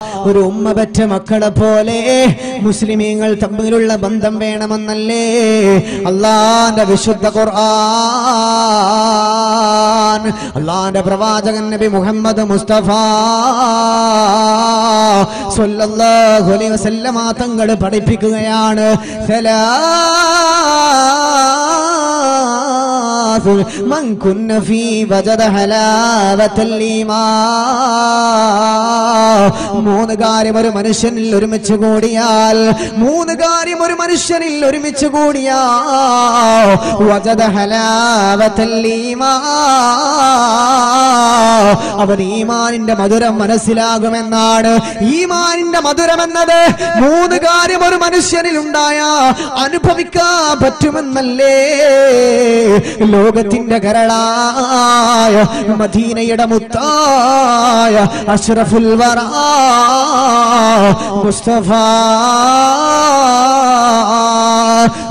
ഒരു ഉമ്മ പെറ്റ മക്കളെ പോലെ മുസ്ലിമീങ്ങൾ തമ്മിലുള്ള ബന്ധം വേണമെന്നല്ലേ അല്ലാഹുവിന്റെ വിശുദ്ധ ഖുർആൻ, അല്ലാഹുവിന്റെ പ്രവാചകൻ നബി മുഹമ്മദ് മുസ്തഫ സ്വല്ലല്ലാഹു അലൈഹി വസല്ലമ തങ്ങൾ പഠിപ്പിക്കുകയാണ്. من كن في وجد حلاوة الإيمان മൂന്ന് കാര്യം ഒരു മനുഷ്യനിൽ ഒരുമിച്ച് കൂടിയാൽ വജദ ഹലാവത്തൽ ഈമാൻ, അവൻ ഈമാനിന്റെ മധുരം മനസ്സിലാകുമെന്നാണ്. ഈമാനിന്റെ മധുരം എന്നത് മൂന്ന് കാര്യം ഒരു മനുഷ്യനിൽ ഉണ്ടായ അനുഭവിക്കാൻ പറ്റുമെന്നല്ലേ ലോകത്തിന്റെ കരളായ മദീനയുടെ മുത്തായ അഷ്റഫുൽ വറ മുസ്തഫ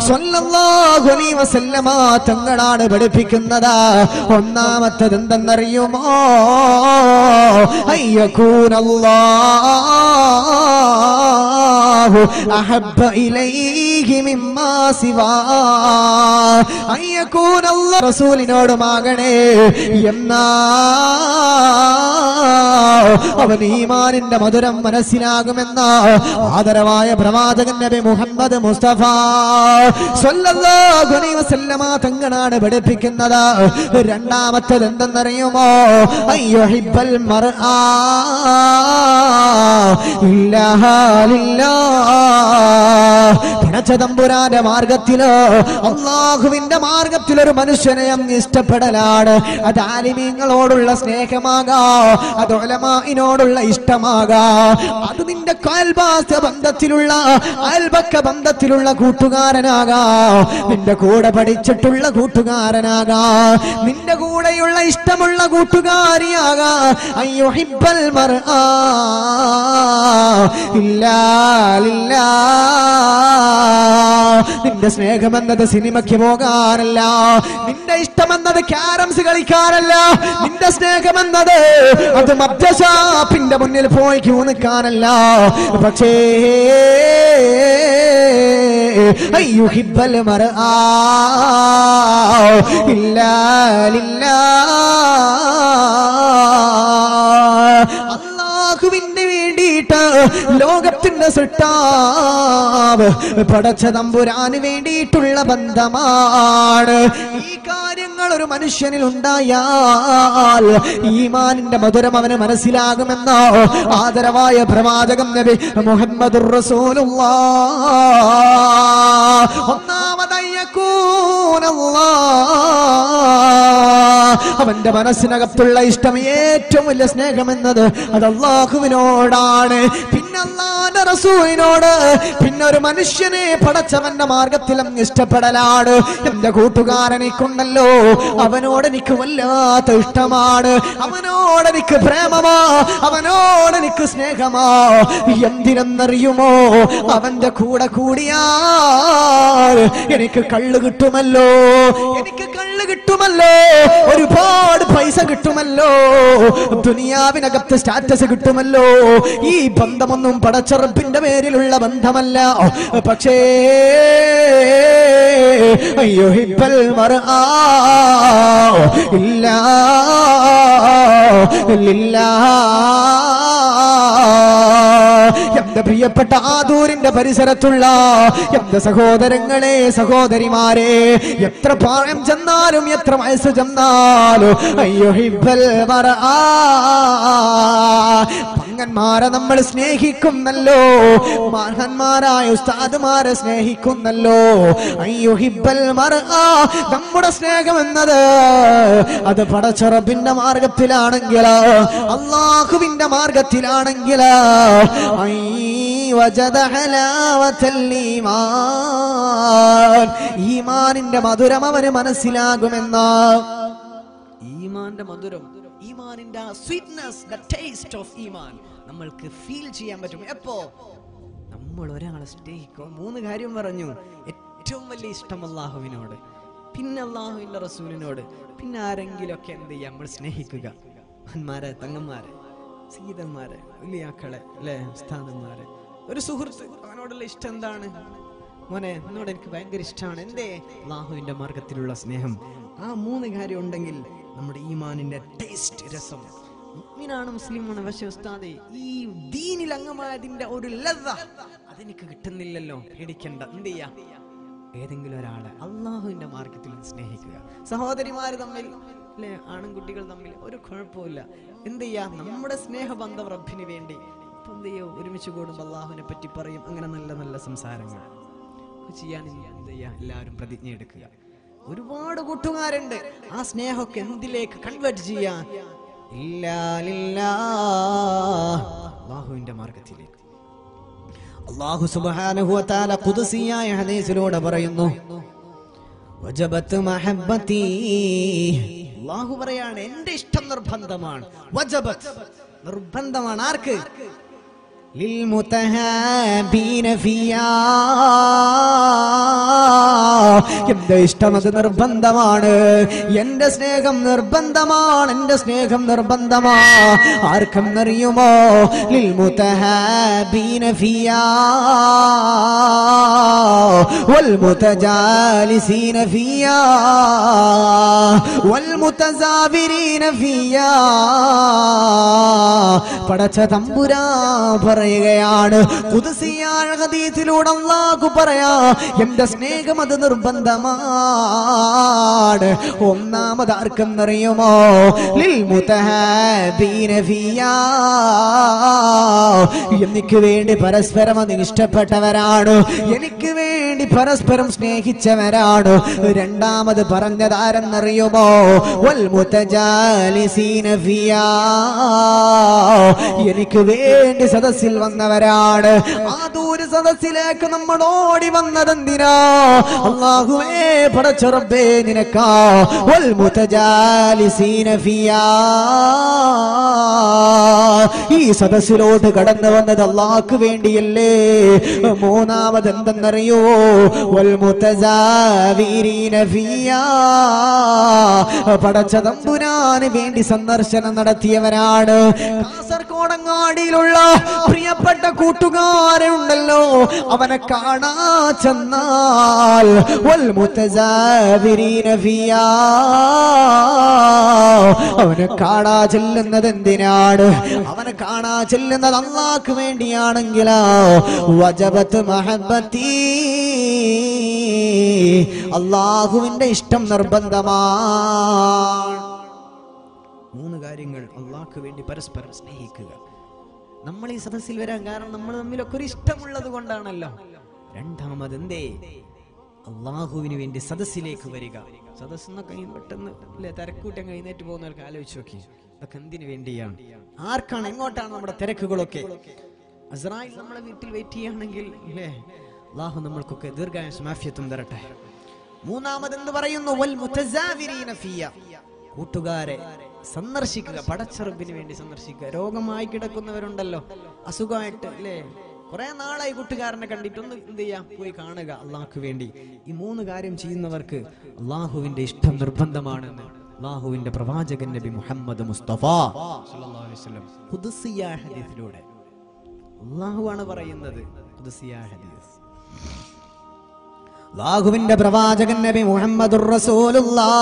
സ്വല്ലല്ലാഹു അലൈഹി വസല്ലമ തങ്ങളാണ് പഠിപ്പിക്കുന്നത്. ഒന്നാമത്തേത് എന്തെന്നറിയുമോ? അയ്യകൂനല്ലാഹു അഹബ്ബ ഇലൈഹി മിമ്മാ സിവാ, അയ്യകൂനല്ലാഹു റസൂലിനോടുമാകണേ എന്നാ അവൻ ഈമാനിന്റെ മധുരം മനസ്സിലാകുമെന്ന ആദരവായ പ്രവാചകൻ നബി മുഹമ്മദ് മുസ്തഫ സ്വല്ലല്ലാഹു അലൈഹി വസല്ലമ തങ്ങളാണ് പഠിപ്പിക്കുന്നത്. രണ്ടാമത്തേത് എന്തെന്നറിയുമോ? അയ്യുഹിബ്ബൽ മർആ ഇല്ലാഹാ ലില്ലാഹ്, പടച്ചതമ്പുരാന്റെ മാർഗത്തിലോ അല്ലാഹുവിന്റെ മാർഗത്തിൽ ഒരു മനുഷ്യനെ ഇഷ്ടപ്പെടലാണ്. അത് ആലിമീങ്ങളോടുള്ള സ്നേഹമാകാം, അത് ഉലമാഇനോടുള്ള ഇഷ്ടമാകാം, അത് നിന്റെ കാൽബാസ ബന്ധത്തിലുള്ള അയൽപക്ക ബന്ധത്തിലുള്ള കൂട്ടുകാരനാകാം, നിന്റെ കൂടെ പഠിച്ചിട്ടുള്ള കൂട്ടുകാരനാകാം, നിന്റെ കൂടെയുള്ള ഇഷ്ടമുള്ള കൂട്ടുകാരിയാകാം. അയ്യുഹിബ്ബൽ മർആ ഇല്ലാ ലില്ലാഹ്, നിന്റെ സ്നേഹമെന്നത് സിനിമയ്ക്ക് പോകാനല്ല, നിന്റെ ഇഷ്ടമെന്നത് ക്യാരംസ് കളിക്കാനല്ല, നിന്റെ സ്നേഹമെന്നത് അത് മദ്യഷാപ്പിന്റെ മുന്നിൽ പോയി ക്യൂ നിൽക്കാനല്ല. പക്ഷേ അയ്യുഹിബ്ബൽ മർആ ഇല്ലാ ലില്ലാഹ്, അല്ലാഹുവിന്റെ വേണ്ടിയിട്ട് ലോകത്തിന്റെ സൃഷ്ടാവ് പടച്ച തമ്പുരാന് വേണ്ടിയിട്ടുള്ള ബന്ധമാണ്. ഈ കാര്യങ്ങൾ ഒരു മനുഷ്യനിൽ ഉണ്ടായാൽ ഈമാനിന്റെ മധുരം അവന് മനസ്സിലാകുമെന്നോ ആദരവായ പ്രവാചകൻ നബി മുഹമ്മദുർ റസൂലുള്ളാഹ്. അവന്റെ മനസ്സിനകത്തുള്ള ഇഷ്ടം ഏറ്റവും വലിയ സ്നേഹമെന്നത് അത് അല്ലാഹുവിനോടാണ്, പിന്നെ അല്ലാഹുവിന്റെ റസൂലിനോട്, പിന്നെ ഒരു മനുഷ്യനെ പടച്ചവന്റെ മാർഗത്തിലും ഇഷ്ടപ്പെടലാണ്. എന്റെ കൂട്ടുകാരനെക്കൊണ്ടല്ലോ അവനോട് എനിക്ക് വല്ലാത്ത ഇഷ്ടമാണ്, അവനോട് എനിക്ക് പ്രേമമാ, അവനോട് എനിക്ക് സ്നേഹമാ. എന്തിനെന്നറിയുമോ? അവന്റെ കൂടെ കൂടിയാൽ എനിക്ക് കള്ള് കിട്ടുമല്ലോ, എനിക്ക് കള്ള് കിട്ടുമല്ലോ, ഒരുപാട് പൈസ കിട്ടുമല്ലോ, ദുനിയാവിനകത്ത് സ്റ്റാറ്റസ് കിട്ടുമല്ലോ. ഈ ബന്ധമൊന്നും പടച്ചറപ്പിന്റെ പേരിലുള്ള ബന്ധമല്ല. പക്ഷേ അയ്യുഹിബ്ബൽ മർആ ഇല്ലാ ലില്ലാഹ്. എന്റെ പ്രിയപ്പെട്ട ആദൂരിന്റെ പരിസരത്തുള്ള എന്റെ സഹോദരങ്ങളെ, സഹോദരിമാരെ, എത്ര പ്രായം ചെന്നാലും എത്ര വയസ്സ് ചെന്നാലും അയ്യുഹിബ്ബൽ മർആ, പങ്ങന്മാരെ നമ്മൾ സ്നേഹിക്കുന്നല്ലോ, മഹാന്മാരായ ഉസ്താദുമാരെ സ്നേഹിക്കുന്നല്ലോ. അയ്യുഹിബ്ബൽ മർആ, നമ്മുടെ സ്നേഹം എന്നത് അത് പടച്ചറബിന്റെ മാർഗത്തിലാണെങ്കിൽ, അല്ലാഹുവിന്റെ മാർഗത്തിലാണെങ്കിൽ വജദ ഹലാവത്തൽ ഈമാൻ, ഈമാനിന്റെ മധുരം അവന് മനസ്സിലാകുമെന്ന. ഈമാന്റെ മധുരം, ഈമാനിന്റെ സ്വീറ്റ്നസ്, ദ ടേസ്റ്റ് ഓഫ് ഈമാൻ നമ്മൾക്ക് ഫീൽ ചെയ്യാൻ പറ്റും എപ്പോ നമ്മൾ ഒരാളെ സ്നേഹിക്കും. മൂന്ന് കാര്യം പറഞ്ഞു. ഏറ്റവും വലിയ ഇഷ്ടം അല്ലാഹുവിനോട്, പിന്നെ അല്ലാഹുവിന്റെ റസൂലിനോട്, പിന്നെ ആരെങ്കിലുമൊക്കെ എന്ത് ചെയ്യാം നമ്മൾ സ്നേഹിക്കുക. മന്മാരെ, തങ്ങന്മാരെ, സീതന്മാരെ, വലിയാക്കളെ, അല്ലെ, ഉസ്താദന്മാരെ. ഒരു സുഹൃത്ത്, അവനോടുള്ള ഇഷ്ടം എന്താണ്? മോനെ, എന്നോട് എനിക്ക് ഭയങ്കര ഇഷ്ടമാണ്. എന്തേ? അല്ലാഹുവിന്റെ മാർഗത്തിലുള്ള സ്നേഹം. ആ 3 കാര്യം ഉണ്ടെങ്കിൽ നമ്മുടെ ഈമാനിന്റെ ടേസ്റ്റ്, രസം. മുഅ്മിനാണ്, മുസ്ലിമാണ്, പക്ഷെ ഉസ്താദേ ഈ ദീനിൽ അംഗമായതിന്റെ ഒരു ലദ്ദ അതെനിക്ക് കിട്ടുന്നില്ലല്ലോ. പേടിക്കണ്ട. എന്ത് ചെയ്യാ? ഏതെങ്കിലും ഒരാളെ അള്ളാഹുവിന്റെ മാർഗത്തിൽ സ്നേഹിക്കുക. സഹോദരിമാര് തമ്മിൽ, അല്ലെ, ആൺകുട്ടികൾ തമ്മിൽ ഒരു കുഴപ്പമില്ല. എന്ത് ചെയ്യാ? നമ്മുടെ സ്നേഹബന്ധം റബ്ബിന് വേണ്ടി എന്ത് ചെയ്യോ? ഒരുമിച്ച് കൂടുമ്പോൾ അള്ളാഹുവിനെ പറ്റി പറയും. അങ്ങനെ നല്ല നല്ല സംസാരങ്ങൾ ചെയ്യാൻ എന്ത് ചെയ്യാ? എല്ലാവരും പ്രതിജ്ഞ എടുക്കുക. ഒരുപാട് കൂട്ടുകാരുണ്ട്. ആ സ്നേഹമൊക്കെ എന്തിലേക്ക് കൺവേർട്ട് ചെയ്യാൻ? അല്ലാഹുവിന്റെ മാർഗത്തിലേക്ക്. അല്ലാഹു സുബ്ഹാനഹു വ തആല ഖുദ്സിയായ ഹദീസിലൂടെ പറയുന്നു, വജബത് മഹബ്ബതി. അല്ലാഹു പറയാണ്, എന്റെ ഇഷ്ടം നിർബന്ധമാണ്. വജബത്, നിർബന്ധമാണ്. ആർക്ക്? ലിൽമുതഹാബീന ഫിയാ. എന്റെ ഇഷ്ടം അത് നിർബന്ധമാണ്. എന്റെ സ്നേഹം നിർബന്ധമാണ്. എന്റെ സ്നേഹം നിർബന്ധമാ. ആർക്കെന്നറിയുമോ? ലിൽമുതഹാബീന ഫിയാ വൽമുതജാലിസീന ഫിയാ വൽമുതസാബിരീന ഫിയാ. പടച്ച തമ്പുരാൻ പറയുകയാണ്, ഖുദ്സിയായ ഹദീസിലൂടെ അല്ലാഹു പറയാ, എന്റെ സ്നേഹം അത് നിർബന്ധമാണ്. ഒന്നാമത് ആർക്കെന്നറിയുമോ? ലിൽ മുതഹാബീന ഫിയാ. എനിക്ക് വേണ്ടി പരസ്പരം അത് ഇഷ്ടപ്പെട്ടവരാണ്, എനിക്ക് വേണ്ടി പരസ്പരം സ്നേഹിച്ചവരാണ്. രണ്ടാമത് പറഞ്ഞത് ആരെന്നറിയുമോ? വൽ മുതജാലിസീന ഫിയാ. എനിക്ക് വേണ്ടി സദസ്സിൽ വന്നവരാണ്. ആ ദൂര സദസ്സിലേക്ക് നമ്മൾ ഓടി വന്നതെന്തിനാ? അല്ലാഹുവേ, പടച്ച റബ്ബേ, നിനക്കാ. വൽ മുതജാലിസീന ഫിയാ. ഈ സദസ്സിലോട്ട് കടന്നു വന്നത് അല്ലാഹുക്ക് വേണ്ടിയല്ലേ? മൂന്നാമത് എന്തെന്നറിയോ? വൽ മുതസാവിരീന ഫിയാ. പടച്ച തമ്പുരാന് വേണ്ടി സന്ദർശനം നടത്തിയവരാണ്. കാസർഗോഡങ്ങാടിയിലുള്ള പ്രിയപ്പെട്ട കൂട്ടുകാരുണ്ടല്ലോ, അവനെ കാണാ ചെന്നാൽ വൽ മുതസാവിരീന ഫിയാ. അവനെ കാണാ ചെല്ലുന്നത് എന്തിനാണ്? അവനെ കാണാ ചെല്ലുന്നത് അല്ലാഹുക്ക് വേണ്ടിയാണെങ്കിലോ വജബത്ത് മഹബ്ബത്തി. അല്ലാഹുവിന്റെ ഇഷ്ടം നിർബന്ധമാണ്. 3 കാര്യങ്ങൾ. അല്ലാഹുക്ക് വേണ്ടി പരസ്പരം സ്നേഹിക്കുക. നമ്മൾ ഈ സദസ്സിൽ വരാൻ കാരണം നമ്മൾ തമ്മിലൊക്കെ ഒരു ഇഷ്ടമുള്ളത് കൊണ്ടാണല്ലോ. രണ്ടാമത് എന്തേ? അള്ളാഹുവിന് വേണ്ടി സദസ്സിലേക്ക് വരിക. സദസ്സെന്നൊക്കെ പെട്ടെന്ന്, അല്ലെ, തിരക്കൂട്ടം കഴിഞ്ഞേറ്റ് പോകുന്നവർക്ക് ആലോചിച്ച് നോക്കി, ഇതൊക്കെ എന്തിനു വേണ്ടിയാണ്? ആർക്കാണ്? എങ്ങോട്ടാണ് നമ്മുടെ തിരക്കുകളൊക്കെ? അസ്രായിൽ നമ്മളെ വീട്ടിൽ വെയിറ്റ് ചെയ്യുകയാണെങ്കിൽ, അല്ലേ, അള്ളാഹു നമ്മൾക്കൊക്കെ ദീർഘായുസ്സും ആഫിയത്തും തരട്ടെ. മൂന്നാമത് എന്ത് പറയുന്നു? വൽ മുതസാവിരീന ഫിയാ. കൂട്ടുകാരെ സന്ദർശിക്കുക. പടച്ച റബ്ബിന് വേണ്ടി സന്ദർശിക്കുക. രോഗമായി കിടക്കുന്നവരുണ്ടല്ലോ, അസുഖമായിട്ട്, അല്ലേ, കുറെ നാളായി കൂട്ടുകാരനെ കണ്ടിട്ടൊന്ന് എന്ത് ചെയ്യാ? പോയി കാണുക അള്ളാഹുക്ക് വേണ്ടി. ഈ 3 കാര്യം ചെയ്യുന്നവർക്ക് അള്ളാഹുവിന്റെ ഇഷ്ടം നിർബന്ധമാണെന്ന് അള്ളാഹുവിന്റെ പ്രവാചകൻ നബി മുഹമ്മദ് മുസ്തഫ സല്ലല്ലാഹു അലൈഹി വസല്ലം ഖുദ്സിയായ ഹദീസിലൂടെ അള്ളാഹുവാണ് പറയുന്നത്. ഖുദ്സിയായ ഹദീസ് അല്ലാഹുവിന്റെ പ്രവാചകൻ നബി മുഹമ്മദുർ റസൂലുള്ളാഹ്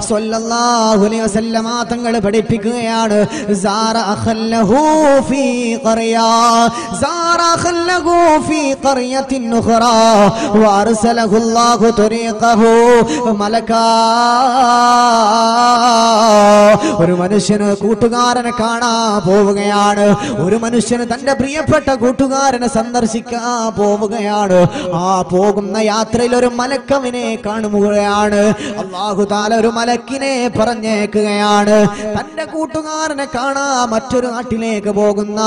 സ്വല്ലല്ലാഹു അലൈഹി വസല്ലമ തങ്ങൾ പഠിപ്പിക്കുകയാണ്, സാറ അഖല്ലഹു ഫീ ഖറിയ, സാറ അഖല്ലഹു ഫീ ഖറിയത്തിൻ ഉഖറാ വഅർസലഹു അല്ലാഹു തരീഖഹു മലകാ. ഒരു മനുഷ്യന് കൂട്ടുകാരനെ കാണാൻ പോവുകയാണ്. ഒരു മനുഷ്യന് തന്റെ പ്രിയപ്പെട്ട കൂട്ടുകാരനെ സന്ദർശിക്കാൻ പോവുകയാണ്. ആ പോകുന്ന യാത്രയിൽ ഒരു മലക്കവിനെ കാണുകയാണ്. അല്ലാഹു തആല ഒരു മലക്കിനെ പറഞ്ഞേക്കുകയാണ്. തന്റെ കൂട്ടുകാരനെ കാണാൻ മറ്റൊരു നാട്ടിലേക്ക് പോകുന്ന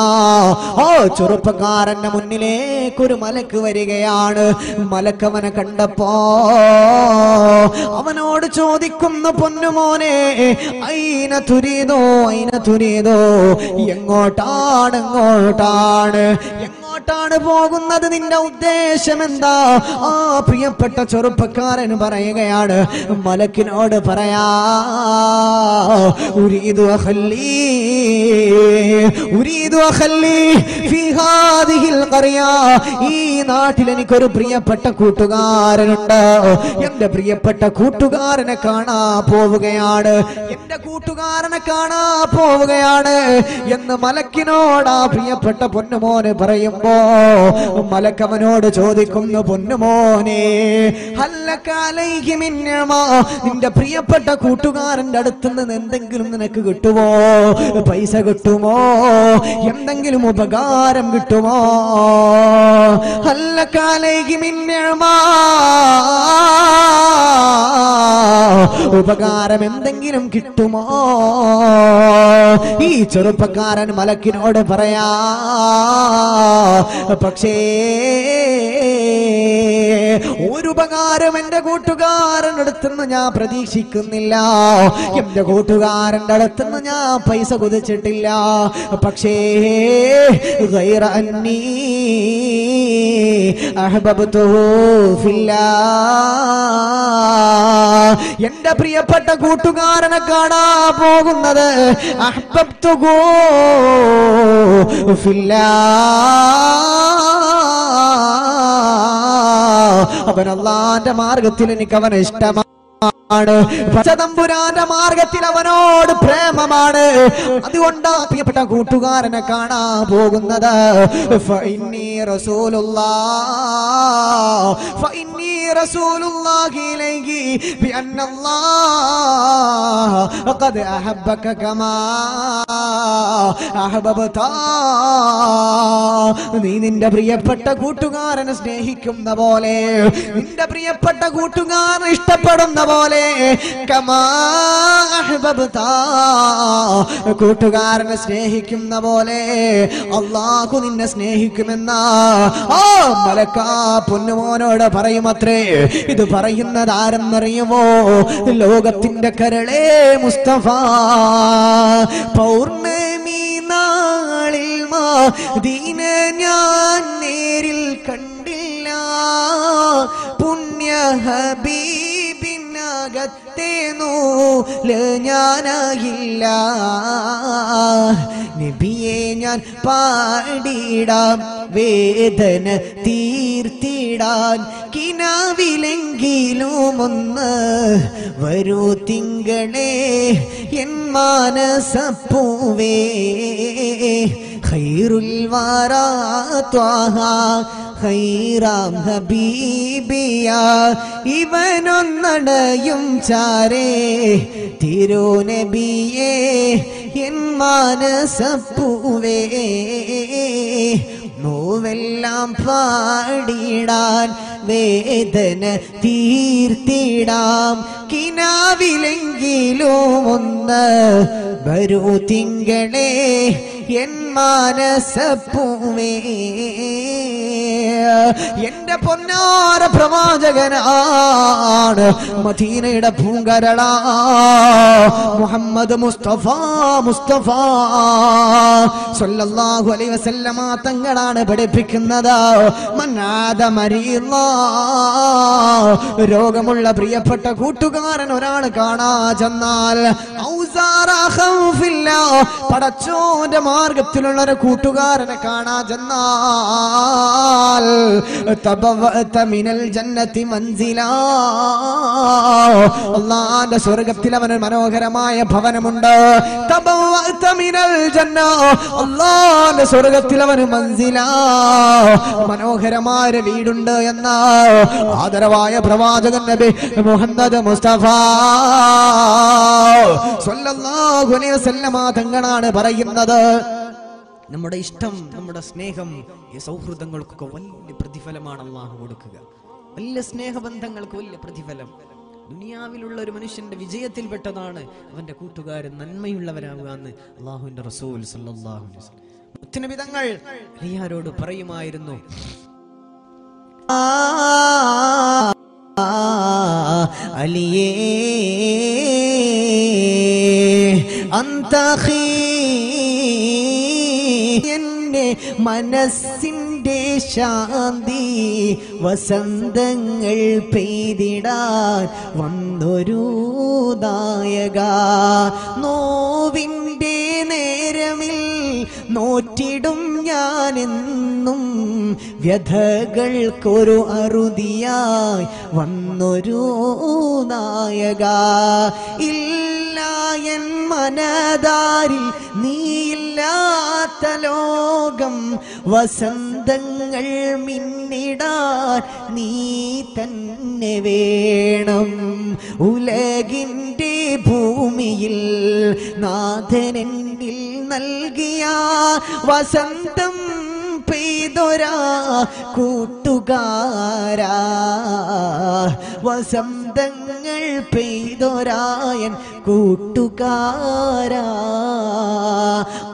ചെറുപ്പക്കാരന്റെ മുന്നിലേക്ക് ഒരു മലക്ക് വരികയാണ്. മലക്കവനെ കണ്ടപ്പോ അവനോട് ചോദിക്കുന്നു, പൊന്നുമോനെ, ഐന തുരീദോ, ഐന തുരീദോ, എങ്ങോട്ടാണ്, എങ്ങോട്ടാണ്, എങ്ങോട്ടാണ് പോകുന്നത്, നിന്റെ ഉദ്ദേശം എന്താ? ആ പ്രിയപ്പെട്ട ചെറുപ്പക്കാരൻ പറയുകയാണ്, മലക്കിനോട് പറയാ, ഉരീദു അഖല്ലി ഫീ ഹാദിഹിൽ ഖറിയ, ഈ നാട്ടിൽ എനിക്കൊരു പ്രിയപ്പെട്ട കൂട്ടുകാരനുണ്ട്, എന്റെ പ്രിയപ്പെട്ട കൂട്ടുകാരനെ കാണാ പോവുകയാണ്, എന്റെ കൂട്ടുകാരനെ കാണാ പോവുകയാണ് എന്ന് മലക്കിനോട് ആ പ്രിയപ്പെട്ട പൊന്നുമോന് പറയുമ്പോ മലക്കവനോട് ചോദിക്കുന്നു, പൊന്നുമോനെ, ഹല്ലക അലൈഹി മിൻ നിഅമ, നിന്റെ പ്രിയപ്പെട്ട കൂട്ടുകാരന്റെ അടുത്തുനിന്ന് എന്തെങ്കിലും നിനക്ക് കിട്ടുമോ? പൈസ കിട്ടുമോ? എന്തെങ്കിലും ഉപകാരം കിട്ടുമോ? ഹല്ലക അലൈഹി മിൻ നിഅമ, ഉപകാരം എന്തെങ്കിലും കിട്ടുമോ? ഈ ചെറുപ്പക്കാരൻ മലക്കിനോട് പറയാ, പക്ഷേ ഒരു ഉപകാരം എന്റെ കൂട്ടുകാരൻ്റെ അടുത്തുനിന്ന് ഞാൻ പ്രതീക്ഷിക്കുന്നില്ല, എന്റെ കൂട്ടുകാരൻ്റെ അടുത്തുനിന്ന് ഞാൻ പൈസ കൊതിച്ചിട്ടില്ല. പക്ഷേ ഗൈറ അന്നീ അഹ്ബബ്തുഹു ഫില്ലാഹ്, എന്റെ പ്രിയപ്പെട്ട കൂട്ടുകാരനെ കാണാ പോകുന്നത് അഹ്ബബ്തുഹു ഫില്ലാഹ്, അവൻ അല്ലാഹുവിന്റെ മാർഗത്തിൽ എനിക്ക് അവനെ ഇഷ്ടമാണ്, പച്ചതമ്പുരാന്റെ മാർഗത്തിൽ അവനോട് പ്രേമമാണ്, അതുകൊണ്ടാ പ്രിയപ്പെട്ട കൂട്ടുകാരനെ കാണാ പോകുന്നത്. ഫഇന്നി റസൂലുള്ളാഹി ഇലൈഹി ബിഅന്നല്ലാഹ ഖദ് അഹബ്ബക കമാ അഹബ്ബത, നീ നിന്റെ പ്രിയപ്പെട്ട കൂട്ടുകാരനെ സ്നേഹിക്കുന്ന പോലെ, നിന്റെ പ്രിയപ്പെട്ട കൂട്ടുകാരനെ ഇഷ്ടപ്പെടുന്ന പോലെ, കമാ അഹ്ബബ്ത, കൂട്ടുകാരനെ സ്നേഹിക്കുന്ന പോലെ അല്ലാഹു നിന്നെ സ്നേഹിക്കുമെന്ന ആ മലക്കാ പൊന്നുമോനോട് പറയുമത്രേ. ഇത് പറയുന്നത് ആരെന്നറിയുമോ? ലോകത്തിന്റെ കരളേ മുസ്തഫ, പൗർണമി നാളിൽ മദീന ഞാൻ നേരിൽ കണ്ടില്ല, പുണ്യ ഹബീബിനകത്തെ നൂല് ഞാനായില്ല, നബിയെ ഞാൻ പാടിടാം വേദന തീർത്തിടാൻ, കിനാവിലെങ്കിലും ഒന്ന് വരൂ തിങ്കളേ എൻ മാനസപ്പൂവേ, ഖൈറുൽ വറാ ത്വാഹ ഖൈറാം ഹബീബിയ, ഇവനൊന്നടയും ചാരേ തിരുനബിയേ എൻ മാനസപ്പൂവേ, നോവെല്ലാം പാടിടാൻ വേദന തീർത്തിടാം, കിനാവിലെങ്കിലും ഒന്ന് വരൂ തിങ്കളേ എൻ മാനസപ്പൂവേ. എന്റെ പൊന്നാര പ്രവാചകനാണ്, മദീനയുടെ പൂങ്കരള മുഹമ്മദ് മുസ്തഫ സല്ലല്ലാഹു അലൈഹി വസല്ലമ തങ്ങളാണ് പഠിപ്പിക്കുന്നത്. മനാദ മരീള, രോഗമുള്ള പ്രിയപ്പെട്ട കൂട്ടുകാരൻ ഒരാൾ കാണാ ചെന്നാൽ, പടച്ചോന്റെ മാർഗത്തിലുള്ള ഒരു കൂട്ടുകാരനെ കാണാ ചെന്നാൽ, മിനൽ ജന്നതി മൻസില, അല്ലാഹുവിന്റെ സ്വർഗ്ഗത്തിൽ അവന് മനോഹരമായ ഭവനമുണ്ട്. മിനൽ ജന്ന, അല്ലാഹുവിന്റെ സ്വർഗ്ഗത്തിൽ അവന് മൻസില, മനോഹരമായ വീടുണ്ട് എന്ന ആദരവായ പ്രവാചകൻ നബി മുഹമ്മദ് മുസ്തഫ സല്ലല്ലാഹു അലൈഹി വസല്ലമ തങ്ങളാണ് പറയുന്നത്. നമ്മുടെ ഇഷ്ടം, നമ്മുടെ സ്നേഹം, ഈ സൗഹൃദങ്ങൾക്കൊക്കെ വലിയ പ്രതിഫലമാണ് അള്ളാഹു കൊടുക്കുക. വലിയ സ്നേഹബന്ധങ്ങൾക്ക് വലിയ പ്രതിഫലം. ദുനിയാവിലുള്ള ഒരു മനുഷ്യന്റെ വിജയത്തിൽപ്പെട്ടതാണ് അവന്റെ കൂട്ടുകാരൻ നന്മയുള്ളവരാവുക എന്ന് അള്ളാഹുവിന്റെ റസൂൽ സല്ലല്ലാഹു അലൈഹി വസല്ലം മുത്തുനബി തങ്ങൾ അലിയാരോട് പറയുമായിരുന്നു, അലിയേ അന്ത എന്റെ മനസ്സിന്റെ ശാന്തി വസന്തങ്ങൾ പെയ്തിടാൻ വന്നൊരു നായക നോവിൻ്റെ നേരമിൽ നോറ്റിടും ഞാനെന്നും വ്യഥകൾക്കൊരു അറുതിയായി വന്നൊരു നായക ഇല്ല എൻ മനതാരിൽ നീയില്ലാത്ത ലോകം വസന്തങ്ങൾ മിന്നിടാൻ നീ തന്നെ വേണം ഉലകിൻ്റെ ഭൂമിയിൽ നാഥനെന്നിൽ നൽകിയ വസന്തം പെയ്തൊരാ കൂട്ടുകാരാ വസന്തങ്ങൾ പെയ്തൊരായൻ കൂട്ടുകാരാ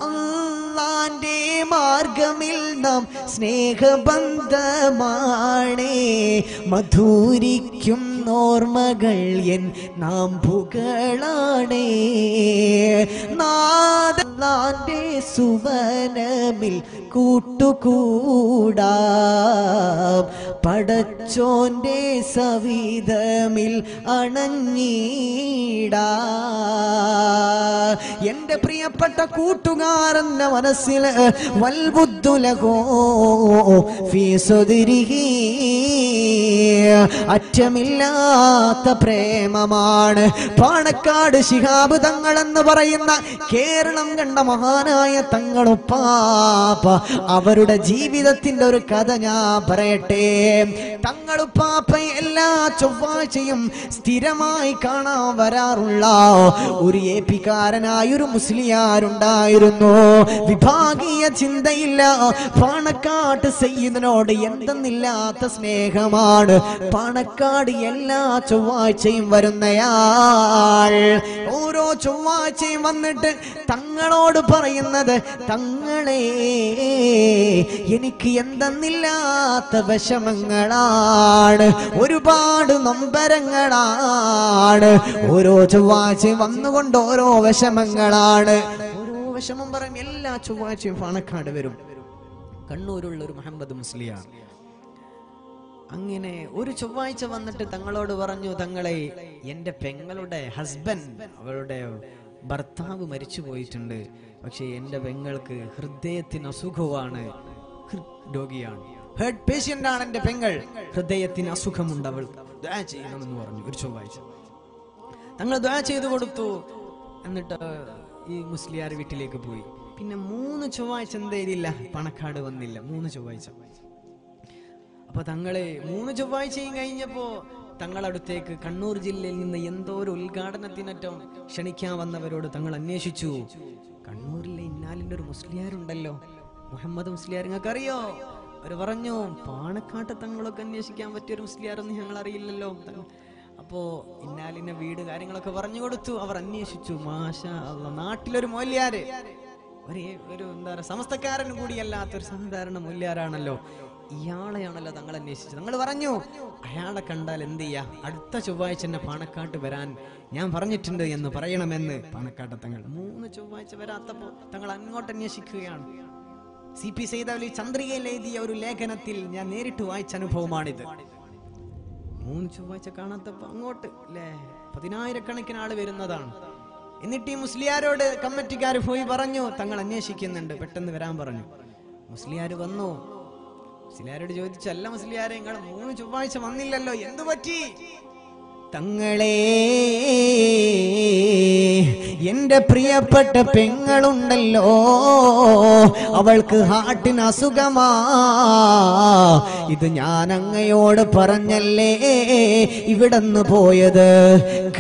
അല്ലാന്റെ മാർഗമിൽ നാം സ്നേഹബന്ധമാണേ മധുരിക്കും ഓർമ്മകൾ എൻ നാം പുകളാണേ നാദാന്റെ സുവനമിൽ കൂട്ടുകൂടാ പടച്ചോന്റെ സവിധമിൽ അണഞ്ഞീടാ എന്റെ പ്രിയപ്പെട്ട കൂട്ടുകാരന്റെ മനസ്സിൽ വൽബുദ്ദുലകോ ഫീ സദ്രിഹി അറ്റമില്ലാത്ത പ്രേമമാണ് പാണക്കാട് ശിഹാബ് തങ്ങൾ എന്ന് പറയുന്ന കേരളം കണ്ട മഹാനായ തങ്ങളുപ്പാപ്പ അവരുടെ ജീവിതത്തിന്റെ ഒരു കഥ ഞാൻ പറയട്ടെ. തങ്ങളുപ്പാപ്പ എല്ലാ ചൊവ്വാഴ്ചയും സ്ഥിരമായി കാണാൻ വരാറുള്ള ഒരു ഏപ്പിക്കാരനായ ഒരു മുസ്ലിയാരുണ്ടായിരുന്നു. വിഭാഗീയ ചിന്തയില്ല. പാണക്കാട്ട് സയ്യിദിനോട് എന്തെന്നില്ലാത്ത സ്നേഹമാണ്. പാണക്കാട് എല്ലാ ചൊവ്വാഴ്ചയും വരുന്നയാൾ ഓരോ ചൊവ്വാഴ്ചയും വന്നിട്ട് തങ്ങളോട് പറയുന്നത്, തങ്ങളെ എനിക്ക് എന്തെന്നില്ലാത്ത വിഷമങ്ങളാണ്, ഒരുപാട് നൊമ്പരങ്ങളാണ്. ഓരോ ചൊവ്വാഴ്ചയും വന്നുകൊണ്ട് ഓരോ വിഷമങ്ങളാണ്. ഓരോ വിഷമം പറയും. എല്ലാ ചൊവ്വാഴ്ചയും പാണക്കാട് വരും. കണ്ണൂരുള്ള ഒരു മുഹമ്മദ് മുസ്ലിയാർ അങ്ങനെ ഒരു ചൊവ്വാഴ്ച വന്നിട്ട് തങ്ങളോട് പറഞ്ഞു, തങ്ങളെ എന്റെ പെങ്ങളുടെ ഹസ്ബൻഡ്, അവളുടെ ഭർത്താവ് മരിച്ചു പോയിട്ടുണ്ട്. പക്ഷെ എന്റെ പെങ്ങൾക്ക് ഹൃദയത്തിന് അസുഖമാണ്, രോഗിയാണ്, ഹേർട്ട് പേഷ്യന്റ് ആണ് എന്റെ പെങ്ങൾ, ഹൃദയത്തിന് അസുഖമുണ്ട്, അവൾ ദുആ ചെയ്യണമെന്ന് പറഞ്ഞു. ഒരു ചൊവ്വാഴ്ച തങ്ങൾ ദുആ ചെയ്തു കൊടുത്തു. എന്നിട്ട് ഈ മുസ്ലിയാർ വീട്ടിലേക്ക് പോയി. പിന്നെ 3 ചൊവ്വാഴ്ച എന്തേരില്ല, പണക്കാട് വന്നില്ല. 3 ചൊവ്വാഴ്ച. അപ്പൊ തങ്ങളെ 3 ചൊവ്വാഴ്ചയും കഴിഞ്ഞപ്പോ തങ്ങളടുത്തേക്ക് കണ്ണൂർ ജില്ലയിൽ നിന്ന് എന്തോ ഒരു ഉദ്ഘാടനത്തിനറ്റം ക്ഷണിക്കാൻ വന്നവരോട് തങ്ങൾ അന്വേഷിച്ചു. കണ്ണൂരിലെ ഇന്നാലിന്റെ ഒരു മുസ്ലിയാരുണ്ടല്ലോ, മുഹമ്മദ് മുസ്ലിയാർ, നിങ്ങൾക്ക് അറിയോ? അവര് പറഞ്ഞു, പാണക്കാട്ട് തങ്ങളൊക്കെ അന്വേഷിക്കാൻ പറ്റിയൊരു മുസ്ലിയാരൊന്നും ഞങ്ങൾ അറിയില്ലല്ലോ. അപ്പോ ഇന്നാലിന്റെ വീട് കാര്യങ്ങളൊക്കെ പറഞ്ഞു കൊടുത്തു. അവർ അന്വേഷിച്ചു. മാഷാ അല്ലാഹ്, നാട്ടിലൊരു മൗല്യാര്, ഒരു എന്താ പറയുക, സമസ്തക്കാരൻ കൂടിയല്ലാത്തൊരു സാധാരണ മൗല്യാരാണല്ലോ. ഇയാളെയാണല്ലോ തങ്ങൾ അന്വേഷിച്ചത്. തങ്ങൾ പറഞ്ഞു, അയാളെ കണ്ടാൽ എന്ത് ചെയ്യാ, അടുത്ത ചൊവ്വാഴ്ച എന്നെ പാണക്കാട്ട് വരാൻ ഞാൻ പറഞ്ഞിട്ടുണ്ട് എന്ന് പറയണമെന്ന് പാണക്കാട്ട് തങ്ങൾ. 3 ചൊവ്വാഴ്ച വരാത്തപ്പോ തങ്ങൾ അങ്ങോട്ട് അന്വേഷിക്കുകയാണ്. CP സൈദലി ചന്ദ്രികയിൽ എഴുതിയ ഒരു ലേഖനത്തിൽ ഞാൻ നേരിട്ട് വായിച്ച അനുഭവമാണിത്. 3 ചൊവ്വാഴ്ച കാണാത്തപ്പോ അങ്ങോട്ട് 10,000 ആള് വരുന്നതാണ്. എന്നിട്ട് ഈ മുസ്ലിയാരോട് കമ്മിറ്റിക്കാർ പോയി പറഞ്ഞു, തങ്ങൾ അന്വേഷിക്കുന്നുണ്ട്, പെട്ടെന്ന് വരാൻ പറഞ്ഞു. മുസ്ലിയാർ വന്നു. മുസ്ലിയാരോട് ചോദിച്ചു, അല്ല മുസ്ലിയാരെ, നിങ്ങൾ 3 ചൊവ്വാഴ്ച വന്നില്ലല്ലോ, എന്തു പറ്റി? തങ്ങളെ, എന്റെ പ്രിയപ്പെട്ട പെങ്ങളുണ്ടല്ലോ, അവൾക്ക് ഹാർട്ടിന് അസുഖമാ. ഇത് ഞാൻ അങ്ങയോട് പറഞ്ഞല്ലേ ഇവിടുന്ന് പോയത്.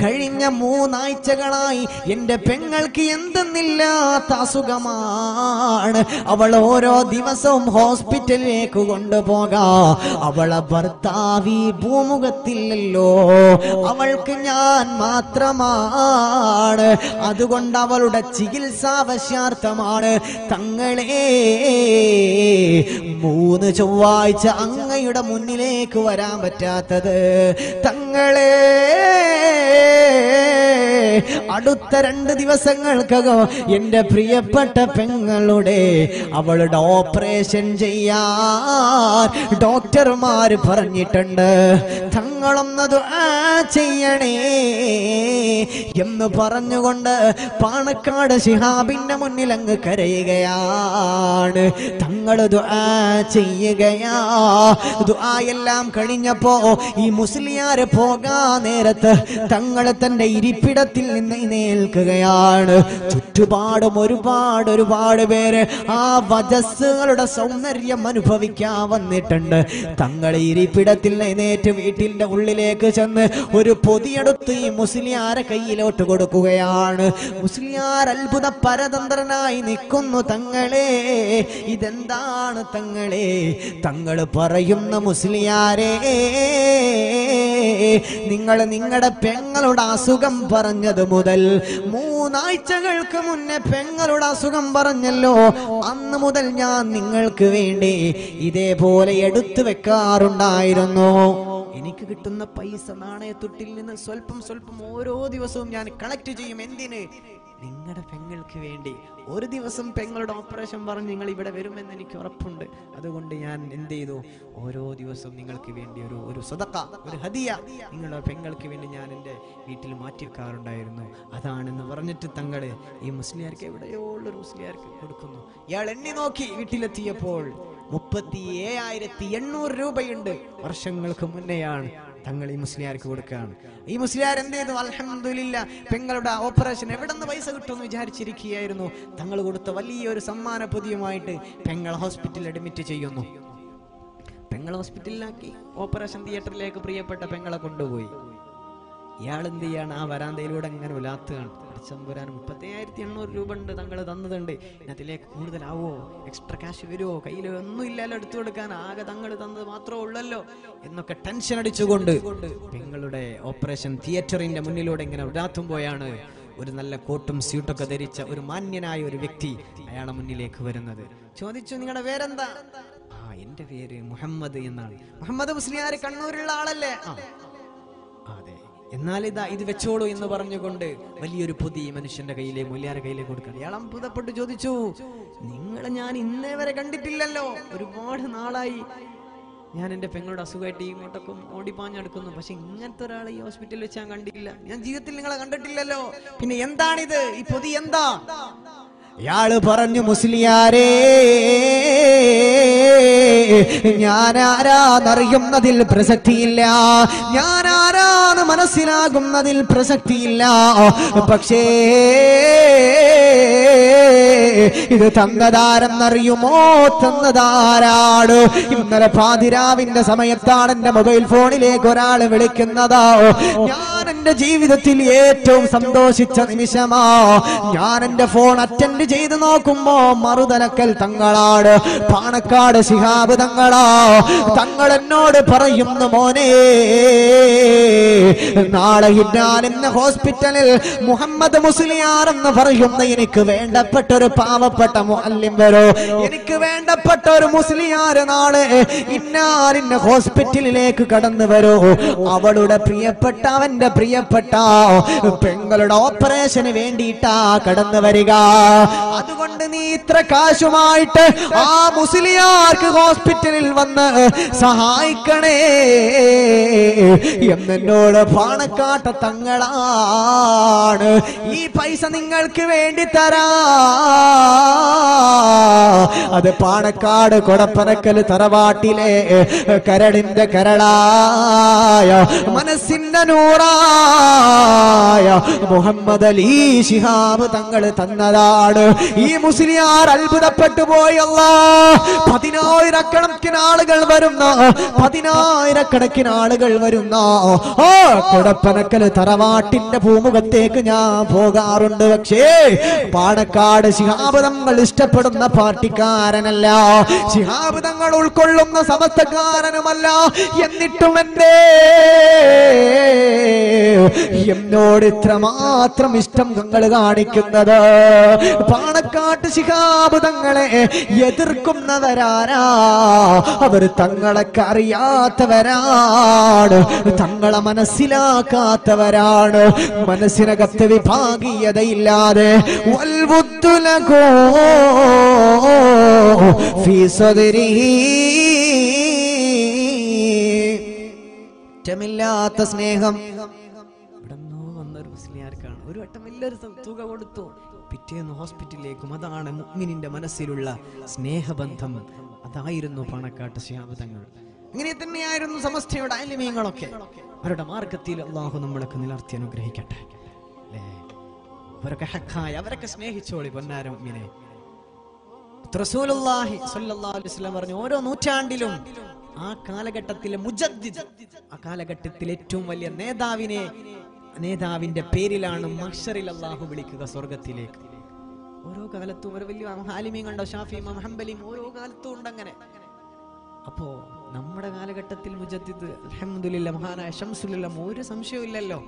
കഴിഞ്ഞ 3 ആഴ്ചകളായി എന്റെ പെങ്ങൾക്ക് എന്തെന്നില്ലാത്ത അസുഖമാണ്. അവൾ ഓരോ ദിവസവും ഹോസ്പിറ്റലിലേക്ക് കൊണ്ടുപോകാ. അവളെ ഭർത്താവ് ഭൂമുഖത്തില്ലല്ലോ, അവൾക്ക് ഞാൻ മാത്രമാണ്. അതുകൊണ്ട് അവളുടെ ചികിത്സാവശ്യാർത്ഥമാണ് തങ്ങളെ 3 ചൊവ്വാഴ്ച അങ്ങയുടെ മുന്നിലേക്ക് വരാൻ പറ്റാത്തത്. തങ്ങളെ, അടുത്ത 2 ദിവസങ്ങൾക്കകം എന്റെ പ്രിയപ്പെട്ട പെങ്ങളുടെ അവളുടെ ഓപ്പറേഷൻ ചെയ്യാൻ ഡോക്ടർമാര് പറഞ്ഞിട്ടുണ്ട്. തങ്ങളൊന്ന് ദുആ ചെയ്യണേ എന്ന് പറഞ്ഞുകൊണ്ട് പാണക്കാട് ശിഹാബിന്റെ മുന്നിൽ അങ്ങ് കരയുകയാണ്. തങ്ങൾ ദുആ ചെയ്യുകയാ. ദുആ എല്ലാം കഴിഞ്ഞപ്പോ ഈ മുസ്ലിയാര് പോകാൻ നേരത്ത് തങ്ങൾ തന്റെ ഇരിപ്പിടത്തിൽ നിന്ന് എഴുന്നേൽക്കുകയാണ്. ചുറ്റുപാടും ഒരുപാട് പേര് ആ വജസ്സുകളുടെ സൗന്ദര്യം അനുഭവിക്കാൻ വന്നിട്ടുണ്ട്. തങ്ങൾ ഇരിപ്പിടത്തിൽ എഴുന്നേറ്റ് വീട്ടിന്റെ ഉള്ളിലേക്ക് ചെന്ന് ഒരു പൊതിയെടുത്ത് ഈ മുസ്ലിയാരെ കയ്യിലോട്ട് കൊടുക്കുകയാണ്. മുസ്ലിയാർ അത്ഭുത പരതന്ത്രനായി നിൽക്കുന്നു. തങ്ങളെ, ഇതെന്താണ് തങ്ങളെ? തങ്ങൾ പറയുന്ന മുസ്ലിയാരെ, നിങ്ങൾ നിങ്ങളുടെ പെങ്ങളുടെ അസുഖം പറഞ്ഞത് മുതൽ 3 ആഴ്ചകൾക്ക് മുന്നേ പെങ്ങളുടെ അസുഖം പറഞ്ഞല്ലോ, അന്ന് മുതൽ ഞാൻ നിങ്ങൾക്ക് വേണ്ടി ഇതേപോലെ എടുത്തു വെക്കാറുണ്ടായിരുന്നു. എനിക്ക് കിട്ടുന്ന പൈസ നാണയത്തുട്ടിൽ നിന്ന് സ്വല്പം ഓരോ ദിവസവും ഞാൻ കളക്ട് ചെയ്യും. എന്തിന്? നിങ്ങളുടെ പെങ്ങൾക്ക് വേണ്ടി. ഒരു ദിവസം പെങ്ങളുടെ ഓപ്പറേഷൻ പറഞ്ഞ് നിങ്ങൾ ഇവിടെ വരുമെന്ന് എനിക്ക് ഉറപ്പുണ്ട്. അതുകൊണ്ട് ഞാൻ എന്ത് ചെയ്തു? ഓരോ ദിവസവും നിങ്ങൾക്ക് വേണ്ടി ഒരു സദഖ, ഒരു ഹദിയ നിങ്ങളുടെ പെങ്ങൾക്ക് വേണ്ടി ഞാൻ എൻ്റെ വീട്ടിൽ മാറ്റി വെക്കാറുണ്ടായിരുന്നു. അതാണെന്ന് പറഞ്ഞിട്ട് തങ്ങള് ഈ മുസ്ലിയാർക്ക്, എവിടെയോ ഉള്ളൊരു മുസ്ലിയാർക്ക് കൊടുക്കുന്നു. ഇയാൾ എണ്ണി നോക്കി വീട്ടിലെത്തിയപ്പോൾ 37,800 രൂപയുണ്ട്. വർഷങ്ങൾക്ക് മുന്നെയാണ് തങ്ങൾ ഈ മുസ്ലിയാർക്ക് കൊടുക്കുകയാണ്. ഈ മുസ്ലിയാർ എന്ത് ചെയ്തു? അൽഹംദുലില്ലാ, പെങ്ങളുടെ ഓപ്പറേഷൻ എവിടെ നിന്ന് പൈസ കിട്ടുമെന്ന് വിചാരിച്ചിരിക്കുകയായിരുന്നു. തങ്ങൾ കൊടുത്ത വലിയൊരു സമ്മാന പൊതിയുമായിട്ട് പെങ്ങൾ ഹോസ്പിറ്റലിൽ അഡ്മിറ്റ് ചെയ്യുന്നു. പെങ്ങൾ ഹോസ്പിറ്റലിലാക്കി ഓപ്പറേഷൻ തിയേറ്ററിലേക്ക് പ്രിയപ്പെട്ട പെങ്ങളെ കൊണ്ടുപോയി. ഇയാൾ എന്ത് ചെയ്യാണ്? ആ വരാന്തയിലൂടെ അങ്ങനെ ഉലാത്തുകയാണ്. ചമ്പുരാൻ 37,800 രൂപ ഉണ്ട്, തങ്ങൾ തന്നതുണ്ട്. അതിലേക്ക് കൂടുതലാവോ? എക്സ്ട്രാ ക്യാഷ് വരുമോ? കയ്യിൽ ഒന്നും ഇല്ലല്ലോ എടുത്തു കൊടുക്കാൻ, ആകെ തങ്ങൾ തന്നത് മാത്രമേ ഉള്ളല്ലോ എന്നൊക്കെ ടെൻഷൻ അടിച്ചുകൊണ്ട് പെങ്ങളുടെ ഓപ്പറേഷൻ തിയേറ്ററിന്റെ മുന്നിലൂടെ ഇങ്ങനെ ഉലാത്തുമ്പോഴാണ് ഒരു നല്ല കോട്ടും സ്യൂട്ടൊക്കെ ധരിച്ച ഒരു മാന്യനായ ഒരു വ്യക്തി അയാളെ മുന്നിലേക്ക് വരുന്നത്. ചോദിച്ചു, നിങ്ങളുടെ പേരെന്താ? എന്റെ പേര് മുഹമ്മദ് എന്നാണ്. മുഹമ്മദ് മുസ്ലിയാർ കണ്ണൂരുള്ള ആളല്ലേ? അതെ. എന്നാൽ ഇത് വെച്ചോളൂ എന്ന് പറഞ്ഞുകൊണ്ട് വലിയൊരു പൊതി മനുഷ്യന്റെ കയ്യിലെ, മുല്യാരുടെ കയ്യിലേക്ക് കൊടുക്കണം. ഇയാൾ അത്ഭുതപ്പെട്ട് ചോദിച്ചു, നിങ്ങളെ ഞാൻ ഇന്നേ വരെ കണ്ടിട്ടില്ലല്ലോ, ഒരുപാട് നാളായി ഞാൻ എൻ്റെ പെങ്ങളുടെ അസുഖമായിട്ട് ഇങ്ങോട്ടൊക്കെ ഓടിപ്പാഞ്ഞെടുക്കുന്നു, പക്ഷെ ഇങ്ങനത്തെ ഒരാളെ ഈ ഹോസ്പിറ്റലിൽ വെച്ച് ഞാൻ കണ്ടിട്ടില്ല, ഞാൻ ജീവിതത്തിൽ നിങ്ങളെ കണ്ടിട്ടില്ലല്ലോ, പിന്നെ എന്താണിത്, ഈ പൊതി എന്താ? ഇയാള് പറഞ്ഞു, മുസ്ലിയാരേ, ഞാൻ ആരാന്നറിയുന്നതിൽ പ്രസക്തിയില്ല, ഞാൻ ആരാന്ന് മനസ്സിലാകുന്നതിൽ പ്രസക്തിയില്ല, പക്ഷേ ഇത് തന്നതാരെന്നറിയുമോ? തന്നതാരാണ്? ഇന്നലെ പാതിരാവിന്റെ സമയത്താണ് എന്റെ മൊബൈൽ ഫോണിലേക്ക് ഒരാൾ വിളിക്കുന്നത്. ഞാൻ എന്റെ ജീവിതത്തിൽ ഏറ്റവും സന്തോഷിച്ച നിമിഷമാ. ഞാൻ എന്റെ ഫോൺ അറ്റൻഡ് ചെയ്ത് നോക്കുമ്പോ മറുതലക്കൽ തങ്ങളാണ്, പാണക്കാട് ശിഹാബ് തങ്ങളാ. തങ്ങൾ എന്നോട് പറയുന്നു, മോനെ, നാളെ ഞാൻ ഇന്ന് ഹോസ്പിറ്റലിൽ മുഹമ്മദ് മുസ്ലിയാർ എന്ന് പറയുന്ന എനിക്ക് വേണ്ടപ്പെട്ട ഒരു പാവപ്പെട്ട മുഅല്ലിം വരോ, എനിക്ക് വേണ്ടപ്പെട്ട ഒരു മുസ്ലിയാർ നാളെ ഇന്നാലിന്ന ഹോസ്പിറ്റലിലേക്ക് കടന്നു വരൂ, അവളുടെ പ്രിയപ്പെട്ട, അവന്റെ പ്രിയപ്പെട്ട പെങ്ങളുടെ ഓപ്പറേഷന് വേണ്ടിയിട്ടാ കടന്നു വരിക. അതുകൊണ്ട് നീ ഇത്ര കാശുമായിട്ട് ആ മുസ്ലിയാർക്ക് ഹോസ്പിറ്റലിൽ വന്ന് സഹായിക്കണേ എന്നോട് പാണക്കാട്ട് തങ്ങളാണ് ഈ പൈസ നിങ്ങൾക്ക് വേണ്ടി തരാ. അത് പാണക്കാട് കൊടപ്പനക്കൽ തറവാട്ടിലെ കരടിന്റെ കരളായ മനസ്സിന്റെ നൂറായ മുഹമ്മദ് അലി ശിഹാബ് തങ്ങൾ തന്നതാണ്. ഈ മുസ്ലിയാർ അത്ഭുതപ്പെട്ടു പോയി. അല്ലാഹ്, 10,000 ആളുകൾ വരുന്ന, 10,000 ആളുകൾ വരുന്ന കൊടപ്പനക്കൽ തറവാട്ടിന്റെ ഭൂമുഖത്തേക്ക് ഞാൻ പോകാറുണ്ട്. പക്ഷേ പാണക്കാട് ഒരുപാട് ശിഹാബ് തങ്ങൾ ഇഷ്ടപ്പെടുന്ന പാർട്ടിക്കാരനല്ല, ശിഹാബ് തങ്ങൾ ഉൾക്കൊള്ളുന്ന സമസ്തക്കാരനുമല്ല. എന്നിട്ടും എന്നോട് ഇത്രമാത്രം ഇഷ്ടം തങ്ങൾ കാണിക്കുന്നത് പാണക്കാട്ട് ശിഹാബ് തങ്ങളെ എതിർക്കുന്നവരാരാ? അവർ തങ്ങളൊക്കെ അറിയാത്തവരാണ്, തങ്ങളെ മനസ്സിലാക്കാത്തവരാണ്. മനസ്സിനകത്ത് വിഭാഗീയതയില്ലാതെ ില്ലാത്ത സ്നേഹം. ഇവിടെന്നോ വന്നൊരു മുസ്ലിയാർക്കാണ് ഒരു വട്ടം വലിയൊരു തുക കൊടുത്തു, പിറ്റേന്ന് ഹോസ്പിറ്റലിലേക്കും. അതാണ് മുഅ്മിനിന്റെ മനസ്സിലുള്ള സ്നേഹബന്ധം. അതായിരുന്നു പാണക്കാട്ട് ശിഹാബ് തങ്ങൾ. ഇങ്ങനെ തന്നെയായിരുന്നു സമസ്തയുടെ ആലിമീങ്ങളൊക്കെ. അവരുടെ മാർഗത്തിൽ അല്ലാഹു നമ്മളൊക്കെ നിലർത്തി അനുഗ്രഹിക്കട്ടെ. അവരൊക്കെ ഹഖായ, അവരൊക്കെ സ്നേഹിച്ചോളി പൊന്നാര മുഅ്മിനെ. റസൂലുള്ളാഹി സ്വല്ലല്ലാഹു അലൈഹി വസല്ലം പറഞ്ഞു, ഓരോ നൂറ്റാണ്ടിലും ആ കാലഘട്ടത്തിലെ മുജദ്ദിദ്, ആ കാലഘട്ടത്തിലെ ഏറ്റവും വലിയ നേതാവിന്റെ പേരിലാണ് മഹ്ശറിൽ അല്ലാഹു വിളിക്കുക സ്വർഗത്തിലേക്ക്. ഓരോ കാലത്തും ഒരു വലിയ ആലിമീങ്ങളുണ്ടോ, ഷാഫി ഇമാം ഹംബലിയും ഓരോ കാലത്തും ഉണ്ടങ്ങനെ. അപ്പോ നമ്മുടെ കാലഘട്ടത്തിൽ മുജദ്ദിദ് അൽഹംദുലില്ലാ മഹാനായ ശംസുൽ ഒരു സംശയമില്ലല്ലോ.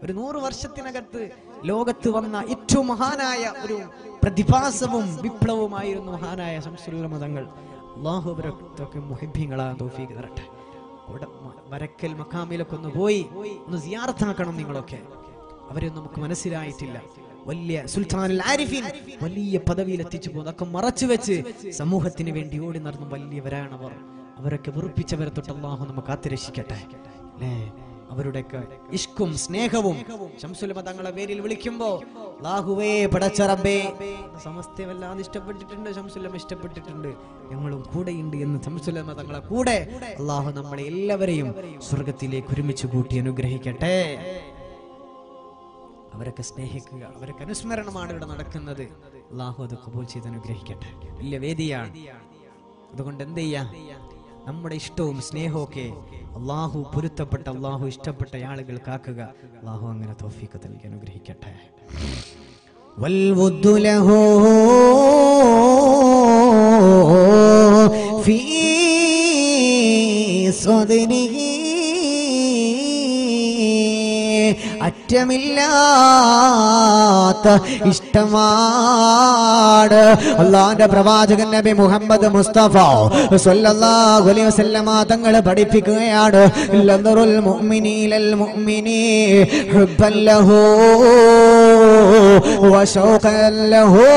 ഒരു 100 വർഷത്തിനകത്ത് ലോകത്ത് വന്ന ഏറ്റവും മഹാനായ ഒരു പ്രതിഭാസവും വിപ്ലവവുമായിരുന്നു മഹാനായ ശംസുൽ തങ്ങൾ. അല്ലാഹു അവരൊക്കെ മുഹിബ്ബീങ്ങളാ തൗഫീഖ് തരട്ടെ. അവിടെ വരക്കൽ മഖാമിലൊക്കെ ഒന്ന് പോയി ഒന്ന് സിയാറത്താക്കണം നിങ്ങളൊക്കെ. അവരൊന്നും നമുക്ക് മനസ്സിലായിട്ടില്ല. വലിയ സുൽത്താനുൽ ആരിഫീൻ, വലിയ പദവിയിൽ എത്തിച്ചു പോകും. അതൊക്കെ മറച്ചു വെച്ച് സമൂഹത്തിന് വേണ്ടി ഓടി നടന്നു വലിയവരാണ് അവർ. അവരൊക്കെ വെറുപ്പിച്ചവരെ തൊട്ട് അല്ലാഹു നമുക്ക് കാത്തുരക്ഷിക്കട്ടെ അല്ലേ. അവരുടെയൊക്കെ ഇഷ്കും സ്നേഹവും ശംസുൽ തങ്ങളെ പേരിൽ വിളിക്കുമ്പോ അല്ലാഹുവേ പടച്ച റബ്ബേ, സമസ്തയെ വല്ലാതെ ഇഷ്ടപ്പെട്ടിട്ടുണ്ട്, ശംസുൽ ഇഷ്ടപ്പെട്ടിട്ടുണ്ട്, ഞങ്ങളും കൂടെയുണ്ട് എന്ന് ശംസുൽ തങ്ങളെ കൂടെ അല്ലാഹു നമ്മളെ എല്ലാവരെയും സ്വർഗത്തിലേക്ക് ഒരുമിച്ച് കൂട്ടി അനുഗ്രഹിക്കട്ടെ. അവരൊക്കെ സ്നേഹിക്കുക, അവരൊക്കെ അനുസ്മരണമാണ് ഇവിടെ നടക്കുന്നത്. അല്ലാഹു അത് ഖബൂൽ ചെയ്ത് അനുഗ്രഹിക്കട്ടെ. വലിയ വേദിയാണ്. അതുകൊണ്ട് എന്ത് ചെയ്യാ, നമ്മുടെ ഇഷ്ടവും സ്നേഹവും ഒക്കെ അല്ലാഹു പൊരുത്തപ്പെട്ട, അല്ലാഹു ഇഷ്ടപ്പെട്ട ആളുകൾക്കാക്കുക. അല്ലാഹു അങ്ങനെ തൗഫീഖ് നൽകി അനുഗ്രഹിക്കട്ടെ. വൽവുദ്ദു ലഹു ഫീ സ്വദ്രിഹി, അറ്റമില്ലാത്ത ഇഷ്ടമാണ് അല്ലാഹുവിന്റെ പ്രവാചകൻ നബി മുഹമ്മദ് മുസ്തഫ സ്വല്ലല്ലാഹു അലൈഹി വസല്ലമ തങ്ങൾ പഠിപ്പിക്കുകയാണ്, ലദറുൽ മുഅ്മിനി ലൽ മുഅ്മിനി ഹുബ്ബൻ ലഹു വശൗഖൻ ലഹു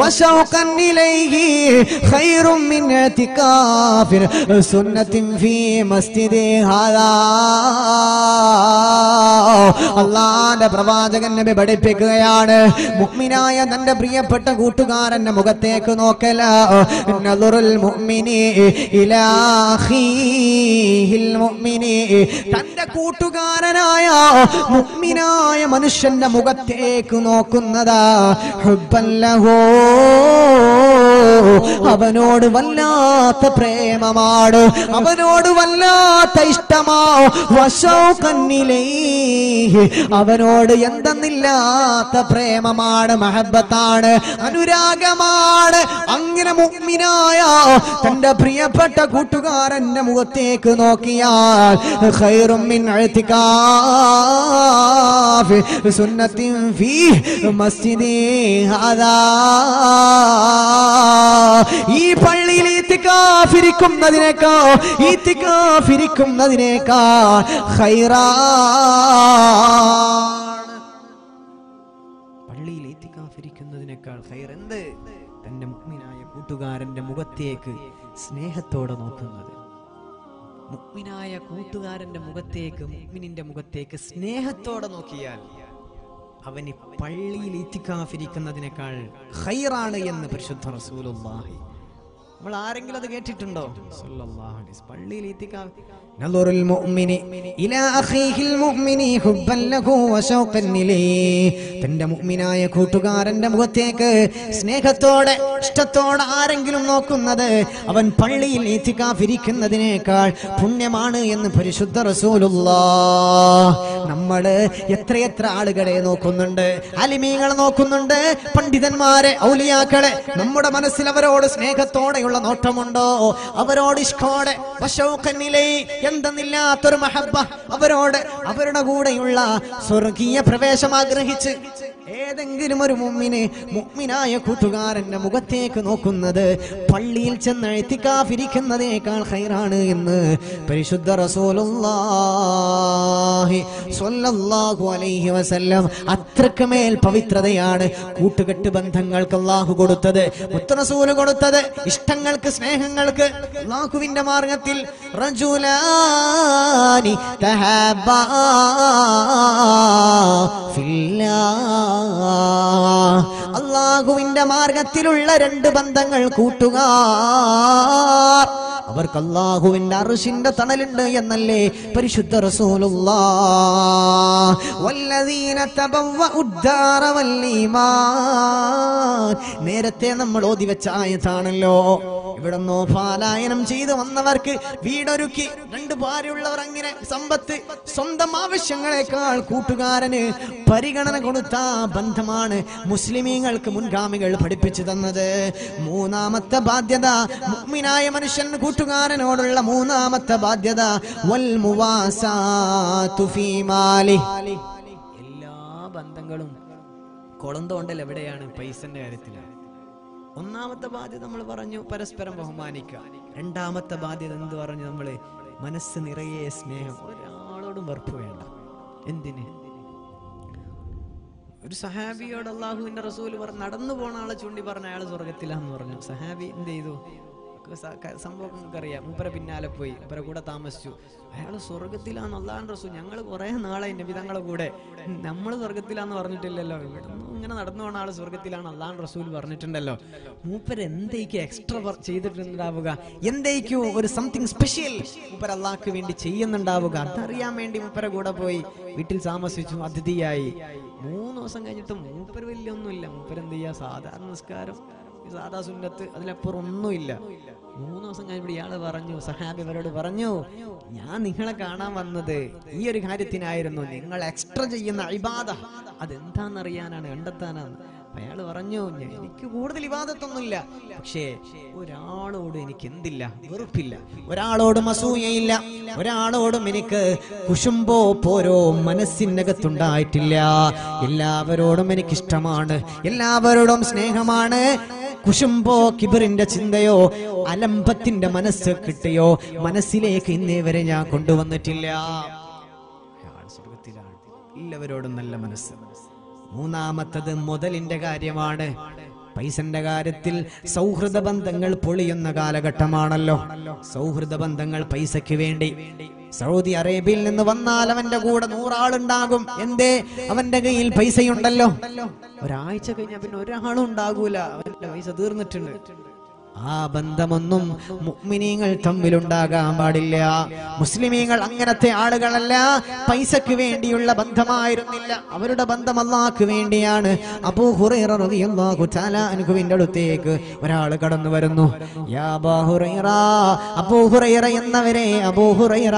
വശൗഖൻ ഇലൈഹി ഖൈറും മിൻ ഇഅ്തികാഫിൻ സുന്നത്തിൻ ഫീ മസ്ജിദി ഹാദാ. അല്ലാഹുവിന്റെ പ്രവാചകൻ നബി പഠിപ്പിക്കുകയാണ്, മുഅ്മിനായ തന്റെ പ്രിയപ്പെട്ട കൂട്ടുകാരന്റെ മുഖത്തേക്ക് നോക്കല. നദറുൽ മുഅ്മിനി ഇലാ അഖീഹിൽ മുഅ്മിനി, തന്റെ കൂട്ടുകാരനായ മുഅ്മിനായ മനുഷ്യന്റെ മുഖത്തേക്ക് നോക്കുന്നതാ. ഹുബ്ബൻ ലഹു, അവനോട് വല്ലാത്ത പ്രേമമാണ്, അവനോട് വല്ലാത്ത ഇഷ്ടമാ. വശൗഖൻ ഇലൈഹി, അവനോട് എന്തെന്നില്ലാത്ത പ്രേമമാണ്, മഹബ്ബത്താണ്, അനുരാഗമാണ്. അങ്ങനെ മുഅ്മിനായ തന്റെ പ്രിയപ്പെട്ട കൂട്ടുകാരന്റെ മുഖത്തേക്ക് നോക്കിയാൽ ഖൈറും മിൻ ഇഅ്തികാഫി സുന്നത്തിൻ ഫീ മസ്ജിദി ഹാദാ. ഈ പള്ളിയിൽ ഇത്തികാഫിരിക്കുന്നതിനേക്കാൾ ഖൈറാണ്. പള്ളിയിൽ ഇത്തികാഫിരിക്കുന്നതിനേക്കാൾ ഖൈർ എന്ത്? തന്റെ മുഅ്മിനായ കൂട്ടുകാരന്റെ മുഖത്തേക്ക് സ്നേഹത്തോടെ നോക്കുന്നത്. മുഅ്മിനായ കൂട്ടുകാരന്റെ മുഖത്തേക്ക്, മുഅ്മിനിന്റെ മുഖത്തേക്ക് സ്നേഹത്തോടെ നോക്കിയാൽ അവന് പള്ളിയിൽ ഇത്തികാഫിരിക്കുന്നതിനേക്കാൾ ഖൈറാണ് എന്ന് പരിശുദ്ധ റസൂലുള്ളാഹി. നമ്മൾ ആരെങ്കിലും അത് കേട്ടിട്ടുണ്ടോ? സല്ലല്ലാഹു അലൈഹി വസല്ലം. പള്ളിയിൽ ഇത്തികാഫ് നളുറുൽ മുഅ്മിനി ഇലാ അഖീഹിൽ മുഅ്മിനി ഹുബ്ബൻ ലഹു വശൗഖൻ ഇലൈഹി. തന്റെ മുഅ്മിനായ കൂട്ടുകാരന്റെ മുഖത്തേക്ക് സ്നേഹത്തോടെ ഇഷ്ടത്തോടെ ആരെങ്കിലും നോക്കുന്നത് അവൻ പള്ളിയിൽ ഇത്തികാഫ് ഇരിക്കുന്നതിനേക്കാൾ പുണ്യമാണ് എന്ന് പരിശുദ്ധ റസൂലുള്ളാഹ്. നമ്മള് എത്രയെത്ര ആളുകളെ നോക്കുന്നുണ്ട്, അലിമീങ്ങളെ നോക്കുന്നുണ്ട്, പണ്ഡിതന്മാരെ, ഔലിയാക്കളെ. നമ്മുടെ മനസ്സിൽ അവരോട് സ്നേഹത്തോടെയുള്ള നോട്ടമുണ്ടോ? അവരോട് ഇഷ്കോടെ വശൗഖൻ ഇലൈഹി എന്തെന്നില്ലാത്തൊരു മഹബ്ബ, അവരോട് അവരുടെ കൂടെയുള്ള സ്വർഗീയ പ്രവേശം ആഗ്രഹിച്ച് ഏതെങ്കിലും ഒരു മുഅ്മിനായ കൂട്ടുകാരന്റെ മുഖത്തേക്ക് നോക്കുന്നത് പള്ളിയിൽ ചെന്ന് ഇത്തികാഫ് ഇരിക്കുന്നതിനേക്കാൾ ഖൈറാണ് എന്ന് പരിശുദ്ധ റസൂലുള്ളാഹി സ്വല്ലല്ലാഹു അലൈഹി വസല്ലം. അത്രക്ക് മേൽ പവിത്രതയാണ് കൂട്ടുകെട്ട് ബന്ധങ്ങൾക്ക് അല്ലാഹു കൊടുത്തത്, മുത്തറസൂൽ കൊടുത്തത്. ഇഷ്ടങ്ങൾക്ക്, സ്നേഹങ്ങൾക്ക് അല്ലാഹുവിന്റെ മാർഗ്ഗത്തിൽ റജുലാനി തഹബ്ബാ ഫില്ലാഹ്, അല്ലാഹുവിന്റെ മാർഗത്തിലുള്ള രണ്ട് ബന്ധങ്ങൾ, കൂട്ടുകാർ, അവർക്ക് അല്ലാഹുവിന്റെ അർശിന്റെ തണലുണ്ട് എന്നല്ലേ പരിശുദ്ധ റസൂലുള്ളാഹ്. വല്ലദീന തബവ്വഉദ്ദാറ വല്ലീമാൻ, നേരത്തെ നമ്മൾ ഓതി വെച്ച ആയത്താണല്ലോ. ഇവിടുന്നോ പാലായനം ചെയ്ത് വന്നവർക്ക് വീടൊരുക്കി, രണ്ട് ഭാര്യയുള്ളവർ, അങ്ങനെ സമ്പത്ത്, സ്വന്തം ആവശ്യങ്ങളെക്കാൾ കൂട്ടുകാരന് പരിഗണന കൊടുത്ത ബന്ധമാണ് മുസ്ലിമീങ്ങൾക്ക് മുൻഗാമികൾ പഠിപ്പിച്ചു തന്നത്. മൂന്നാമത്തെ ബാധ്യത, മുഅ്മിനായ മനുഷ്യൻ കൂട്ടുകാരനോടുള്ള മൂന്നാമത്തെ ബാധ്യത വൽ മുവാസാതു ഫീ മാലി. എല്ലാ ബന്ധങ്ങളും കുളം തോണ്ടൽ എവിടെയാണ്? പൈസന്റെ കാര്യത്തിലാണ്. ഒന്നാമത്തെ ബാധ്യത നമ്മൾ പറഞ്ഞു പരസ്പരം ബഹുമാനിക്കുക. രണ്ടാമത്തെ ബാധ്യത എന്ത് പറഞ്ഞു നമ്മള്? മനസ്സ് നിറയെ സ്നേഹം, ഒരാളോടും വെറുപ്പ് വേണ്ട. എന്തിന്? ഒരു സഹാബിയോട് അല്ലാഹുവിന്റെ റസൂൽ പറഞ്ഞു, നടന്നു പോണ ആളെ ചൂണ്ടി പറഞ്ഞ അയാൾ സ്വർഗത്തിലാന്ന് പറഞ്ഞു. സഹാബി എന്ത് ചെയ്തു? സംഭവം നമുക്കറിയാം. മൂപ്പരെ പിന്നാലെ പോയി, മൂപ്പരെ കൂടെ താമസിച്ചു. അയാൾ സ്വർഗത്തിലാന്ന് അല്ലാഹുവിന്റെ റസൂൽ, ഞങ്ങൾ കുറെ നാളെ നബി തങ്ങളെ കൂടെ, നമ്മൾ സ്വർഗത്തിലാന്ന് പറഞ്ഞിട്ടില്ലല്ലോ. ഇവിടെ ഇങ്ങനെ നടന്നു പോണ ആള് സ്വർഗത്തിലാണ് അല്ലാഹുവിന്റെ റസൂൽ പറഞ്ഞിട്ടുണ്ടല്ലോ. മൂപ്പര് എന്തേക്കും എക്സ്ട്രാ ചെയ്തിട്ടുണ്ടാവുക? എന്തേക്കും ഒരു സംതിങ് സ്പെഷ്യൽ മൂപ്പര് അല്ലാഹ്ക്ക് വേണ്ടി ചെയ്യുന്നുണ്ടാവുക? അതറിയാൻ വേണ്ടി മൂപ്പരെ കൂടെ പോയി വീട്ടിൽ താമസിച്ചു, അതിഥിയായി. 3 ദിവസം കഴിഞ്ഞിട്ട് മൂപ്പര് വലിയ ഒന്നുമില്ല. മൂപ്പര് എന്ത് ചെയ്യാ? സാധാരണ നിസ്കാരം, സാധാ സുന്നത്ത്, അതിലപ്പുറം ഒന്നുമില്ല. 3 ദിവസം കഴിഞ്ഞപ്പോൾ ഇയാള് പറഞ്ഞു, സഹാബി അവരോട് പറഞ്ഞു, ഞാൻ നിങ്ങളെ കാണാൻ വന്നത് ഈ ഒരു കാര്യത്തിനായിരുന്നു. നിങ്ങൾ എക്സ്ട്രാ ചെയ്യുന്ന ഇബാദ അതെന്താണെന്നറിയാനാണ്, കണ്ടെത്താനാണ്. അയാൾ പറഞ്ഞു, എനിക്ക് കൂടുതൽ ഇബാദത്തൊന്നുമില്ല, പക്ഷേ ഒരാളോട് എനിക്ക് എന്തില്ല? വെറുപ്പില്ല, ഒരാളോടും അസൂയയില്ല, ഒരാളോടും എനിക്ക് കുശുമ്പോ പോരോ മനസ്സിനകത്തുണ്ടായിട്ടില്ല. എല്ലാവരോടും എനിക്കിഷ്ടമാണ്, എല്ലാവരോടും സ്നേഹമാണ്. കുശുമ്പോ കിബറിന്റെ ചിന്തയോ അലംബത്തിന്റെ മനസ്സ് കിട്ടിയോ മനസ്സിലേക്ക് ഇന്നേ വരെ ഞാൻ കൊണ്ടുവന്നിട്ടില്ല. സ്വർഗത്തിലാണ്, എല്ലാവരോടും നല്ല മനസ്സ്. മൂന്നാമത്തത് മുതലിന്റെ കാര്യമാണ്. പൈസന്റെ കാര്യത്തിൽ സൗഹൃദ ബന്ധങ്ങൾ പൊളിയുന്ന കാലഘട്ടമാണല്ലോ. സൗഹൃദ ബന്ധങ്ങൾ പൈസയ്ക്ക് വേണ്ടി. സൗദി അറേബ്യയിൽ നിന്ന് വന്നാൽ അവന്റെ കൂടെ 100 ആളുണ്ടാകും. എന്തേ? അവന്റെ കയ്യിൽ പൈസയുണ്ടല്ലോ. ഒരാഴ്ച കഴിഞ്ഞാൽ പിന്നെ ഒരാളും ഉണ്ടാകൂല, അവന്റെ പൈസ തീർന്നിട്ടുണ്ട്. ആ ബന്ധമൊന്നും മുഅ്മിനീങ്ങൾ തമ്മിലുണ്ടാകാൻ പാടില്ല. മുസ്ലിമീങ്ങൾ അങ്ങനത്തെ ആളുകളല്ല. പൈസക്ക് വേണ്ടിയുള്ള ബന്ധമായിരുന്നില്ല, അവരുടെ ബന്ധം അല്ലാഹ്ക്ക് വേണ്ടിയാണ്. അബൂ ഹുറൈറ റളിയല്ലാഹു തആല അൻഹുവിന്റെ അടുത്തേക്ക് ഒരാൾ കടന്നു വരുന്നു. യാ അബൂ ഹുറൈറ, അബൂ ഹുറൈറ എന്നവരെ, അബൂ ഹുറൈറ,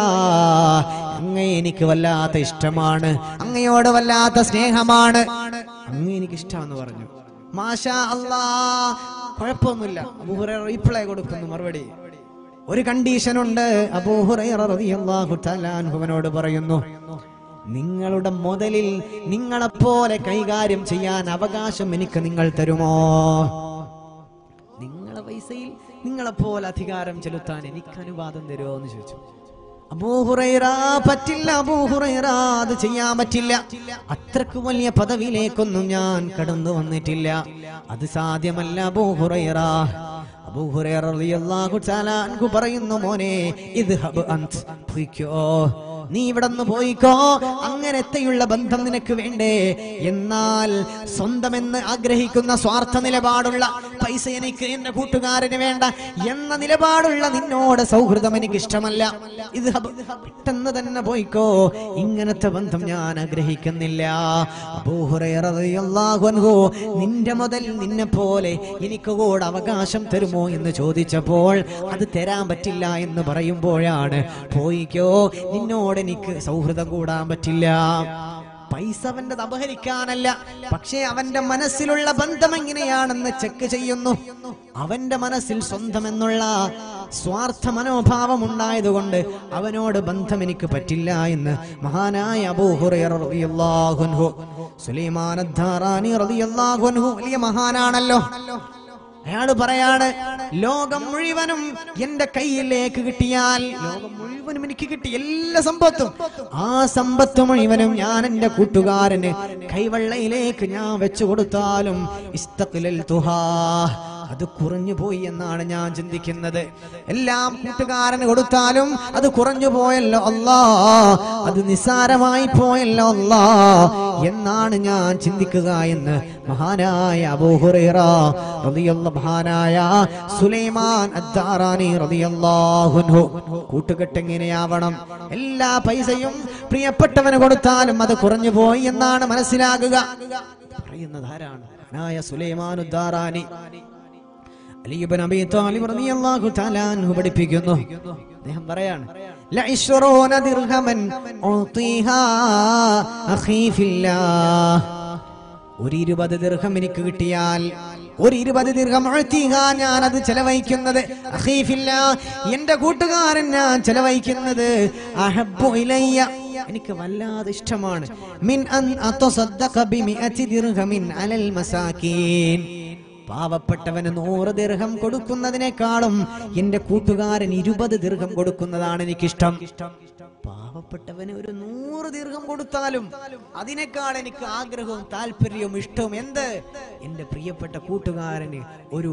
അങ്ങയെ എനിക്ക് വല്ലാത്ത ഇഷ്ടമാണ്, അങ്ങയോട് വല്ലാത്ത സ്നേഹമാണ്, അങ്ങ് എനിക്ക് ഇഷ്ടമെന്ന് പറഞ്ഞു. മാഷാ അല്ലാഹ്, കുഴപ്പമൊന്നുമില്ല. അബൂ ഹുറൈറ റിപ്ലൈ കൊടുക്കുന്നു, മറുപടി. ഒരു കണ്ടീഷൻ ഉണ്ട്. അബൂ ഹുറൈറ റളിയല്ലാഹു തആല അൻഹുവിനോട് പറയുന്നു, നിങ്ങളുടെ മുതലിൽ നിങ്ങളെപ്പോലെ കൈകാര്യം ചെയ്യാൻ അവകാശം എനിക്ക് നിങ്ങൾ തരുമോ? നിങ്ങളെ പൈസയിൽ നിങ്ങളെപ്പോലെ അധികാരം ചെലുത്താൻ എനിക്ക് അനുവാദം തരുമോ എന്ന് ചോദിച്ചു. അബൂ ഹുറൈറ, പറ്റില്ല അബൂ ഹുറൈറ, അത് ചെയ്യാൻ പറ്റില്ല. അത്രക്ക് വലിയ പദവിയിലേക്കൊന്നും ഞാൻ കടന്നു വന്നിട്ടില്ല, അത് സാധ്യമല്ല അബൂ ഹുറൈറ. അബൂ ഹുറൈറ റളിയല്ലാഹു തആല അൻഹു പറയുന്നു, മോനെ ഇദ്ഹബ് അൻത്, പോയിക്കോ, നീ ഇവിടെ നിന്ന് പോയിക്കോ, അങ്ങനത്തെയുള്ള ബന്ധം നിനക്ക് വേണ്ടേ. എന്നാൽ സ്വന്തമെന്ന് ആഗ്രഹിക്കുന്ന സ്വാർത്ഥ നിലപാടുള്ള, പൈസ എനിക്ക് എന്റെ കൂട്ടുകാരന് വേണ്ട എന്ന നിലപാടുള്ള നിന്നോട് സൗഹൃദം എനിക്ക് ഇഷ്ടമല്ല, ഇത് പെട്ടെന്ന് തന്നെ പോയിക്കോ, ഇങ്ങനത്തെ ബന്ധം ഞാൻ ആഗ്രഹിക്കുന്നില്ല. അബൂ ഹുറൈറ റളിയല്ലാഹു അൻഹു നിന്റെ മുതൽ നിന്നെ പോലെ എനിക്ക് കൂടെ അവകാശം തരുമോ എന്ന് ചോദിച്ചപ്പോൾ അത് തരാൻ പറ്റില്ല എന്ന് പറയുമ്പോഴാണ്, പോയിക്കോ, നിന്നോട് എനിക്ക് സൗഹൃദം കൂടാൻ പറ്റില്ല. പൈസ അവന്റെ അപഹരിക്കാനല്ല, പക്ഷേ അവന്റെ മനസ്സിലുള്ള ബന്ധം എങ്ങനെയാണെന്ന് ചെക്ക് ചെയ്യുന്നു. അവന്റെ മനസ്സിൽ സ്വന്തം എന്നുള്ള സ്വാർത്ഥ മനോഭാവം ഉണ്ടായതുകൊണ്ട് അവനോട് ബന്ധം എനിക്ക് പറ്റില്ല എന്ന് മഹാനായ അബൂ ഹുറൈറ റളിയല്ലാഹു അൻഹു. സുലൈമാൻ അദ്ദാറാനി റളിയല്ലാഹു അൻഹു വലിയ മഹാനാണല്ലോ. അയാള് പറയാണ്, ലോകം മുഴുവനും എന്റെ കയ്യിലേക്ക് കിട്ടിയാൽ, ലോകം മുഴുവനും എനിക്ക് കിട്ടി എല്ലാ സമ്പത്തും, ആ സമ്പത്ത് മുഴുവനും ഞാൻ എന്റെ കൂട്ടുകാരന് കൈവെള്ളയിലേക്ക് ഞാൻ വെച്ചു കൊടുത്താലും ഇസ്തഖ്ലൽതുഹാ, അത് കുറഞ്ഞു പോയി എന്നാണ് ഞാൻ ചിന്തിക്കുന്നത്. എല്ലാം കൂട്ടുകാരന് കൊടുത്താലും അത് കുറഞ്ഞു പോയല്ലോ അല്ലാ, അത് നിസ്സാരമായി പോയല്ലോ അല്ലാ എന്നാണ് ഞാൻ ചിന്തിക്കുക എന്ന് മഹാനായ അബൂ ഹുറൈറ റളിയല്ലാഹു, മഹാനായ സുലൈമാൻ അദ്ദാറാനി റളിയല്ലാഹു അൻഹു. കൂട്ടുകെട്ട് എങ്ങനെയാവണം? എല്ലാ പൈസയും പ്രിയപ്പെട്ടവന് കൊടുത്താലും അത് കുറഞ്ഞു പോയി എന്നാണ് മനസ്സിലാകുക. പറയുന്നത് ആരാണ്? മഹാനായ സുലൈമാൻ അദ്ദാറാനി. അലി ഇബ്നു അബീ ത്വാലിബ് റളിയല്ലാഹു തആല അൻഹു പഠിപ്പിക്കുന്നു, അദ്ദേഹം പറയാണ്, ലഇശ്റൂന ദിർഹമൻ ഉതീഹാ അഖീ ഫില്ലാഹ്, ഒരു 20 ദിർഹം എനിക്ക് കിട്ടിയാൽ, ഒരു 20 ദിർഹം ഉതീഹാ ഞാൻ അത് ചെലവഴിക്കുന്നത്, അഖീ ഫില്ലാഹ് എന്റെ കൂട്ടുകാരൻ ഞാൻ ചെലവഴിക്കുന്നത്, അഹബ്ബു ഇലയ്യ എനിക്ക് വല്ലാതെ ഇഷ്ടമാണ്, മിൻ അൻ അതസദ്ദഖ ബി100 ദിർഹമിൻ അലൽ മസാകീൻ, പാവപ്പെട്ടവന് 100 ദിർഹം കൊടുക്കുന്നതിനേക്കാളും എന്റെ കൂട്ടുകാരൻ 20 ദിർഹം കൊടുക്കുന്നതാണ് എനിക്കിഷ്ടം. പാവപ്പെട്ടവന് ഒരു 100 ദിർഹം കൊടുത്താലും അതിനേക്കാൾ എനിക്ക് ആഗ്രഹവും താല്പര്യവും ഇഷ്ടവും എന്ത്? എന്റെ പ്രിയപ്പെട്ട കൂട്ടുകാരന് ഒരു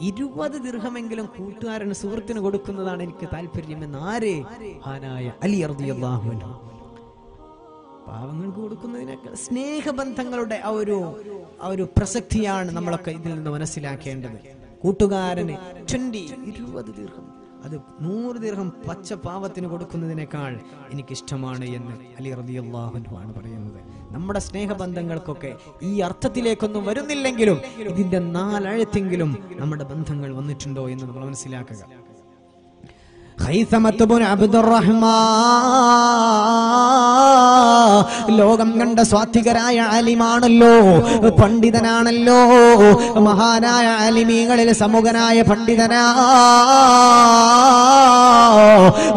20 ദിർഹമെങ്കിലും കൂട്ടുകാരന് സുഹൃത്തിന് കൊടുക്കുന്നതാണ് എനിക്ക് താല്പര്യം എന്ന് ആര്? മഹാനായ അലി റളിയല്ലാഹു അൻഹു. പാവങ്ങൾക്ക് കൊടുക്കുന്നതിനേക്കാൾ സ്നേഹബന്ധങ്ങളുടെ ആ ഒരു പ്രസക്തിയാണ് നമ്മളൊക്കെ ഇതിൽ നിന്ന് മനസ്സിലാക്കേണ്ടത്. കൂട്ടുകാരന് 20 ദിർഹം, അത് 100 ദിർഹം പച്ച പാവത്തിന് കൊടുക്കുന്നതിനേക്കാൾ എനിക്കിഷ്ടമാണ് എന്ന് അലി റളിയല്ലാഹു അൻഹു ആണ് പറയുന്നത്. നമ്മുടെ സ്നേഹബന്ധങ്ങൾക്കൊക്കെ ഈ അർത്ഥത്തിലേക്കൊന്നും വരുന്നില്ലെങ്കിലും ഇതിന്റെ 4 ആഴത്തെങ്കിലും നമ്മുടെ ബന്ധങ്ങൾ വന്നിട്ടുണ്ടോ എന്ന് നമ്മൾ മനസ്സിലാക്കുക. ഖൈസമത്ത് ഇബ്നു അബ്ദുറഹ്മാൻ ലോകം കണ്ട സ്വാത്വികരായ ആലിമാണല്ലോ, പണ്ഡിതനാണല്ലോ, മഹാനായ ആലിമീങ്ങളിൽ സമൂഹനായ പണ്ഡിതനാ.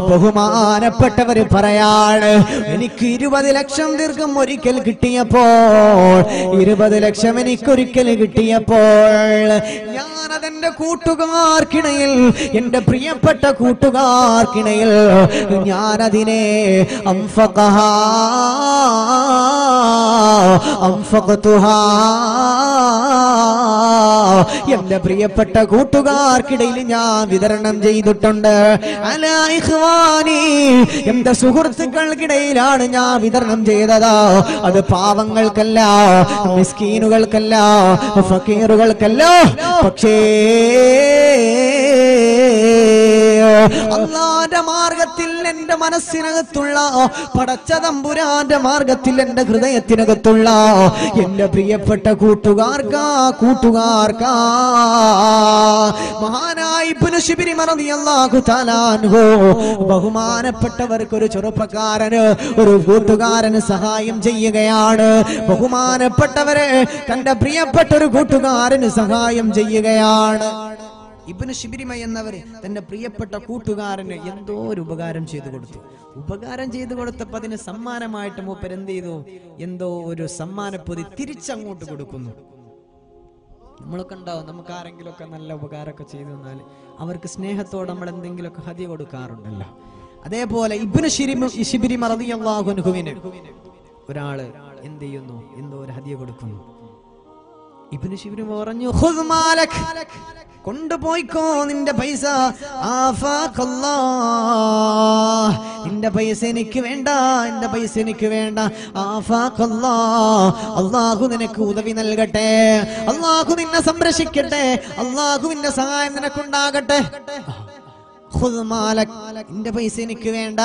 ബഹുമാനപ്പെട്ടവര് പറയാണ്, എനിക്ക് 20 ലക്ഷം ദിർഹം ഒരിക്കൽ കിട്ടിയപ്പോൾ, 20 ലക്ഷം എനിക്കൊരിക്കൽ കിട്ടിയപ്പോൾ ഞാനതെന്റെ കൂട്ടുകാർക്കിടയിൽ, എന്റെ പ്രിയപ്പെട്ട കൂട്ടുകാർക്കിടയിൽ ഞാനതിനെ എന്റെ പ്രിയപ്പെട്ട കൂട്ടുകാർക്കിടയിൽ ഞാൻ വിതരണം ചെയ്തിട്ടുണ്ട്. അലാ ഇഖ്വാനി, എന്റെ സുഹൃത്തുക്കൾക്കിടയിലാണ് ഞാൻ വിതരണം ചെയ്തത്. അത് പാവങ്ങൾക്കല്ല, മിസ്കീനുകൾക്കല്ല, ഫക്കീറുകൾക്കല്ല, പക്ഷേ അല്ലാഹുവിന്റെ മാർഗത്തിൽ എന്റെ മനസ്സിനകത്തുള്ള, പടച്ച തമ്പുരാന്റെ മാർഗത്തിൽ എന്റെ ഹൃദയത്തിനകത്തുള്ള എന്റെ പ്രിയപ്പെട്ട കൂട്ടുകാർക്കാ. മഹാനായ ഇബ്നു ശിബ്രി റളിയല്ലാഹു തആല അൻഹു, ബഹുമാനപ്പെട്ടവർക്ക് ഒരു ചെറുപ്പക്കാരന്, ഒരു കൂട്ടുകാരന് സഹായം ചെയ്യുകയാണ്. ബഹുമാനപ്പെട്ടവരെ തന്റെ പ്രിയപ്പെട്ട ഒരു കൂട്ടുകാരന് സഹായം ചെയ്യുകയാണ്. ഇബ്നു ശിബ്രി എന്നവർ തന്റെ പ്രിയപ്പെട്ട കൂട്ടുകാരന് എന്തോ ഒരു ഉപകാരം ചെയ്തു കൊടുത്തു. ഉപകാരം ചെയ്തു കൊടുത്തപ്പോൾ അതിന് സമ്മാനമായിട്ട് മൂപ്പർ എന്ത് ചെയ്തു? എന്തോ ഒരു സമ്മാനപ്പൊതി തിരിച്ചങ്ങോട്ട് കൊടുക്കുന്നു. നമ്മളൊക്കെ ഉണ്ടാവും, നമുക്ക് ആരെങ്കിലും ഒക്കെ നല്ല ഉപകാരമൊക്കെ ചെയ്തു തന്നാൽ അവർക്ക് സ്നേഹത്തോടെ നമ്മൾ എന്തെങ്കിലുമൊക്കെ ഹദിയ കൊടുക്കാറുണ്ടല്ലോ. അതേപോലെ ഇബ്നു ശിബ്രി റളിയല്ലാഹു അൻഹുവിന് ഒരാള് എന്ത് ചെയ്യുന്നു? എന്തോ ഒരു ഹദിയ കൊടുക്കുന്നു. ഇബ്നു ശിബ്രി പറഞ്ഞു, ഖുദ് മാലക്, കൊണ്ടുപോയിക്കോ നിന്റെ പൈസ. നിന്റെ പൈസ എനിക്ക് വേണ്ട, എന്റെ പൈസ എനിക്ക് വേണ്ട. അല്ലാഹു നിനക്ക് ഉദവി നൽകട്ടെ, അല്ലാഹു നിന്നെ സംരക്ഷിക്കട്ടെ, അല്ലാഹുവിന്റെ സഹായം നിനക്കുണ്ടാകട്ടെ. നിന്റെ പൈസ എനിക്ക് വേണ്ട,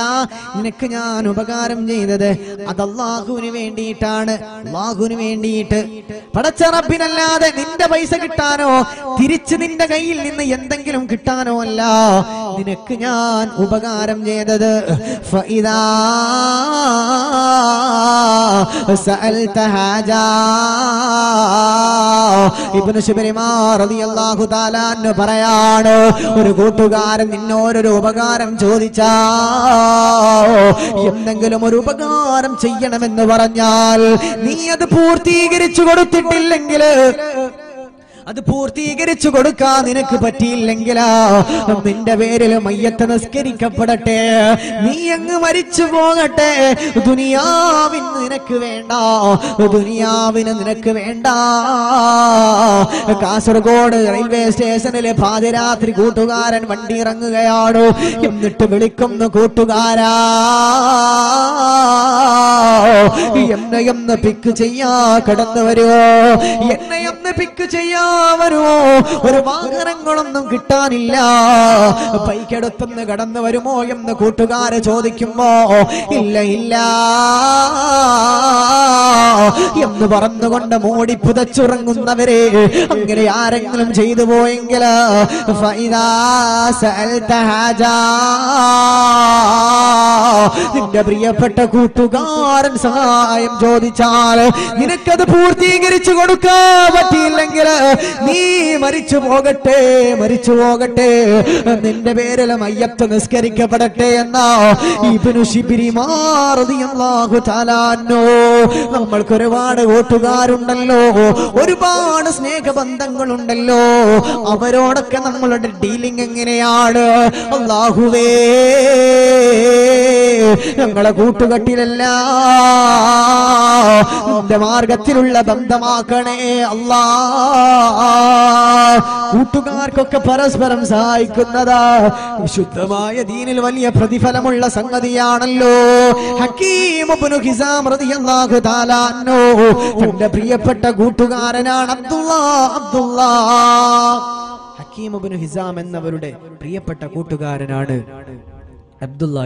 നിനക്ക് ഞാൻ ഉപകാരം ചെയ്തത് അത് അല്ലാഹുവിന് വേണ്ടിയിട്ടാണ്. അല്ലാഹുവിന് വേണ്ടിയിട്ട്, പടച്ച റബ്ബിനല്ലാതെ നിന്റെ പൈസ കിട്ടാനോ തിരിച്ച് നിന്റെ കയ്യിൽ നിന്ന് എന്തെങ്കിലും കിട്ടാനോ അല്ല നിനക്ക് ഞാൻ ഉപകാരം ചെയ്തത്. ഫഇദാ സഅൽത ഹാജാ, ഇബ്നു ശുബൈമാർ റളിയല്ലാഹു തആല അൻഹു പറയാണ്, ഒരു കൂട്ടുകാരൻ നിന്നോരൊരു ഉപകാരം ചോദിച്ചാ, എന്തെങ്കിലും ഒരു ഉപകാരം ചെയ്യണമെന്ന് പറഞ്ഞാൽ നീ അത് പൂർത്തീകരിച്ചു കൊടുത്തിട്ടില്ലെങ്കിൽ, അത് പൂർത്തീകരിച്ചു കൊടുക്കാൻ നിനക്ക് പറ്റിയില്ലെങ്കിലാ നിന്റെ പേരിൽ മയ്യത്ത് നിസ്കരിക്കപ്പെടട്ടെ, നീ അങ്ങ് മരിച്ചു പോകട്ടെ. ദുനിയാവിന് നിനക്ക് വേണ്ട, ദുനിയാവിന് നിനക്ക് വേണ്ട. കാസർഗോഡ് റെയിൽവേ സ്റ്റേഷനിലെ പാതിരാത്രി കൂട്ടുകാരൻ വണ്ടി ഇറങ്ങുകയാണ്. എന്നിട്ട് വിളിക്കുന്നു, കൂട്ടുകാരാ എന്നെയൊന്ന് പിക്ക് ചെയ്യാ കടന്നു വരുമോ, എന്നെയൊന്ന് പിക്ക് ചെയ്യാ വരുമോ, ഒരു വാഹനങ്ങളൊന്നും കിട്ടാനില്ല, ബൈക്കെടുത്തൊന്ന് കടന്നു വരുമോ എന്ന് കൂട്ടുകാരെ ചോദിക്കുമ്പോ ഇല്ല ഇല്ല എന്ന് പറഞ്ഞുകൊണ്ട് മൂടി പുതച്ചുറങ്ങുന്നവരെ അങ്ങനെ ആരെങ്കിലും ചെയ്തു പോയെങ്കിൽ നിന്റെ പ്രിയപ്പെട്ട കൂട്ടുകാരൻ സഹായം ചോദിച്ചാൽ നിനക്കത് പൂർത്തീകരിച്ചു കൊടുക്കാൻ പറ്റിയില്ലെങ്കിൽ നീ മരിച്ചു പോകട്ടെ, മരിച്ചു പോകട്ടെ, നിന്റെ പേരിൽ മയ്യത്ത് നിസ്കരിക്കപ്പെടട്ടെ എന്നാ ഇബ്നു ശിബ്രിമാർ റളിയല്ലാഹു തആല അൻഹു. നമ്മൾക്ക് ഒരുപാട് കൂട്ടുകാരുണ്ടല്ലോ, ഒരുപാട് സ്നേഹബന്ധങ്ങളുണ്ടല്ലോ, അവരോടൊക്കെ നമ്മളുടെ ഡീലിംഗ് എങ്ങനെയാണ്? അല്ലാഹുവേ ഞങ്ങളെ കൂട്ടുകെട്ടിലല്ല നിന്റെ മാർഗത്തിലുള്ള ബന്ധമാക്കണേ അല്ലാ. കൂട്ടുകാർക്കൊക്കെ പരസ്പരം സഹായിക്കുന്നതാ വിശുദ്ധമായ ദീനിൽ വലിയ പ്രതിഫലമുള്ള സംഗതിയാണല്ലോ. ഹക്കീം ഇബ്നു ഹിസാം റളിയല്ലാഹു തആല അൻഹു തന്റെ പ്രിയപ്പെട്ട കൂട്ടുകാരനാണ് അബ്ദുല്ലാ. ഹക്കീം ഇബ്നു ഹിസാം എന്നവരുടെ പ്രിയപ്പെട്ട കൂട്ടുകാരനാണ് അബ്ദുല്ലാ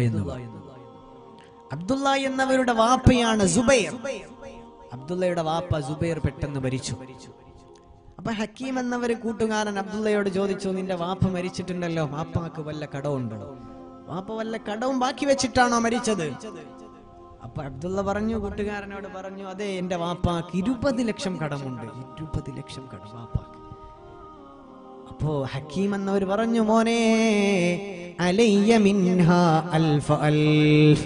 എന്നവരുടെ വാപ്പയാണ് സുബൈർ. അബ്ദുള്ളയുടെ വാപ്പ സുബൈർ പെട്ടെന്ന് മരിച്ചു. അപ്പൊ ഹക്കീം എന്നവര് കൂട്ടുകാരൻ അബ്ദുള്ളയോട് ചോദിച്ചു, നിന്റെ വാപ്പ മരിച്ചിട്ടുണ്ടല്ലോ, വാപ്പാക്ക് വല്ല കടവുണ്ടോ? വാപ്പ വല്ല കടവും ബാക്കി വെച്ചിട്ടാണോ മരിച്ചത്? അപ്പൊ അബ്ദുള്ള പറഞ്ഞു, കൂട്ടുകാരനോട് പറഞ്ഞു, അതെ എന്റെ വാപ്പാക്ക് 20 ലക്ഷം കടമുണ്ട്, 20 ലക്ഷം കടം വാപ്പാക്ക്. അപ്പോ ഹക്കീം എന്നവർ പറഞ്ഞു, മോനെ അലയ്യ മിൻഹാ അൽഫ അൽഫ്,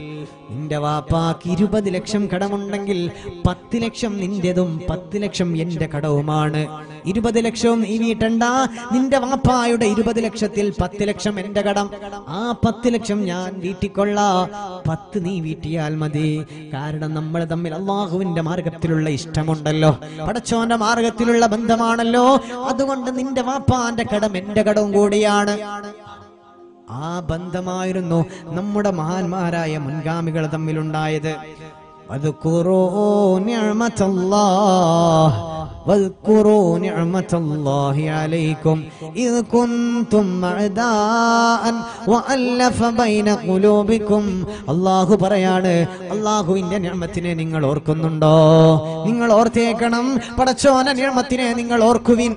നിന്റെ വാപ്പാക്ക് 20 ലക്ഷം കടമുണ്ടെങ്കിൽ 10 ലക്ഷം നിന്റെതും 10 ലക്ഷം എന്റെ കടവുമാണ്. 20 ലക്ഷവും നീ വീട്ടണ്ട, നിന്റെ വാപ്പായുടെ 20 ലക്ഷത്തിൽ 10 ലക്ഷം എന്റെ കടം, ആ 10 ലക്ഷം ഞാൻ വീട്ടിക്കൊള്ളാ, 10 നീ വീട്ടിയാൽ മതി. കാരണം നമ്മൾ തമ്മിൽ അല്ലാഹുവിന്റെ മാർഗത്തിലുള്ള ഇഷ്ടമുണ്ടല്ലോ, പടച്ചോന്റെ മാർഗത്തിലുള്ള ബന്ധമാണല്ലോ, അതുകൊണ്ട് നിന്റെ വാപ്പാന്റെ കടം എന്റെ കടവും കൂടിയാണ്. ആ ബന്ധമായിരുന്നു നമ്മുടെ മഹാന്മാരായ മുൻഗാമികൾ തമ്മിലുണ്ടായത്. അല്ലാഹു പറയാണ്, അല്ലാഹുവിന്റെ നിഅമത്തിനെ നിങ്ങൾ ഓർക്കുന്നുണ്ടോ? നിങ്ങൾ ഓർത്തേക്കണം, പടച്ചോന്റെ നിഅമത്തിനെ നിങ്ങൾ ഓർക്കുവിൻ.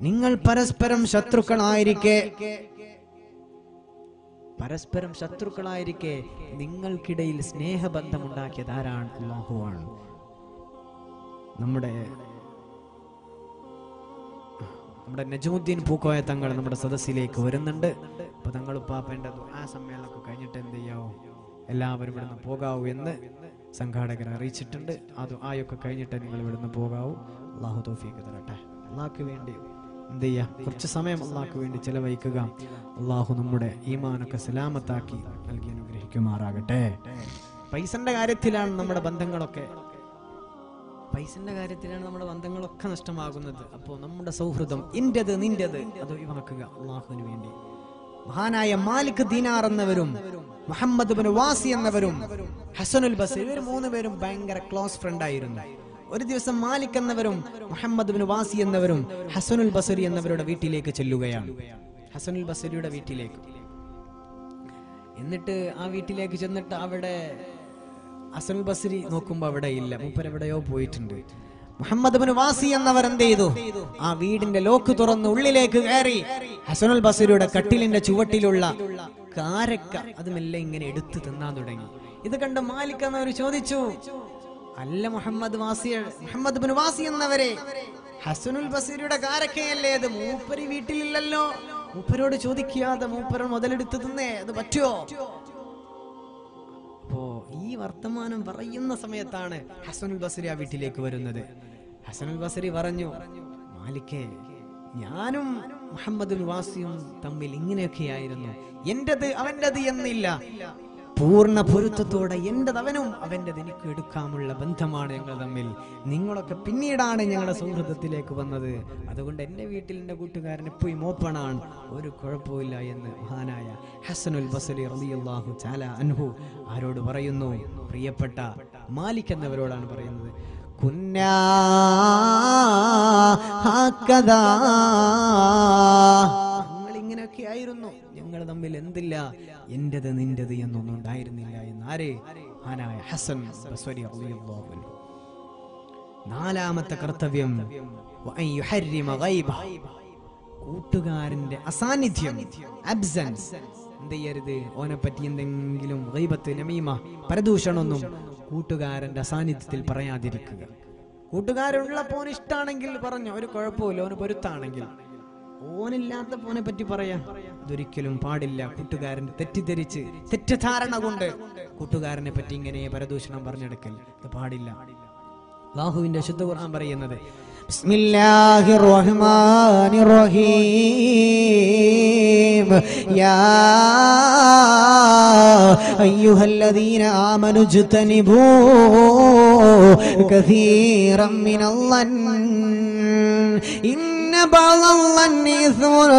നിങ്ങൾ പരസ്പരം ശത്രുക്കളായിരിക്കെ നിങ്ങൾക്കിടയിൽ സ്നേഹബന്ധമുണ്ടാക്കിയത് ആരാണ്? അല്ലാഹുവാണ്. നമ്മുടെ നജമുദ്ദീൻ പൂക്കോയ തങ്ങൾ നമ്മുടെ സദസ്സിലേക്ക് വരുന്നുണ്ട്. അപ്പൊ തങ്ങൾ ഉപ്പാപ്പന്റെ ദുആ സമ്മേളനമൊക്കെ കഴിഞ്ഞിട്ട് എന്ത് ചെയ്യാവോ, എല്ലാവരും ഇവിടുന്ന് പോകാവൂ എന്ന് സംഘാടകർ അറിയിച്ചിട്ടുണ്ട്. ആ ദുആയൊക്കെ കഴിഞ്ഞിട്ട് നിങ്ങൾ ഇവിടുന്ന് പോകാവൂ. അല്ലാഹു തൗഫീഖ് തരട്ടെ. അല്ലാഹുവിന് വേണ്ടി എന്ത് ചെയ്യാ, കുറച്ച് സമയം അല്ലാഹുവിന് വേണ്ടി ചെലവഴിക്കുക. അല്ലാഹു നമ്മുടെ ഈമാനൊക്കെ സലാമത്താക്കി നൽകി അനുഗ്രഹിക്കുമാറാകട്ടെ. പൈസന്റെ കാര്യത്തിലാണ് നമ്മുടെ ബന്ധങ്ങളൊക്കെ നഷ്ടമാകുന്നത്. അപ്പോൾ നമ്മുടെ സൗഹൃദം, ഇന്റേത് നിന്റേത് അത് ഒഴിവാക്കുക. അല്ലാഹുവിന് വേണ്ടി മഹാനായ മാലിക് ദീനാർ എന്നവരും മുഹമ്മദ് ഇബ്നു വാസി എന്നവരും ഹസനുൽ ബസ്രി, ഇവർ 3 പേരും ഭയങ്കര ക്ലോസ് ഫ്രണ്ട് ആയിരുന്നു. ഒരു ദിവസം മാലിക് എന്നവരും മുഹമ്മദ് ഇബ്നു വാസി എന്നവരും ഹസനുൽ ബസ്രി എന്നവരുടെ വീട്ടിലേക്ക് ചെല്ലുകയാണ്. ഹസനുൽ ബസ്രിയുടെ വീട്ടിലേക്ക്. എന്നിട്ട് ആ വീട്ടിലേക്ക് ചെന്നിട്ട് അവിടെ ഹസനുൽ ബസ്രി നോക്കുമ്പോ അവിടെ ഇല്ല, മൂപ്പരെവിടെയോ പോയിട്ടുണ്ട്. മുഹമ്മദ് ഇബ്നു വാസി എന്നവർ എന്ത് ചെയ്തു? ആ വീടിന്റെ ലോക്ക് തുറന്ന് ഉള്ളിലേക്ക് കയറി ഹസനുൽ ബസ്രിയുടെ കട്ടിലിന്റെ ചുവട്ടിലുള്ള കാരക്ക അത് മെല്ലെ ഇങ്ങനെ എടുത്തു തിന്നാൻ തുടങ്ങി. ഇത് കണ്ട് മാലിക് എന്നവർ ചോദിച്ചു, അല്ല മുഹമ്മദ് ഇബ്നു വാസി എന്നവരെ, ഹസനുൽ ബസ്രിയുടെ കാരക്കയല്ലേ അത്? മൂപ്പര് വീട്ടിലില്ലല്ലോ, മൂപ്പരോട് ചോദിക്കാതെ മൂപ്പര് മുതലെടുത്ത് തിന്നേ, അത് പറ്റുമോ? അപ്പോ ഈ വർത്തമാനം പറയുന്ന സമയത്താണ് ഹസനുൽ ബസ്രി ആ വീട്ടിലേക്ക് വരുന്നത്. ഹസനുൽ ബസ്രി പറഞ്ഞു, മാലിക്കേ, ഞാനും മുഹമ്മദ് ഇബ്നു വാസിയും തമ്മിൽ ഇങ്ങനെയൊക്കെയായിരുന്നു. എന്റേത് അവന്റേത് എന്നില്ല, പൂർണ്ണ പൊരുത്തത്തോടെ എന്റേത് അവനും അവന്റേത് എനിക്ക് എടുക്കാമുള്ള ബന്ധമാണ് ഞങ്ങൾ തമ്മിൽ. നിങ്ങളൊക്കെ പിന്നീടാണ് ഞങ്ങളുടെ സൗഹൃദത്തിലേക്ക് വന്നത്. അതുകൊണ്ട് എന്റെ വീട്ടിൽ എന്റെ കൂട്ടുകാരൻ എപ്പോഴും ഓപ്പണാണ്, ഒരു കുഴപ്പമില്ല എന്ന് മഹാനായ ഹസനുൽ ബസ്രി റളിയല്ലാഹു തആല അൻഹു ആരോട് പറയുന്നു? പ്രിയപ്പെട്ട മാലിക് എന്നവരോടാണ് പറയുന്നത്. കുന്നാ ഹക്കദാ, ഞങ്ങൾ ഇങ്ങനെയൊക്കെ ആയിരുന്നു, ഞങ്ങൾ തമ്മിൽ എന്തില്ല, എന്റേത് നിന്റേത് എന്നൊന്നും ഉണ്ടായിരുന്നില്ല എന്ന് ആര്? മഹാനായ ഹസൻ ബസ്രി റളിയല്ലാഹു അൻഹു. 4ാമത്തെ കർത്തവ്യം വഅൻ യുഹർരിമ ഗൈബ, കൂട്ടുകാരന്റെ അസാന്നിധ്യം, അബ്സൻസ് എന്ത് ചെയ്യരുത്? ഓനെ പറ്റി എന്തെങ്കിലും ഗൈബത്ത്, നമീമ, പരദൂഷണമൊന്നും കൂട്ടുകാരന്റെ അസാന്നിധ്യത്തിൽ പറയാതിരിക്കുക. കൂട്ടുകാരുള്ളപ്പോ ഓന് ഇഷ്ടാണെങ്കിൽ പറഞ്ഞു, ഒരു കുഴപ്പമില്ല, ഓന് പൊരുത്താണെങ്കിൽ. ഓനില്ലാത്ത പോനെ പറ്റി പറയാ ഇതൊരിക്കലും പാടില്ല. കൂട്ടുകാരൻ തെറ്റിദ്ധരിച്ച് തെറ്റിദ്ധാരണ കൊണ്ട് കൂട്ടുകാരനെ പറ്റി ഇങ്ങനെ പരദൂഷണം പറഞ്ഞെടുക്കൽ ഇത് പാടില്ല. അല്ലാഹുവിന്റെ ശുദ്ധ ഖുർആൻ പറയുന്നത്, ബിസ്മില്ലാഹിർ റഹ്മാനിർ റഹീം, യാ അയ്യുഹല്ലദീന ആമനു ജ്തനിബൂ കസീറൻ മിനൽ-ളന്നി ഇന്ന ബഅദ-ളന്നി ഇസ്മുൻ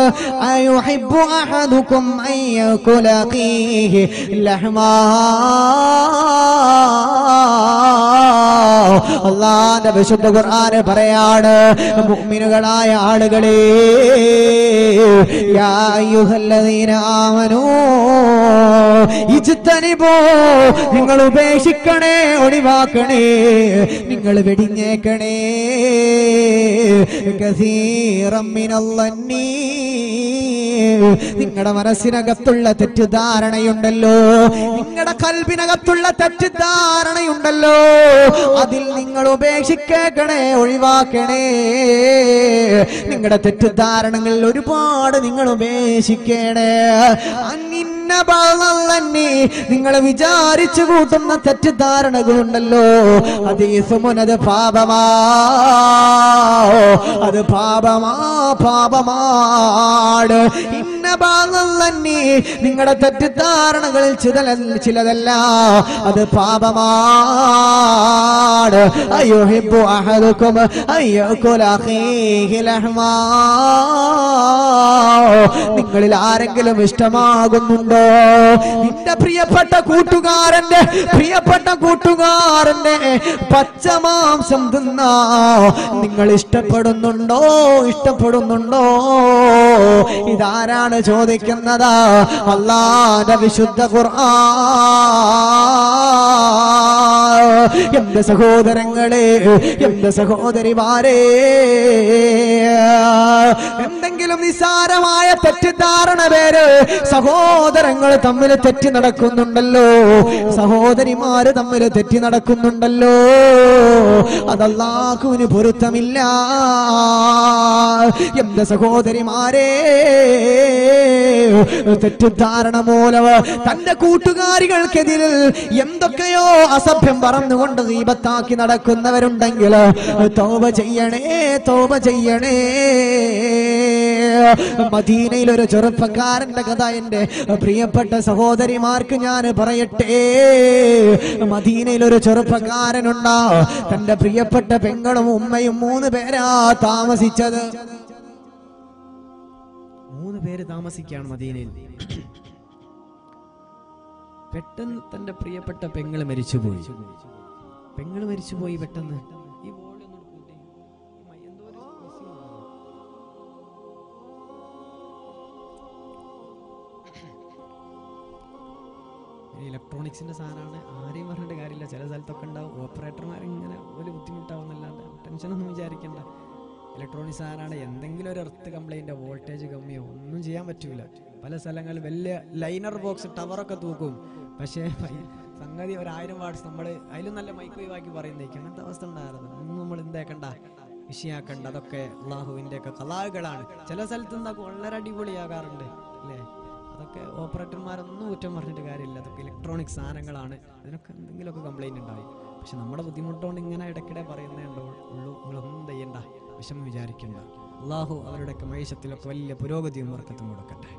അയുഹിബ്ബു അഹദുകും അൻ യഅകുല അഖീഹി ലഹ്മാ. അല്ലാഹുവിന്റെ വിശുദ്ധ ഖുർആൻ പറയാണ്, മുഅ്മിനുകളായ ആളുകളെ, യാ അയ്യുഹല്ലദീന ആമനൂ ഇജ്തനിബൂ, നിങ്ങൾ ഉപേക്ഷിക്കണേ, ഒഴിവാക്കണേ, നിങ്ങൾ വെടിഞ്ഞേക്കണേ, കസീറൻ മിനൽ-ളന്നി, നിങ്ങളുടെ മനസ്സിനകത്തുള്ള തെറ്റിദ്ധാരണയുണ്ടല്ലോ, നിങ്ങളുടെ കൽബിനകത്തുള്ള തെറ്റിദ്ധാരണയുണ്ടല്ലോ, അതിൽ നിങ്ങൾ ഉപേക്ഷിക്കണേ, ഒഴിവാക്കണേ. നിങ്ങളുടെ തെറ്റിദ്ധാരണകളിൽ ഒരുപാട് നിങ്ങൾ ഉപേക്ഷിക്കണേ. നിങ്ങൾ വിചാരിച്ചു കൂട്ടുന്ന തെറ്റിദ്ധാരണകളുണ്ടല്ലോ, അത് ഇസ്മുനത് പാപമാ, അത് പാപമാ, പാപമാണ്. നിങ്ങളുടെ തെറ്റിദ്ധാരണകളിൽ ചിലതല്ല, അത് പാപമാണ്. അയുഹിബ്ബു അഹദുകും അയ്യകുല അഖീഹി ലഹ്മാ, നിങ്ങളിൽ ആരെങ്കിലും ഇഷ്ടമാകുന്നുണ്ടോ നിന്റെ പ്രിയപ്പെട്ട കൂട്ടുകാരന്റെ പച്ചമാംസം തിന്നാ നിങ്ങൾ ഇഷ്ടപ്പെടുന്നുണ്ടോ? ഇതാരാണ് ചോദിക്കുന്നത്? അല്ലാഹുവിന്റെ വിശുദ്ധ ഖുർആൻ. എന്റെ സഹോദരങ്ങളെ, എന്റെ സഹോദരിമാരെ, എന്തെങ്കിലും നിസാരമായ തെറ്റിദ്ധാരണ പേര് സഹോദരങ്ങൾ തമ്മിൽ തെറ്റി നടക്കുന്നുണ്ടല്ലോ, സഹോദരിമാര് തമ്മിൽ തെറ്റി നടക്കുന്നുണ്ടല്ലോ, അത് അല്ലാഹുവിന് പൊരുത്തമില്ല. എന്റെ സഹോദരിമാരെ, തെറ്റിദ്ധാരണ മൂലം തന്റെ കൂട്ടുകാരികൾക്കെതിരിൽ എന്തൊക്കെയോ അസഭ്യം പറഞ്ഞുകൊണ്ട് ഗീബത്താക്കി നടക്കുന്നവരുണ്ടെങ്കിൽ തൗബ ചെയ്യണേ, തൗബ ചെയ്യണേ. മദീനയിൽ ഒരു ചെറുപ്പക്കാരന്റെ കഥ എന്റെ പ്രിയപ്പെട്ട സഹോദരിമാർക്ക് ഞാൻ പറയട്ടെ. മദീനയിൽ ഒരു ചെറുപ്പക്കാരനുണ്ടാ, തന്റെ പ്രിയപ്പെട്ട പെങ്ങളും ഉമ്മയും 3 പേരാ താമസിച്ചത്. 3 പേര് താമസിക്കുകയാണ് മദീനയിൽ. പെട്ടെന്ന് തന്റെ പ്രിയപ്പെട്ട പെങ്ങള് മരിച്ചുപോയി. പെട്ടെന്ന്. ഈ ഇലക്ട്രോണിക്സിന്റെ സാധനമാണ്, ആരെയും പറഞ്ഞിട്ട് കാര്യമില്ല. ചില സ്ഥലത്തൊക്കെ ഉണ്ടാവും ഓപ്പറേറ്റർമാർ ഇങ്ങനെ ഒരു ബുദ്ധിമുട്ടാവുന്നല്ലാണ്ട് ടെൻഷനൊന്നും വിചാരിക്കണ്ട. ഇലക്ട്രോണിക്സ് സാധനമാണ്, എന്തെങ്കിലും ഒരു എർത്ത് കംപ്ലൈൻറ്റോ വോൾട്ടേജ് കമ്മിയോ ഒന്നും ചെയ്യാൻ പറ്റൂല. പല സ്ഥലങ്ങളിൽ വലിയ ലൈനർ ബോക്സ് ടവറൊക്കെ തൂക്കും, പക്ഷേ സംഗതി 1000 വാട്ട്സ് നമ്മൾ അതിലും നല്ല മൈക്ക് ഒഴിവാക്കി പറയുന്നേക്കും. അങ്ങനത്തെ അവസ്ഥ ഉണ്ടായിരുന്നു. ഒന്നും നമ്മൾ എന്താക്കണ്ട, വിഷയാക്കണ്ട. അതൊക്കെ അള്ളാഹുവിൻ്റെ ഒക്കെ കലാകളാണ്. ചില സ്ഥലത്ത് നിന്നൊക്കെ വളരെ അടിപൊളിയാകാറുണ്ട് അല്ലേ. അതൊക്കെ ഓപ്പറേറ്റർമാരൊന്നും കുറ്റം പറഞ്ഞിട്ട് കാര്യമില്ല. അതൊക്കെ ഇലക്ട്രോണിക് സാധനങ്ങളാണ്, അതിനൊക്കെ എന്തെങ്കിലുമൊക്കെ കംപ്ലൈൻറ്റ് ഉണ്ടായി. പക്ഷെ നമ്മുടെ ബുദ്ധിമുട്ടുകൊണ്ട് ഇങ്ങനെ ഇടയ്ക്കിടെ പറയുന്നേ ഉള്ളൂ. നിങ്ങളൊന്നും ചെയ്യണ്ട, വിഷമം വിചാരിക്കണ്ട. അള്ളാഹു അവരുടെയൊക്കെ മൈശത്തിലൊക്കെ വലിയ പുരോഗതിയും വർക്കത്തും കൊടുക്കട്ടെ.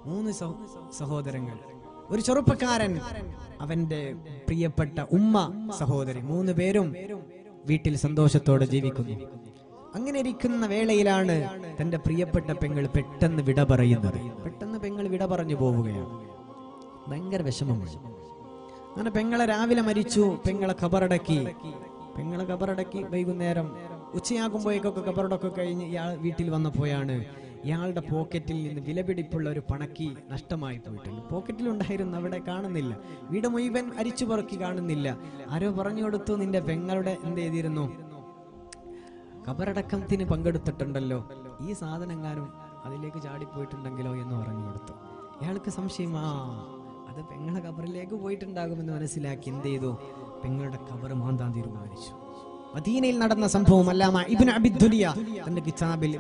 3 സഹോദരങ്ങൾ, ഒരു ചെറുപ്പക്കാരൻ, അവന്റെ പ്രിയപ്പെട്ട ഉമ്മ, സഹോദരി, 3 പേരും വീട്ടിൽ സന്തോഷത്തോടെ ജീവിക്കുന്നു. അങ്ങനെ ഇരിക്കുന്ന വേളയിലാണ് തന്റെ പ്രിയപ്പെട്ട പെങ്ങൾ പെട്ടെന്ന് വിട പറയുന്നത്. പെങ്ങൾ വിട പറഞ്ഞു പോവുകയാണ്. ഭയങ്കര വിഷമമായി. അങ്ങനെ പെങ്ങളെ രാവിലെ മരിച്ചു. പെങ്ങളെ ഖബറടക്കി. വൈകുന്നേരം ഉച്ചയാകുമ്പോഴേക്കൊക്കെ ഖബറടൊക്കെ കഴിഞ്ഞ് ഇയാൾ വീട്ടിൽ വന്നപ്പോഴാണ് ഇയാളുടെ പോക്കറ്റിൽ നിന്ന് വിലപിടിപ്പുള്ള ഒരു പണക്കി നഷ്ടമായി പോയിട്ടുണ്ട്. പോക്കറ്റിലുണ്ടായിരുന്നു, അവിടെ കാണുന്നില്ല. വീട് മുഴുവൻ അരിച്ചു പറക്കി കാണുന്നില്ല. ആരോ പറഞ്ഞു കൊടുത്തു, നിന്റെ പെങ്ങളുടെ എന്ത് ചെയ്തിരുന്നു, ഖബറടക്കത്തിന് പങ്കെടുത്തിട്ടുണ്ടല്ലോ, ഈ സാധനങ്ങാനും അതിലേക്ക് ചാടിപ്പോയിട്ടുണ്ടെങ്കിലോ എന്ന് പറഞ്ഞു കൊടുത്തു. ഇയാൾക്ക് സംശയം, അത് പെങ്ങളെ ഖബറിലേക്ക് പോയിട്ടുണ്ടാകുമെന്ന് മനസ്സിലാക്കി എന്ത് ചെയ്തു, പെങ്ങളുടെ ഖബർ മാന്താൻ തീരുമാനിച്ചു. മദീനയിൽ നടന്ന സംഭവം അല്ലാമ ഇബ്നു അബിദ് ദുനിയ തന്റെ കിതാബിൽ,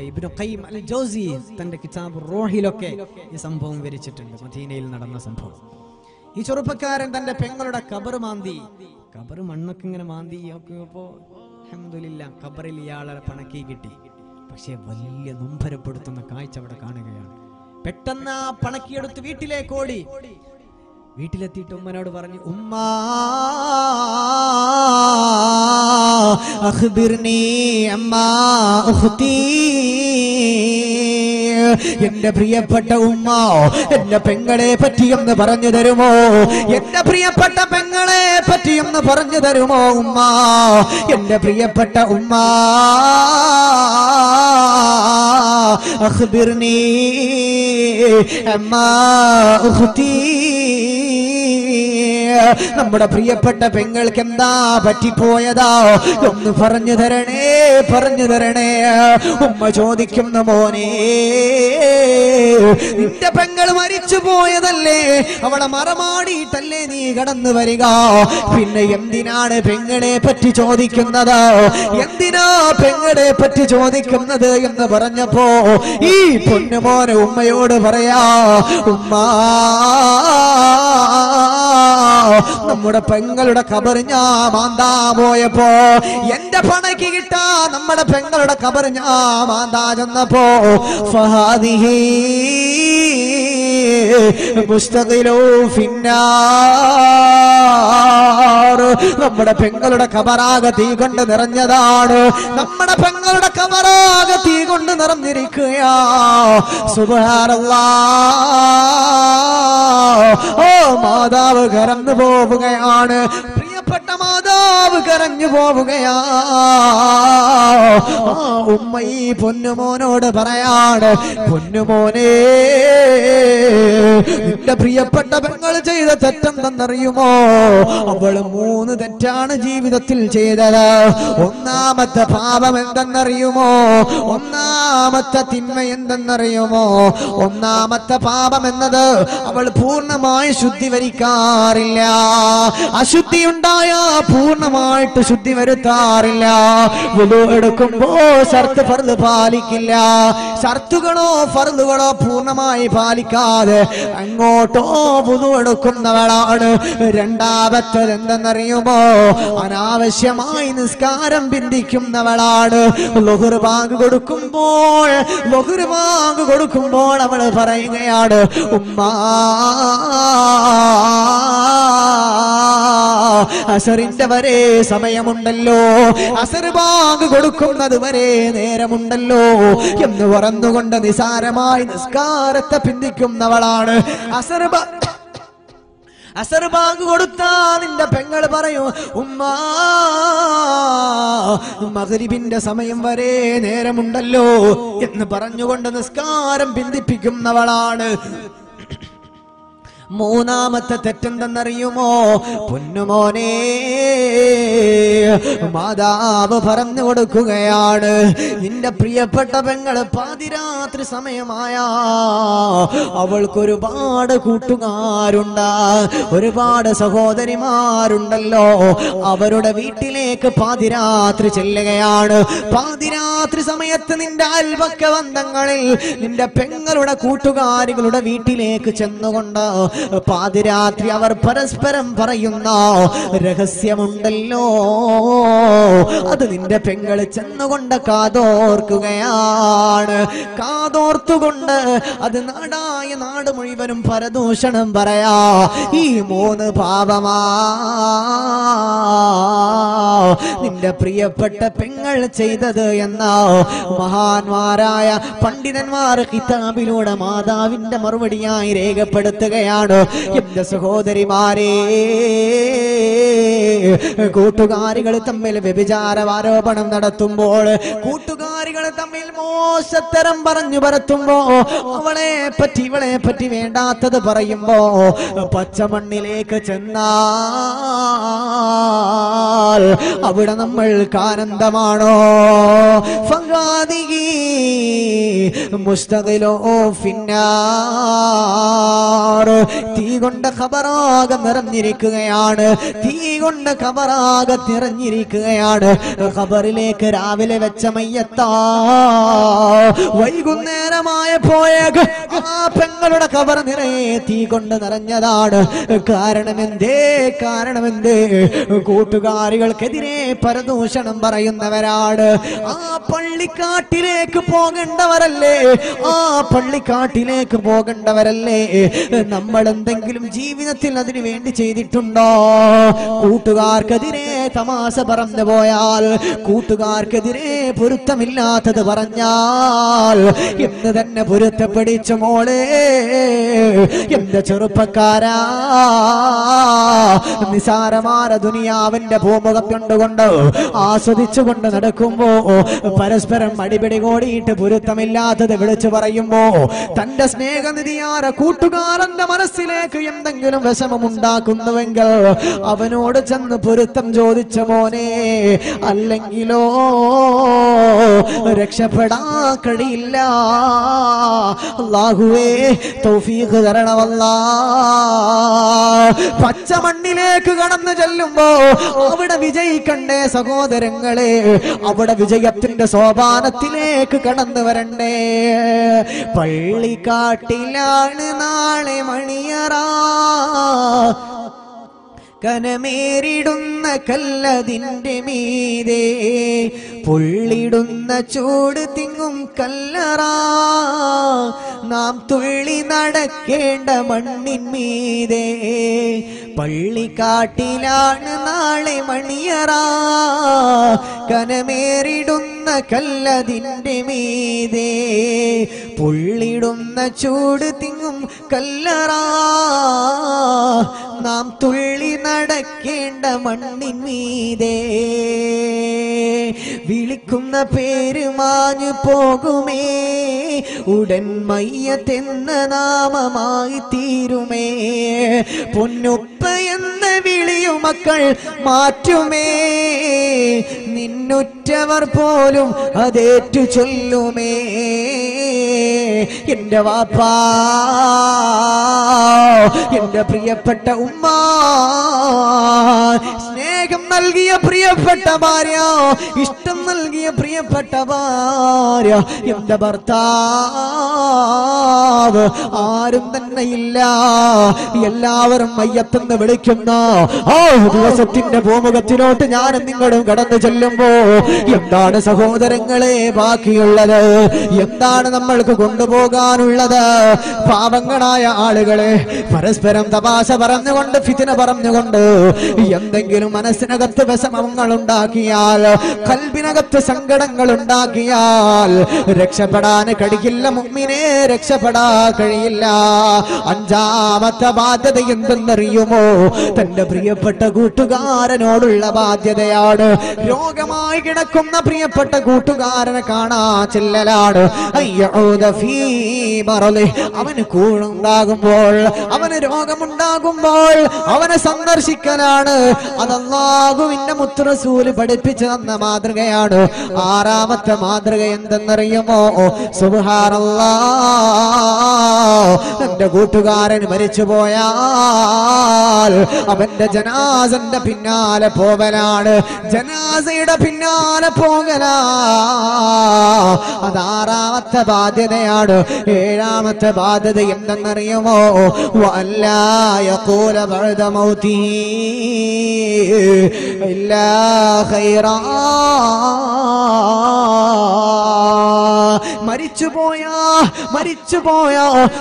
ഇബ്നു ഖയ്യിം അൽ ജൗസി തന്റെ കിതാബ് റൂഹിലൊക്കെ ഈ സംഭവം വിവരിച്ചിട്ടുണ്ട്. മദീനയിൽ നടന്ന സംഭവം. ഈ ചെറുപ്പക്കാരൻ തന്റെ പെങ്ങളുടെ ഖബർ മാന്തി. ഖബർ മണ്ണൊക്കെ ഇങ്ങനെ മാന്തി നോക്കിയപ്പോ അൽഹംദുലില്ലാ ഖബറിൽ ഇയാളെ പണക്കി കിട്ടി. പക്ഷെ വലിയ നൊമ്പരപ്പെടുത്തുന്ന കാഴ്ച അവിടെ കാണുകയാണ്. പെട്ടെന്ന് ആ പണക്കിയെടുത്ത് വീട്ടിലേക്ക് ഓടി. വീട്ടിലെത്തിയിട്ട് ഉമ്മനോട് പറഞ്ഞു, ഉമ്മാ അഖ്ബിർനി അമ്മാ ഉഖ്തി, എന്റെ പ്രിയപ്പെട്ട ഉമ്മ എന്റെ പെങ്ങളെ പറ്റിയൊന്ന് പറഞ്ഞു തരുമോ, എന്റെ പ്രിയപ്പെട്ട പെങ്ങളെ പറ്റിയൊന്ന് പറഞ്ഞു തരുമോ ഉമ്മ, എന്റെ പ്രിയപ്പെട്ട ഉമ്മ അഖ്ബിർനി അമ്മാ ഉഖ്തി, നമ്മുടെ പ്രിയപ്പെട്ട പെങ്ങൾക്ക് എന്താ പറ്റിപ്പോയതാ, ഒന്ന് പറഞ്ഞു തരണേ. ഉമ്മ ചോദിക്കുന്നു, മോനെ നിന്റെ പെങ്ങൾ മരിച്ചു പോയതല്ലേ, അവളെ മറമാടിയിട്ടല്ലേ നീ കടന്നു വരിക, പിന്നെ എന്തിനാണ് പെങ്ങളെ പറ്റി ചോദിക്കുന്നത്, എന്തിനാ പെങ്ങളെ പറ്റി ചോദിക്കുന്നത് എന്ന് പറഞ്ഞപ്പോ ഈ പൊന്നുമോനെ ഉമ്മയോട് പറയാ, ഉമ്മ നമ്മുടെ പെങ്ങളുടെ ഖബർ ഞാൻ മാന്താ പോയപ്പോ, എന്റെ പണക്ക് കിട്ടാ നമ്മുടെ പെങ്ങളുടെ ഖബർ ഞാൻ മാന്താ ചെന്നപ്പോ, ഫഹാദിഹി മുസ്തഖിലു ഫിന്നാർ, നമ്മുടെ പെങ്ങളുടെ ഖബറാകെ തീ കൊണ്ട് നിറഞ്ഞതാണ്, നമ്മുടെ പെങ്ങളുടെ ഖബറാകെ തീ കൊണ്ട് നിറഞ്ഞിരിക്കുകയാ. സുബ്ഹാനല്ലാഹ്, ഓ മാതാവ് കരഞ്ഞു പോവുകയാണ്, പ്രിയപ്പെട്ട മാതാവ് കരഞ്ഞു പോവുകയാ. ഉമ്മ ഈ പൊന്നുമോനോട് പറയാണ്, പൊന്നുമോനെ നിന്റെ പ്രിയപ്പെട്ട പെങ്ങൾ ചെയ്ത തെറ്റെന്തെന്നറിയുമോ, അവള് 3 തെറ്റാണ് ജീവിതത്തിൽ ചെയ്തത്. ഒന്നാമത്തെ പാപം എന്തെന്നറിയുമോ, ഒന്നാമത്തെ തിന്മ എന്തെന്നറിയുമോ, ഒന്നാമത്തെ പാപം എന്നത് അവൾ പൂർണ്ണമായി ശുദ്ധി വരിക്കാറില്ല. അശുദ്ധി ഉണ്ടായ പൂർണ്ണമായിട്ട് ശുദ്ധി വരുത്താറില്ല. വുളു എടുക്കുമ്പോ ഷർത്ത് ഫർള് പാലിക്കില്ല. ഷർത്തുകളോ ഫർളുകളോ പൂർണ്ണമായി പാലിക്കാതെ അങ്ങോട്ടോ വുളു എടുക്കുന്നവളാണ്. രണ്ടാമത്തത് എന്തെന്നറിയുമോ, അനാവശ്യമായി നിസ്കാരം ബന്ധിക്കുന്നവളാണ്. ളുഹർ ബാങ്ക് കൊടുക്കുമ്പോൾ അവള് പറയുകയാണ്, ഉമ്മാ അസറിന്റെ വരെ സമയമുണ്ടല്ലോ, അസർ ബാങ്ക് കൊടുക്കുന്നത് വരെ നേരമുണ്ടല്ലോ എന്ന് പറഞ്ഞുകൊണ്ട് നിസാരമായി നിസ്കാരത്തെ പിന്തിക്കുന്നവളാണ്. അസർ ബാങ്ക് കൊടുത്താ നിന്റെ പെങ്ങൾ പറയും, ഉമ്മാ മഗ്രിബിന്റെ സമയം വരെ നേരമുണ്ടല്ലോ എന്ന് പറഞ്ഞുകൊണ്ട് നിസ്കാരം പിന്തിപ്പിക്കുന്നവളാണ്. മൂന്നാമത്തെ തെറ്റെന്തെന്നറിയുമോ? പൊന്നുമോനെ, മാതാവ് പറഞ്ഞു കൊടുക്കുകയാണ്, നിന്റെ പ്രിയപ്പെട്ട പെങ്ങള് പാതിരാത്രി സമയമായ അവൾക്കൊരുപാട് കൂട്ടുകാരുണ്ട്, ഒരുപാട് സഹോദരിമാരുണ്ടല്ലോ, അവരുടെ വീട്ടിലേക്ക് പാതിരാത്രി ചെല്ലുകയാണ്. പാതിരാത്രി സമയത്ത് നിന്റെ അയൽപക്ക ബന്ധങ്ങളിൽ നിന്റെ പെങ്ങളുടെ കൂട്ടുകാരികളുടെ വീട്ടിലേക്ക് ചെന്നുകൊണ്ട് പാതിരാത്രി അവർ പരസ്പരം പറയുന്ന രഹസ്യമുണ്ടല്ലോ, അത് നിന്റെ പെങ്ങള് ചെന്നുകൊണ്ട് കാതോർക്കുകയാണ്. കാതോർത്തുകൊണ്ട് അത് നാടായ നാട് മുഴുവനും പരദൂഷണം പറയാ. ഈ 3 പാപമാ നിന്റെ പ്രിയപ്പെട്ട പെങ്ങൾ ചെയ്തത് എന്ന മഹാന്മാരായ പണ്ഡിതന്മാർ കിതാബിലൂടെ മാതാവിന്റെ മറുപടിയായി രേഖപ്പെടുത്തുകയാണ്. എന്റെ സഹോദരിമാരെ, കൂട്ടുകാരികൾ തമ്മിൽ വ്യഭിചാര ആരോപണം നടത്തുമ്പോൾ, കൂട്ടുകാരികൾ തമ്മിൽ മോശത്തരം പറഞ്ഞു പരത്തുമ്പോ, അവളെ പറ്റി ഇവളെ പറ്റി വേണ്ടാത്തത് പറയുമ്പോ, പച്ചമണ്ണിലേക്ക് ചെന്നാൽ അവിടെ നമ്മൾക്ക് ആനന്ദമാണോ? ഫഗാദിഗി മുസ്തഖിലോ ഫിന്നാർ, തീ കൊണ്ട് ഖബറാകെ നിറഞ്ഞിരിക്കുകയാണ്, തീ കൊണ്ട് ഖബറാകെ നിറഞ്ഞിരിക്കുകയാണ്. ഖബറിലേക്ക് രാവിലെ വെച്ച മയ്യത്താ വൈകുന്നേരമായപ്പോഴേക്ക് ആ പെങ്ങളുടെ ഖബർ നിറയെ തീ കൊണ്ട് നിറഞ്ഞതാണ്. കാരണമെന്തേ? കൂട്ടുകാരികൾക്കെതിരെ പരദൂഷണം പറയുന്നവരാണ്. ആ പള്ളിക്കാട്ടിലേക്ക് പോകേണ്ടവരല്ലേ, ആ പള്ളിക്കാട്ടിലേക്ക് പോകേണ്ടവരല്ലേ. നമ്മൾ എന്തെങ്കിലും ജീവിതത്തിൽ അതിനു വേണ്ടി ചെയ്തിട്ടുണ്ടോ? കൂട്ടുകാർക്കെതിരെ തമാശ പറഞ്ഞു പോയാൽ, കൂട്ടുകാർക്കെതിരെ പൊരുത്തമില്ലാത്തത് പറഞ്ഞാൽ എന്ന് തന്നെ പൊരുത്തപ്പെടിച്ചു മോളെ. എന്റെ ചെറുപ്പക്കാരാ, നിസാരമാര ദുനിയാവിന്റെ ഭൂമുഖം കൊണ്ടുകൊണ്ട് ആസ്വദിച്ചുകൊണ്ട് നടക്കുമ്പോ പരസ്പരം അടിപിടി കൂടിയിട്ട് പൊരുത്തമില്ലാത്തത് വിളിച്ചു പറയുമ്പോ, തന്റെ സ്നേഹനിധിയാര കൂട്ടുകാരന്റെ മനസ്സിലേക്ക് എന്തെങ്കിലും വിഷമമുണ്ടാക്കുന്നുവെങ്കിൽ അവനോട് ചെന്ന് പൊരുത്തം ചോദിച്ച മോനെ, അല്ലെങ്കിലോ രക്ഷപ്പെടാൻ കഴിയില്ല. അല്ലാഹുവേ തൗഫീഖ് തരണമല്ലാ. പച്ചമണ്ണിലേക്ക് കടന്നു ചെല്ലുമ്പോ അവിടെ വിജയിക്കണ്ടേ സഹോദരങ്ങളെ, അവിടെ വിജയത്തിന്റെ സോപാനത്തിലേക്ക് കടന്നു വരണ്ടേ. പള്ളിക്കാട്ടിലാണ് നാളെ മണിയറ, കനമേറിടുന്ന കല്ലതിന്റെ മീതെ, പൊള്ളിടുന്ന ചൂട് തിങ്ങും കല്ലറ, നാം തുള്ളി നടക്കേണ്ട മണ്ണിൻ മീതെ. പള്ളിക്കാട്ടിലാണ് നാളെ മണിയറ, കനമേറിടുന്ന കല്ലതിന്റെ മീതെ, പൊള്ളിടുന്ന ചൂട് തിങ്ങും കല്ലറ, നാം തുള്ളി നടക്കേണ്ട മണ്ണിൻ മീതെ. വിളിക്കുന്ന പേര് മാഞ്ഞു പോകുമേ, ഉടൻ മയ്യത്തെന്ന നാമമായി തീരുമേ. പൊന്നുപ്പ എന്ന വിളിയു മക്കൾ മാറ്റുമേ, നിന്നുറ്റവർ പോലും അതേറ്റു ചൊല്ലുമേ. എന്റെ വാപ്പാ, എന്റെ പ്രിയപ്പെട്ട ഉമ്മ, സ്നേഹം നൽകിയ പ്രിയപ്പെട്ട ഭാര്യ, ഇഷ്ടം നൽകിയ പ്രിയപ്പെട്ട ഭാര്യ, എന്റെ ഭർത്താവ് ആരും തന്നെ ഇല്ല, എല്ലാവരും മയ്യത്തെന്ന് വിളിക്കുന്ന ആ ദിവസത്തിന്റെ ഭൂമുഖത്തിലോട്ട് ഞാനും നിങ്ങളും കടന്നു ചെല്ലുമ്പോ എന്താണ് സഹോദരങ്ങളെ ബാക്കിയുള്ളത്? എന്താണ് നമ്മൾക്ക് കൊണ്ടുപോകാനുള്ളത്? പാവങ്ങളായ ആളുകളെ പരസ്പരം തമാശ പറഞ്ഞുകൊണ്ട്, ഫിത്ന പറഞ്ഞുകൊണ്ട് എന്തെങ്കിലും മനസ്സിനകത്ത് വിഷമങ്ങൾ ഉണ്ടാക്കിയാൽ, കൽബിനകത്ത് സങ്കടങ്ങൾ ഉണ്ടാക്കിയാൽ രക്ഷപ്പെടാൻ കഴിയില്ല. മുഅ്മിനേ, രക്ഷപ്പെടാൻ കഴിയില്ല. അഞ്ചാമത്തെ ബാധ്യത എന്തെന്നറിയുമോ? തന്റെ പ്രിയപ്പെട്ട കൂട്ടുകാരനോടുള്ള ബാധ്യതയാണ്. രോഗമായി കിടക്കുന്ന പ്രിയപ്പെട്ട കൂട്ടുകാരനെ കാണാൻ ചെല്ലലാണ്. അവന് കൂഴുണ്ടാകുമ്പോൾ, അവന് രോഗമുണ്ടാകുമ്പോൾ അവനെ സന്ദർശിക്കലാണ്. അത് അല്ലാഹുവിന്റെ മുത്ത് റസൂൽ പഠിപ്പിച്ചു തന്ന മാതൃകയാണ്. ആറാമത്തെ മാതൃക എന്തെന്നറിയുമോ? സുബ്ഹാനല്ലാഹ്, എന്റെ കൂട്ടുകാരൻ മരിച്ചു പോയാൽ അവന്റെ ജനാസന്റെ പിന്നാലെ പോകലാണ്, ജനാസയുടെ പിന്നാലെ പോകലാ. അത് ആറാമത്തെ ബാധ്യതയാണ്. ഏഴാമത്തെ ബാധ്യത എന്തെന്നറിയുമോ? വഅല്ലാ യഖൂല ബഅദ മൗതിഹി ഇല്ലാ ഖൈറാ. മരിച്ചുപോയ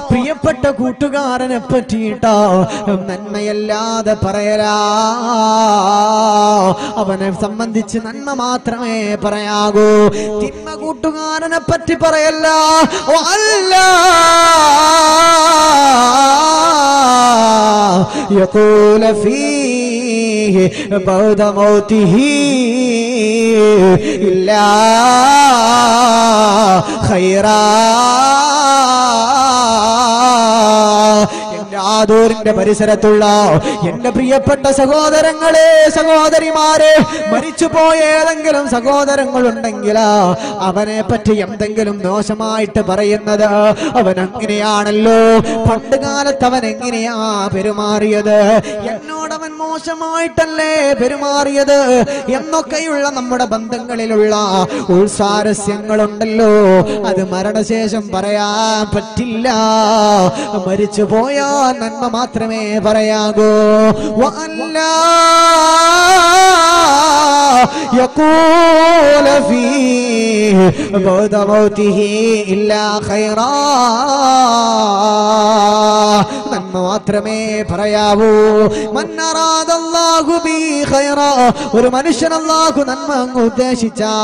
പ്രിയപ്പെട്ട കൂട്ടുകാരനെ പറ്റിയിട്ടോ നന്മയല്ലാതെ പറയലാ. അവനെ സംബന്ധിച്ച് നന്മ മാത്രമേ പറയാകൂ, തിന്മ കൂട്ടുകാരനെ പറ്റി പറയല്ല. يقول فيه بعد موته إلا خيرا. ആദൂരിന്റെ പരിസരത്തുള്ള എന്റെ പ്രിയപ്പെട്ട സഹോദരങ്ങളെ, സഹോദരിമാരെ, മരിച്ചുപോയ ഏതെങ്കിലും സഹോദരങ്ങളുണ്ടെങ്കിൽ അവനെ പറ്റി എന്തെങ്കിലും ദോഷമായിട്ട് പറയുന്നത്, അവൻ അങ്ങനെയാണല്ലോ, പണ്ട് കാലത്ത് അവൻ എങ്ങനെയാ പെരുമാറിയത്, എന്നോടവൻ മോശമായിട്ടല്ലേ പെരുമാറിയത് എന്നൊക്കെയുള്ള നമ്മുടെ ബന്ധങ്ങളിലുള്ള ഉൾസാരസ്യങ്ങളുണ്ടല്ലോ, അത് മരണശേഷം പറയാൻ പറ്റില്ല. മരിച്ചുപോയാ നന്മ മാത്രമേ പറയാകൂ. വഅല്ലാ യഖൂല ഫീഹി ബഅദ മൗതിഹി ഇല്ലാ ഖൈറാ. നന്മ മാത്രമേ പറയാവൂ. മൻ അറാദല്ലാഹു ബി ഖൈറാ, ഒരു മനുഷ്യൻ അല്ലാഹു നന്മ അങ്ങ് ഉദ്ദേശിച്ചാ,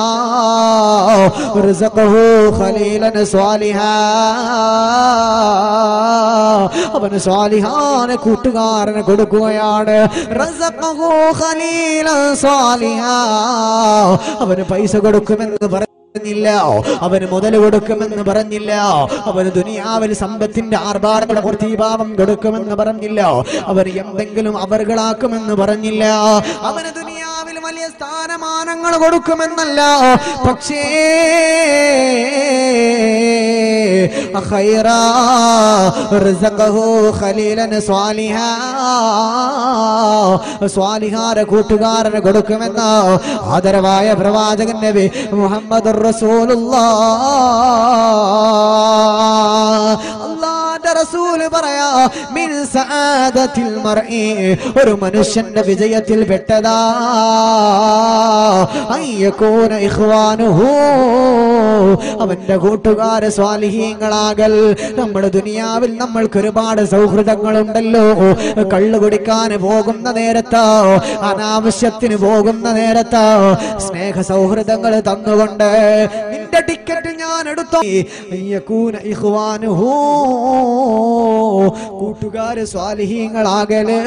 റസഖഹു ഖലീലൻ സ്വാലിഹാ, അവന് സ്വാലിഹാനെ കൂട്ടുകാരനെ കൊടുക്കുകയാണ്. റസഖഹു ഖലീലൻ സ്വാലിഹാ, അവന് പൈസ കൊടുക്കുമെന്ന് പറഞ്ഞില്ല, അവന് മുതൽ കൊടുക്കുമെന്ന് പറഞ്ഞില്ല, അവന് ദുനിയാവിൽ സമ്പത്തിന്റെ ആർഭാടങ്ങളുടെ പൂർത്തീഭാവം കൊടുക്കുമെന്ന് പറഞ്ഞില്ല, അവന് എന്തെങ്കിലും അവർകളാക്കുമെന്ന് പറഞ്ഞില്ല, അവന് ദുനിയാവിൽ വലിയ സ്ഥാനമാനങ്ങൾ കൊടുക്കുമെന്നല്ല. പക്ഷേ ഖൈറാ റസഖഹു ഖലീലൻ സ്വാലിഹാ, സ്വാലിഹാരെ കൂട്ടുകാരനെ കൊടുക്കുമെന്ന് ആദരവായ പ്രവാചകൻ നബി മുഹമ്മദുർ റസൂലുള്ളാഹ്. അല്ലാഹുവിന്റെ റസൂൽ പറയാ, മിൻ സഅദത്തിൽ മർഇ, ഒരു മനുഷ്യന്റെ വിജയത്തിൽ പെട്ടതാ, അയ്യകൂന ഇഖ്വാനുഹു, അവന്റെ കൂട്ടുകാര് സ്വാലിഹീങ്ങളാകൽ. നമ്മുടെ ദുനിയാവിൽ നമ്മൾക്ക് ഒരുപാട് സൗഹൃദങ്ങളുണ്ടല്ലോ. കള്ളു കുടിക്കാൻ പോകുന്ന നേരത്ത്, അനാവശ്യത്തിന് പോകുന്ന നേരത്ത് സ്നേഹ സൗഹൃദങ്ങൾ തന്നുകൊണ്ട് നിന്റെ ടിക്കറ്റ് ഞാൻ എടുത്തോ. കൂട്ടുകാര് സ്വാലിഹീങ്ങളാകല്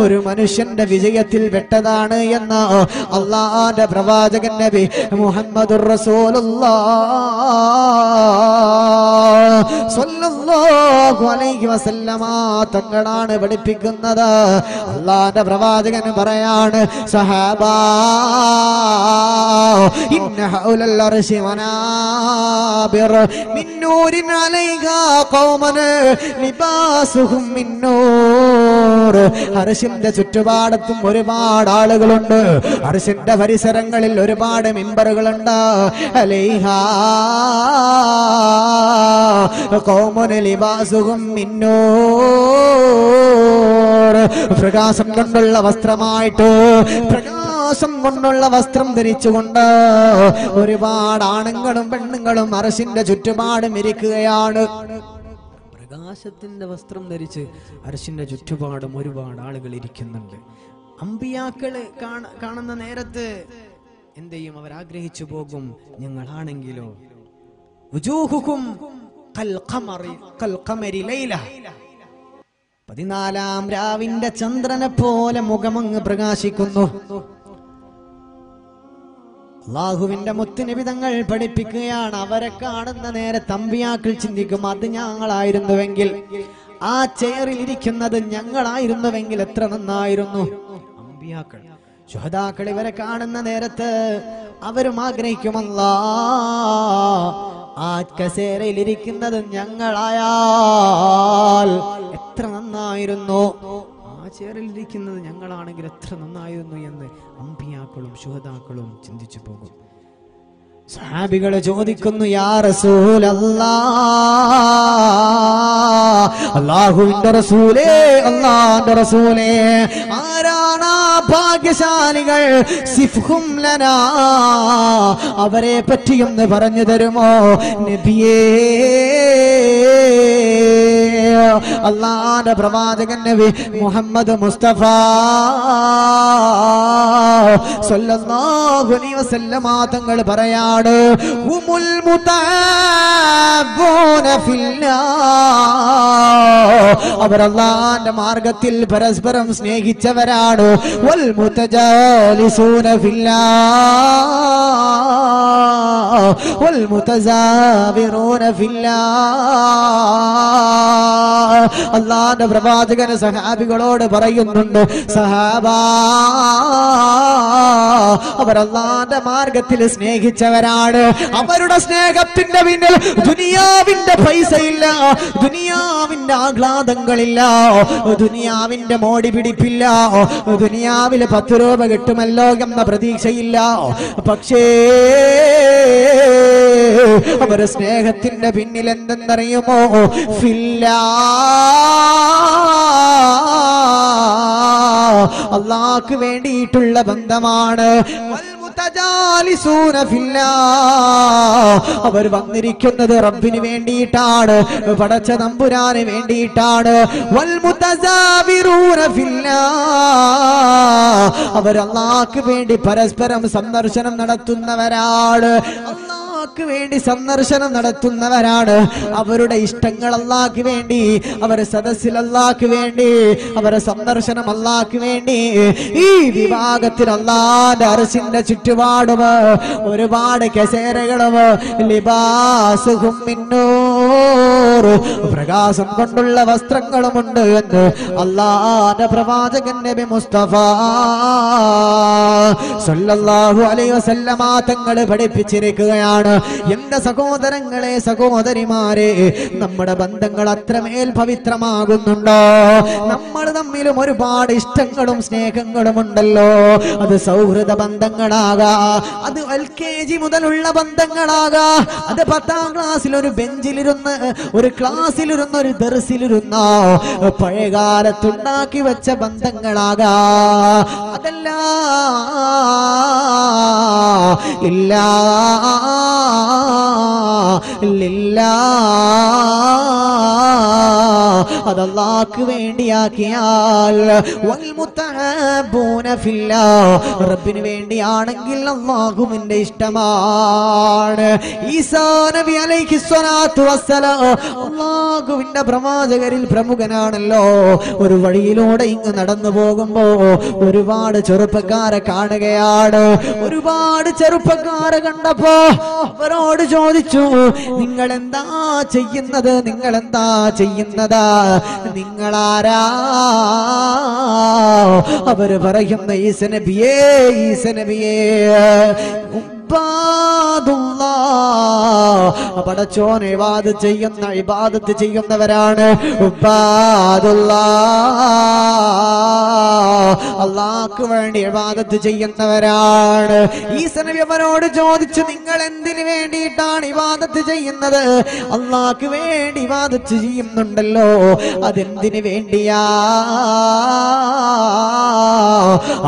ഒരു മനുഷ്യന്റെ വിജയത്തിൽ പെട്ടതാണ് എന്ന് അല്ലാഹുവിന്റെ പ്രവാചകൻ നബി മുഹമ്മദുർ റസൂലുള്ളാഹ് സ്വല്ലല്ലാഹു സല്ലല്ലാഹു അലൈഹി വസല്ലമ തങ്ങളാണ് പഠിപ്പിക്കുന്നത്. അല്ലാഹുവിന്റെ പ്രവാചകൻ പറയാണ്, സഹാബാ ഇന്ന ഹൗലൽ അർശി മനാബിർ മിൻ നൂരിൻ അലൈഹാ ഖൗമൻ ലിബാസുഹും മിൻ നൂർ. അർശിന്റെ ചുറ്റുപാടത്തും ഒരുപാട് ആളുകളുണ്ട്. അർശിന്റെ പരിസരങ്ങളിൽ ഒരുപാട് മിമ്പറുകളുണ്ട്. അലൈഹാ ഖൗമൻ ലിബാസുഹും മിൻ നൂർ. പ്രകാശം കൊണ്ടുള്ള വസ്ത്രമായിട്ട്, പ്രകാശം കൊണ്ടുള്ള വസ്ത്രം ധരിച്ചുകൊണ്ട് ഒരുപാട് ആണുങ്ങളും പെണ്ണുങ്ങളും അർശിന്റെ ചുറ്റുപാടും ഇരിക്കുകയാണ്. പ്രകാശത്തിന്റെ വസ്ത്രം ധരിച്ച് അർശിന്റെ ചുറ്റുപാടും ഒരുപാട് ആളുകൾ ഇരിക്കുന്നുണ്ട്. അമ്പിയാക്കള് കാണുന്ന നേരത്ത് എന്ത് ചെയ്യും? അവർ ആഗ്രഹിച്ചു പോകും. ഞങ്ങളാണെങ്കിലോ വുജൂഹുകും കൽ ഖമരി ലൈല. 14 രാവിന്റെ ചന്ദ്രനെ പോലെ മുഖമങ്ങ് പ്രകാശിക്കുന്നു. അല്ലാഹുവിന്റെ മുത്തുനബി തങ്ങൾ പഠിപ്പിക്കുകയാണ്, അവരെ കാണുന്ന നേരത്ത് അമ്പിയാക്കൾ ചിന്തിക്കും, അത് ഞങ്ങളായിരുന്നുവെങ്കിൽ, ആ ചെയറിൽ ഇരിക്കുന്നത് ഞങ്ങളായിരുന്നുവെങ്കിൽ എത്ര നന്നായിരുന്നു. അമ്പിയാക്കൾ ശുഹദാക്കൾ ഇവരെ കാണുന്ന നേരത്ത് അവരും ആഗ്രഹിക്കും, അല്ലാ ആ കസേരയിൽ ഇരിക്കുന്നത് ഞങ്ങളായാൽ എത്ര നന്നായിരുന്നു, ആ ചെയറിൽ ഇരിക്കുന്നത് ഞങ്ങളാണെങ്കിൽ എത്ര നന്നായിരുന്നു എന്ന് അമ്പിയാക്കളും ശുഹദാക്കളും ചിന്തിച്ചു പോകും. സഹാബികൾ ചോദിക്കുന്നു, യാ റസൂലല്ലാഹ്, അല്ലാഹുവിന്റെ റസൂലേ, അല്ലാഹുവിന്റെ റസൂലേ, ആരാണ് ഭാഗ്യശാലികൾ? സിഫ്ഹും ലനാ, അവരെ പറ്റിയൊന്ന് പറഞ്ഞു തരുമോ നബിയേ? അല്ലാഹുവിന്റെ പ്രവാചകൻ നബി മുഹമ്മദ് മുസ്തഫ സല്ലല്ലാഹു അലൈഹി വസല്ലമ തങ്ങൾ പറയാണ്, ഹുമുൽ മുതഅബ്ബൂന ഫില്ലാഹ്, അവർ അല്ലാഹുവിന്റെ മാർഗ്ഗത്തിൽ പരസ്പരം സ്നേഹിച്ചവരാണ്. വൽ മുതജാലിസൂന ഫില്ലാഹ് വൽ മുതസാവിറൂന ഫില്ലാഹ്. അല്ലാഹുവിന്റെ പ്രവാചകൻ സഹാബികളോട് പറയുന്നുണ്ട്, സഹാബാ, അവർ അല്ലാഹുവിന്റെ മാർഗ്ഗത്തിൽ സ്നേഹിച്ചവരാണ്. അവരുടെ സ്നേഹത്തിന്റെ പിന്നിൽ ദുനിയാവിന്റെ പൈസയില്ല, ദുനിയാവിന്റെ ആഹ്ലാദങ്ങളില്ല, ദുനിയാവിന്റെ മോടി പിടിപ്പില്ല, ദുനിയാവിൽ 10 രൂപ കിട്ടുമല്ലോ എന്ന പ്രതീക്ഷയില്ല. പക്ഷേ അവരുടെ സ്നേഹത്തിന്റെ പിന്നിൽ എന്തെന്നറിയുമോ? അല്ലാഹുവിന് വേണ്ടിയിട്ടുള്ള ബന്ധമാണ്. അവർ വന്നിരിക്കുന്നത് റബ്ബിന് വേണ്ടിയിട്ടാണ്, പടച്ച തമ്പുരാന് വേണ്ടിയിട്ടാണ്. അവർ അല്ലാഹുവിന് വേണ്ടി പരസ്പരം സന്ദർശനം നടത്തുന്നവരാണ്. അല്ലാഹുവിന് വേണ്ടി സന്ദർശനം നടത്തുന്നവരാണ്. അവരുടെ ഇഷ്ടങ്ങൾ അല്ലാഹുവിന് വേണ്ടി, അവരുടെ സദസ്സിൽ അല്ലാഹുവിന് വേണ്ടി, അവരുടെ സന്ദർശനം അല്ലാഹുവിന് വേണ്ടി. ഈ വിഭാഗത്തിൽ അല്ലാഹുവിന്റെ അർശിന്റെ ചുറ്റുപാടും ഒരുപാട് കസേരകളും ലിബാസുഹും മിൻ നൂർ, പ്രകാശം കൊണ്ടുള്ള വസ്ത്രങ്ങളുമുണ്ട് എന്ന് അല്ലാഹുവിന്റെ പ്രവാചകൻ നബി മുസ്തഫ സല്ലല്ലാഹു അലൈഹി വസല്ലമ തങ്ങൾ പഠിപ്പിച്ചിരിക്കുകയാണ്. എന്റെ സഹോദരങ്ങളെ, സഹോദരിമാരെ, നമ്മുടെ ബന്ധങ്ങൾ അത്രമേൽ പവിത്രമാകുന്നുണ്ടോ? നമ്മൾ തമ്മിലും ഒരുപാട് ഇഷ്ടങ്ങളും സ്നേഹങ്ങളും ഉണ്ടല്ലോ. അത് സൗഹൃദ ബന്ധങ്ങളാകാ, അത് LKG മുതലുള്ള ബന്ധങ്ങളാകാ, അത് 10ാം ക്ലാസ്സിൽ ഒരു ബെഞ്ചിലിരുന്ന്, ഒരു ക്ലാസ്സിലിരുന്ന്, ഒരു ദർസിലിരുന്ന പഴയകാലത്തുണ്ടാക്കി വെച്ച ബന്ധങ്ങളാകാ, അതല്ല ഇല്ല അത് അല്ലാഹുവിന് വേണ്ടിയാക്കിയാൽ വൽ മുതഹബ്ബൂന ഫില്ലാഹ് റബ്ബിന് വേണ്ടിയാണെങ്കിൽ അല്ലാഹുവിന്റെ ഇഷ്ടമാണ്. ഈസാ നബി അലൈഹിസ്സലാത്തു വസ്സലാം അല്ലാഹുവിന്റെ പ്രവാചകരിൽ പ്രമുഖനാണല്ലോ. ഒരു വഴിയിലൂടെ ഇങ്ങ് നടന്നു പോകുമ്പോ ഒരുപാട് ചെറുപ്പക്കാരെ കാണുകയാണ്. ഒരുപാട് ചെറുപ്പക്കാരെ കണ്ടപ്പോ അവരോട് ചോദിച്ചു, നിങ്ങൾ എന്താ ചെയ്യുന്നത്? നിങ്ങൾ എന്താ ചെയ്യുന്നതാ? നിങ്ങളാരാ? അവര് പറയുന്ന ഈസ നബിയേ, ഈസ നബിയേ, പടച്ചോൻ ഇബാദത്ത് ചെയ്യുന്നവരാണ്. അല്ലാഹുവിന് വേണ്ടി ഇബാദത്ത് ചെയ്യുന്നവരാണ്. ഈസ നബി അവരോട് ചോദിച്ചു, നിങ്ങൾ എന്തിനു വേണ്ടിയിട്ടാണ് ഇബാദത്ത് ചെയ്യുന്നത്? അല്ലാഹുവിന് വേണ്ടി ഇബാദത്ത് ചെയ്യുന്നുണ്ടല്ലോ, അതെന്തിനു വേണ്ടിയാ?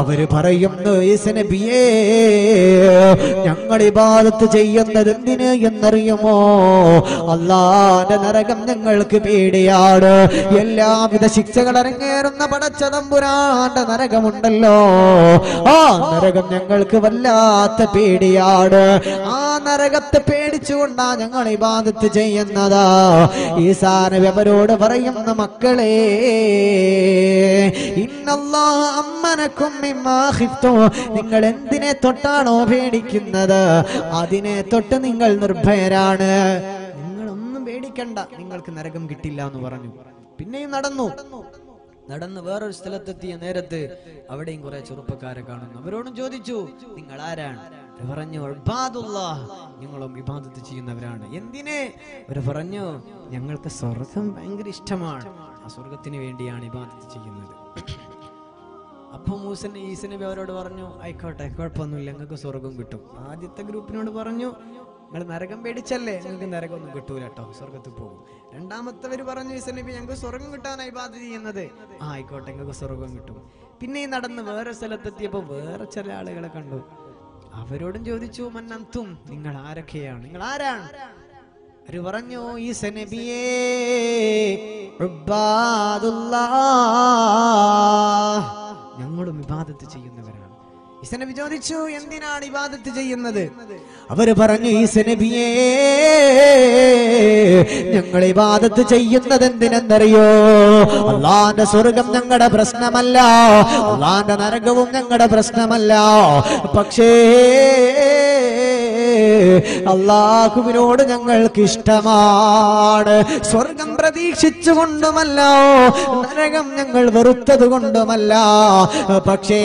അവര് പറയുന്നു, ഈസ നബിയേ, ഞങ്ങൾ ഇബാദത്ത് ചെയ്യുന്നത് എന്തിന് എന്നറിയുമോ? അല്ലാഹുവിന്റെ നരകം ഞങ്ങൾക്ക് പേടിയാണ്. എല്ലാവിധ ശിക്ഷകൾ അരങ്ങേറുന്ന പടച്ച തമ്പുരാന്റെ നരകമുണ്ടല്ലോ, ആ നരകം ഞങ്ങൾക്ക് വല്ലാത്ത പേടിയാണ്. ആ നരകത്തെ പേടിച്ചുകൊണ്ടാ ഞങ്ങൾ ഇബാദത്ത് ചെയ്യുന്നതാ. ഈസാ നബി അവരോട് പറയുന്ന, മക്കളെ, ഇന്നല്ലാഹ അമ്മനക്കും മിമ്മാ ഖിഫ്തും, നിങ്ങൾ എന്തിനെ തൊട്ടാണോ പേടിക്കുന്നത് അതിനെ തൊട്ട് നിങ്ങൾ നിർഭയരാണ്. നിങ്ങളൊന്നും പേടിക്കണ്ട, നിങ്ങൾക്ക് നരകം കിട്ടില്ല എന്ന് പറഞ്ഞു. പിന്നെയും നടന്ന് വേറൊരു സ്ഥലത്തെത്തിയ നേരത്ത് അവിടെയും കുറെ ചെറുപ്പക്കാരെ കാണുന്നു. അവരോടും ചോദിച്ചു, നിങ്ങൾ ആരാണ്? പറഞ്ഞു, ഇബാദുല്ലാഹ്, ഞങ്ങളും ഇബാദത്ത് ചെയ്യുന്നവരാണ്. എന്തിനെ? അവർ പറഞ്ഞു, ഞങ്ങൾക്ക് സ്വർഗം ഭയങ്കര ഇഷ്ടമാണ്, ആ സ്വർഗത്തിന് വേണ്ടിയാണ് ഇബാദത്ത് ചെയ്യുന്നത്. അപ്പൊ ഈസ നബി അവരോട് പറഞ്ഞു, ആയിക്കോട്ടെ, കുഴപ്പമൊന്നുമില്ല, നിങ്ങൾക്ക് സ്വർഗം കിട്ടും. ആദ്യത്തെ ഗ്രൂപ്പിനോട് പറഞ്ഞു, നിങ്ങൾ നരകം പേടിച്ചല്ലേ, നിങ്ങൾക്ക് നരകമൊന്നും കിട്ടൂല കേട്ടോ, സ്വർഗത്തിൽ പോകും. രണ്ടാമത്തവര് പറഞ്ഞു, ഈസ നബി, ഞങ്ങൾക്ക് സ്വർഗം കിട്ടാനായി ഇബാദത്ത് ചെയ്യുന്നത്. ആയിക്കോട്ടെ, നിങ്ങൾക്ക് സ്വർഗം കിട്ടും. പിന്നെ നടന്ന് വേറെ സ്ഥലത്തെത്തിയപ്പോ വേറെ ചില ആളുകളെ കണ്ടു. അവരോടും ചോദിച്ചു, മന്നന്തും, നിങ്ങൾ ആരൊക്കെയാണ്? നിങ്ങൾ ആരാണ്? അവര് പറഞ്ഞു, ഈസ നബിയേ, ഇബാദുല്ലാഹ്, ഞങ്ങളും ഇബാദത്ത് ചെയ്യുന്നവരാണ്. ഈസ നബി ചോദിച്ചു, എന്തിനാണ് ഇബാദത്ത് ചെയ്യുന്നത്? അവര് പറഞ്ഞു, ഈസ നബിയേ, ഞങ്ങൾ ഇബാദത്ത് ചെയ്യുന്നത് എന്തിനെന്നറിയോ? അല്ലാഹുവിന്റെ സ്വർഗം ഞങ്ങളുടെ പ്രശ്നമല്ല, അല്ലാഹുവിന്റെ നരകവും ഞങ്ങളുടെ പ്രശ്നമല്ല. പക്ഷേ അല്ലാഹുവിനോട് ഞങ്ങൾക്ക് ഇഷ്ടമാണ്. സ്വർഗം പ്രതീക്ഷിച്ചുകൊണ്ടുമല്ല, നരകം ഞങ്ങൾ വെറുത്തത് കൊണ്ടുമല്ല. പക്ഷേ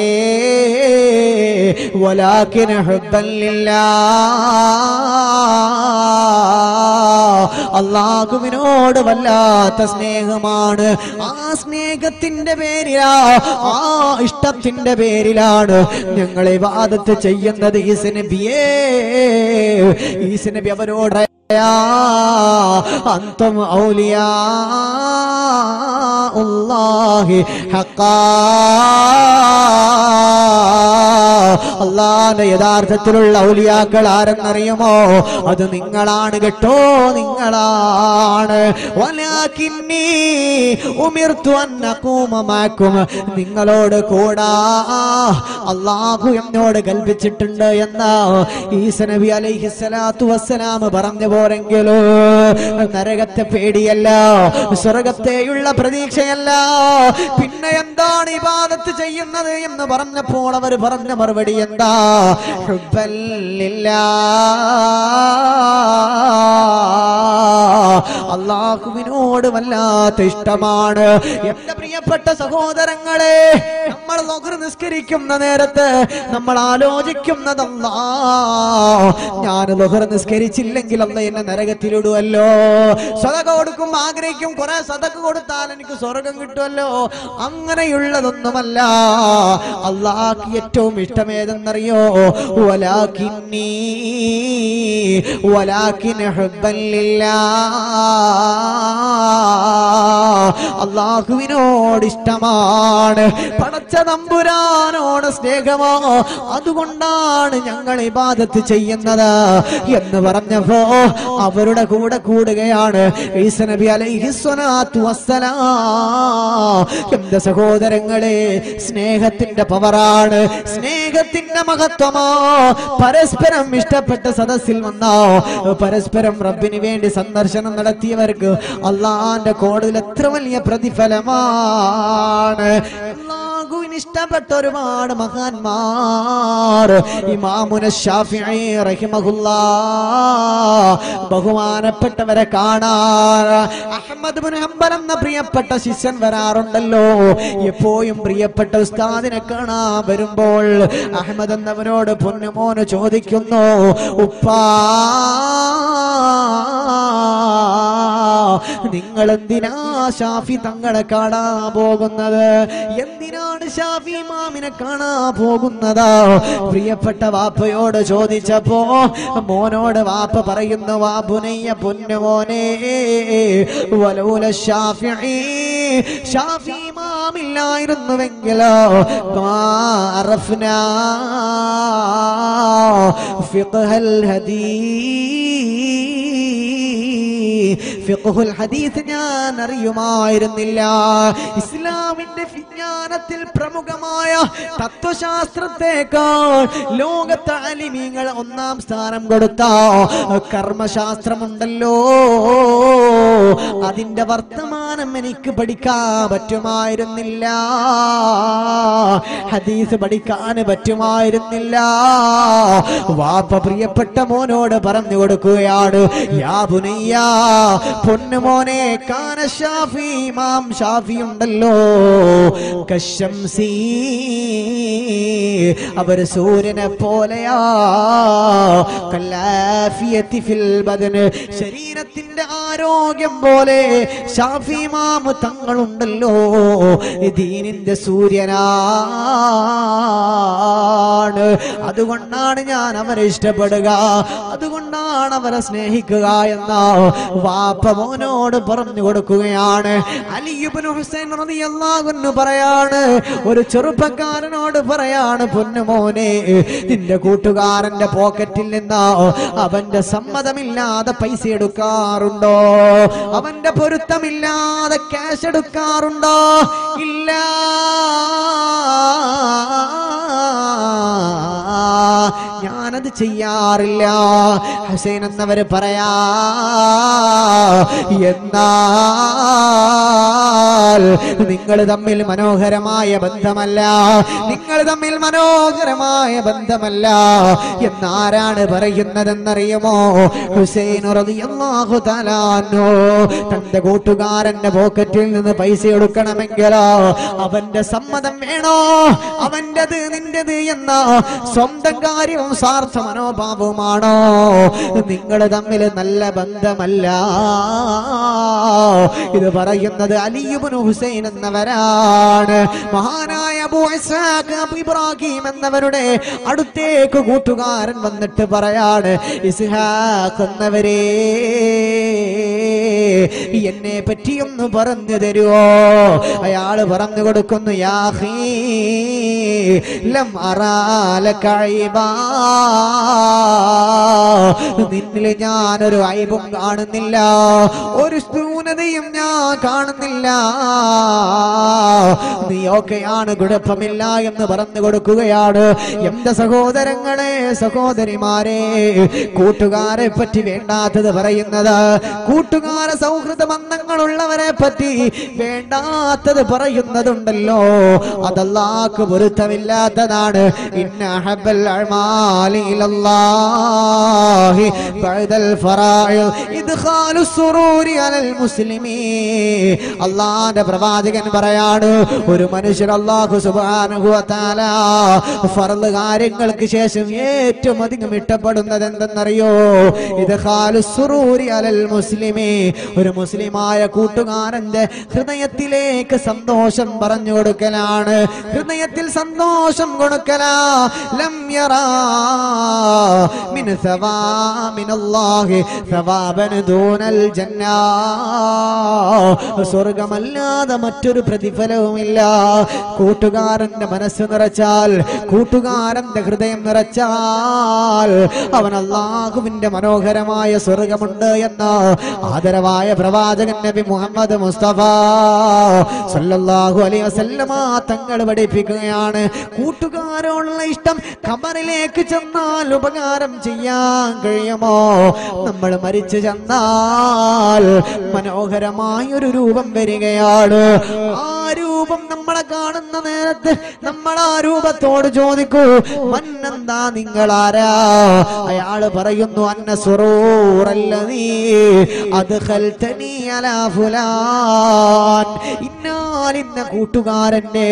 വലാകിൻ ഹുബ്ബൻ ലില്ലാഹ്, അല്ലാഹുവിനോട് വല്ലാത്ത സ്നേഹമാണ്. ആ സ്നേഹത്തിന്റെ പേരിലാ, ആ ഇഷ്ടത്തിന്റെ പേരിലാണ് ഞങ്ങൾ ഇബാദത്ത് ചെയ്യുന്നത്. ഈസ നബിയേ, ഈസ നബി അവരോട്, അൻതും ഔലിയാഉല്ലാഹി ഹഖാ, അല്ലാഹുവിന്റെ യഥാർത്ഥത്തിലുള്ള ഔലിയാക്കൾ ആരെന്നറിയുമോ? അത് നിങ്ങളാണ് കേട്ടോ, നിങ്ങളാണ്. വലാകിന്നി ഉമിർതു അൻ അഖൂമ മഅകും, നിങ്ങളോട് കൂടാ അല്ലാഹു എന്നോട് കൽപ്പിച്ചിട്ടുണ്ട് എന്ന് ഈസ നബി അലൈഹിസ്സലാത്തു വസ്സലാം പറഞ്ഞു പോരെങ്കിലോ നരകത്തെ പേടിയല്ല, സ്വർഗത്തെയുള്ള പ്രതീക്ഷയല്ല. പിന്നെ എന്താണ് ഇബാദത്ത് ചെയ്യുന്നത് എന്ന് പറഞ്ഞപ്പോൾ അവർ പറഞ്ഞ മറുപടി എന്താ? ഹുബ്ബൻ ലില്ലാഹ്, അല്ലാഹുവിനോട് വല്ലാത്ത ഇഷ്ടമാണ്. എന്റെ പ്രിയപ്പെട്ട സഹോദരങ്ങളെ, നമ്മൾ ളുഹർ നിസ്കരിക്കുന്ന നേരത്ത് നമ്മൾ ആലോചിക്കുന്നത്, അല്ലാഹ്, ഞാൻ ളുഹർ നിസ്കരിച്ചില്ലെങ്കിൽ അല്ലാഹ് എന്നെ നരകത്തിലിടുമല്ലോ. സദഖ കൊടുക്കും ആഗ്രഹിക്കും, കുറെ സദഖ കൊടുത്താൽ എനിക്ക് സ്വർഗം കിട്ടുമല്ലോ. അങ്ങനെയുള്ളതൊന്നുമല്ല. അല്ലാഹുക്ക് ഏറ്റവും ഇഷ്ടമേതെന്നറിയോ? വലാകിൻ ഹുബ്ബൻ ലില്ലാഹ്, അള്ളാഹുവിനോട് ഇഷ്ടമാണ്, പടച്ച തമ്പുരാനോട് സ്നേഹമോ, അതുകൊണ്ടാണ് ഞങ്ങൾ ഇബാദത്ത് ചെയ്യുന്നത് എന്ന് പറഞ്ഞപ്പോ അവരുടെ കൂടെ കൂടുകയാണ് ഈസ നബി അലൈഹിസ്സലാത്തു വസ്സലാം. എന്റെ സഹോദരങ്ങളെ, സ്നേഹത്തിന്റെ പവറാണ്, സ്നേഹത്തിന്റെ മഹത്വമോ. പരസ്പരം ഇഷ്ടപ്പെട്ട സദസ്സിൽ വന്നോ, പരസ്പരം റബ്ബിന് വേണ്ടി സന്ദർശനം നടത്തിയവർക്ക് അള്ളാന്റെ കോടതിയിൽ എത്ര വലിയ പ്രതിഫലമാണ്. അല്ലാഹുവിന് ഇഷ്ടപ്പെട്ട ഒരുപാട് മഹാന്മാർ, ഇമാമുന ശാഫിഈ റഹിമഹുല്ലാഹ്, ബഹുമാനപ്പെട്ടവരെ കാണാൻ അഹ്മദ് ഇബ്നു ഹംബൽ എന്ന പ്രിയപ്പെട്ട ശിഷ്യൻ വരാറുണ്ടല്ലോ. എപ്പോഴും പ്രിയപ്പെട്ട ഉസ്താദിനെ കാണാൻ വരുമ്പോൾ അഹ്മദ് എന്നവനോട് പൊന്നുമോന് ചോദിക്കുന്നു, ഉപ്പാ നിങ്ങൾ എന്തിനാ ഷാഫി തങ്ങളെ കാണാൻ പോകുന്നത്? എന്തിനാണ് ഷാഫി ഇമാമിനെ കാണാൻ പോകുന്നത്? പ്രിയപ്പെട്ട വാപ്പയോട് ചോദിച്ചപ്പോ മോനോട് വാപ്പ പറയുന്നു, വാബുനയ്യ പൊന്നുമോനെ, വലൗല ഷാഫിഈ, ഷാഫി ഇമാമില്ലായിരുന്നുവെങ്കിലോ അറഫ്നാ ഫിഖ്ഹൽ ഫിഖ്ഹുൽ ഹദീസ് ഞാൻ അറിയുമായിരുന്നില്ല. ഇസ്ലാമിന്റെ വിജ്ഞാനത്തിൽ പ്രമുഖമായ തത്വശാസ്ത്രത്തെക്കാൾ ലോകത്തെ അലിമീങ്ങൾ ഒന്നാം സ്ഥാനം കൊടുത്ത കർമ്മശാസ്ത്രമുണ്ടല്ലോ, അതിന്റെ വർത്തമാനം എനിക്ക് പഠിക്കാൻ പറ്റുമായിരുന്നില്ല, ഹദീസ് പഠിക്കാൻ പറ്റുമായിരുന്നില്ല. വാപ്പ പ്രിയപ്പെട്ട മോനോട് പറഞ്ഞു കൊടുക്കുകയാണ്, യാ ബുനയ്യ, പൊന്നുമോനെ, കാന ഷാഫി, ഇമാം ഷാഫി ഉണ്ടല്ലോ, കശംസി, അവർ സൂര്യനെ പോലെയാ, കല്ലാഫിയത്തി ഫിൽ ബദൻ, ശരീരത്തിന്റെ ആരോഗ്യം പോലെ ഷാഫി ഇമാം തങ്ങളുണ്ടല്ലോ, ദീനിന്റെ സൂര്യനാണ്. അതുകൊണ്ടാണ് ഞാൻ അവരെ ഇഷ്ടപ്പെടുക, അതുകൊണ്ടാണ് അവരെ സ്നേഹിക്കുക എന്ന വാപ്പ മോനോട് പറഞ്ഞു കൊടുക്കുകയാണ്. അലി ഇബ്നു ഹുസൈൻ റളിയല്ലാഹു അൻഹു പറയാണ്, ഒരു ചെറുപ്പക്കാരനോട് പറയാണ്, പൊന്നുമോനെ, നിന്റെ കൂട്ടുകാരന്റെ പോക്കറ്റിൽ നിന്ന് അവന്റെ സമ്മതമില്ലാതെ പൈസ എടുക്കാറുണ്ടോ? അവന്റെ പൊരുത്തമില്ലാതെ ക്യാഷ് എടുക്കാറുണ്ടോ? ഇല്ല. ഞാനത് ചെയ്യാറില്ല. ഹുസൈൻ എന്നവര് പറയാ, എന്നാൽ നിങ്ങൾ തമ്മിൽ മനോഹരമായ ബന്ധമല്ല, നിങ്ങൾ തമ്മിൽ മനോഹരമായ ബന്ധമല്ല എന്നാരാണ് പറയുന്നതെന്നറിയുമോ? ഹുസൈൻ റളിയല്ലാഹു തആല അൻഹു തന്റെ കൂട്ടുകാരന്റെ പോക്കറ്റിൽ നിന്ന് പൈസ എടുക്കണമെങ്കിലോ അവന്റെ സമ്മതം വേണോ? അവന്റേത് നിന്റേത് എന്ന സ്വന്തം കാര്യവും സ്വാർത്ഥ മനോഭാവവുമാണോ? നിങ്ങൾ തമ്മിൽ നല്ല ബന്ധമല്ല. ഇത് പറയുന്നത് അലി ഇബ്നു ഹുസൈൻ എന്നവരാണ്. മഹാനായ അബൂ ഇസ്ഹാഖ് ഇബ്രാഹിം എന്നവരുടെ അടുത്തേക്ക് കൂട്ടുകാരൻ വന്നിട്ട് പറയാണ്, ഇസ്ഹാഖ് എന്നവരെ, എന്നെ പറ്റിയൊന്ന് പറഞ്ഞു തരുവോ? അയാള് പറഞ്ഞു കൊടുക്കുന്നു, യാഹീ ലം അറാലക ഐബാ, നിന്നിൽ ഞാനൊരു ഐബും കാണുന്നില്ല, ഒരു ന്യൂനതയും ഞാൻ കാണുന്നില്ല, നീ ഓക്കെയാണ്, കുഴപ്പമില്ല എന്ന് പറഞ്ഞു കൊടുക്കുകയാണ്. എന്റെ സഹോദരങ്ങളെ, സഹോദരിമാരെ, കൂട്ടുകാരെ പറ്റി വേണ്ടാത്തത് പറയുന്നത്, കൂട്ടുകാര സൗഹൃദ ബന്ധങ്ങളുള്ളവരെ പറ്റി വേണ്ടാത്തത് പറയുന്നതുണ്ടല്ലോ, അതല്ലാഹുക്ക് പൊരുത്തമില്ലാത്തതാണ്. ഇന്ന ഹബ്ബൽ അഅ്മാലി ഇലല്ലാഹി ബഅദൽ ഫറാഇദ് ഇദ്ഖാലുസ് സുറൂരി അലൽ മുസ്ലിമീൻ. അല്ലാഹുവിന്റെ പ്രവാചകൻ പറയാണ്, ഒരു മനുഷ്യൻ അല്ലാഹു സുബ്ഹാനഹു വ തആല ഫർള് കാര്യങ്ങൾക്ക് ശേഷം ഏറ്റവും അധികം ഇഷ്ടപ്പെടുന്നത് എന്തെന്നറിയോ? ഇദ്ഖാലുസ് സുറൂരി അലൽ മുസ്ലിമീൻ, ഒരു മുസ്ലിമായ കൂട്ടുകാരന്റെ ഹൃദയത്തിലേക്ക് സന്തോഷം പറഞ്ഞു കൊടുക്കലാണ്, ഹൃദയത്തിൽ സന്തോഷം കൊടുക്കലാ. ലം യറാ മിൻ സവാ മിനല്ലാഹി സവാബൻ ദൂനൽ ജന്ന. സ്വർഗമല്ലാതെ മറ്റൊരു പ്രതിഫലവുമില്ല. കൂട്ടുകാരന്റെ മനസ്സ് നിറച്ചാൽ, കൂട്ടുകാരന്റെ ഹൃദയം നിറച്ചാൽ അവൻ അല്ലാഹുവിന്റെ മനോഹരമായ സ്വർഗമുണ്ട് എന്ന് ആദരവായ പ്രവാചകൻ നബി മുഹമ്മദ് മുസ്തഫ സല്ലല്ലാഹു അലൈഹി വസല്ലമ തങ്ങൾ പഠിപ്പിക്കുകയാണ്. കൂട്ടുകാരോടുള്ള ഇഷ്ടം ഖബറിലേക്ക് ചെന്നാൽ ഉപകാരം ചെയ്യാൻ കഴിയുമോ? നമ്മൾ മരിച്ചു ചെന്നാൽ മനോഹരമായ ഒരു രൂപം വരികയാണ്. ആ രൂപം നമ്മളെ കാണുന്ന നേരത്ത് നമ്മൾ ആ രൂപത്തോട് ചോദിക്കൂ, മന്നെന്താ, നിങ്ങളാരാ? അയാള് പറയുന്നു, അന്ന സുറൂറല്ലദീ അദ്ഖൽതനീ അലാ ഫുലാൻ. ഇന്ന കൂട്ടുകാരന്റെ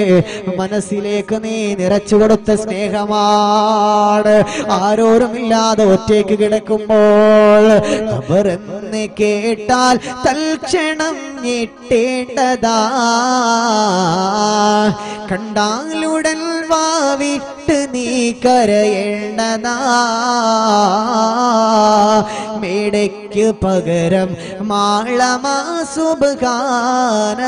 മനസ്സിലേക്ക് നീ നിറച്ചു കൊടുത്ത സ്നേഹമാണ്. ആരോരുമില്ലാതെ ഒറ്റയ്ക്ക് കിടക്കുമ്പോൾ ഖബറെന്ന് കേട്ടാൽ തൽക്ഷണം ഞെട്ടേണ്ടതാ. കണ്ടാലുടൻ വാവിട്ട് നീ കരയേണ്ടതാ. മേടയ്ക്ക് പകരം മാളമാ സുബ്ഹാന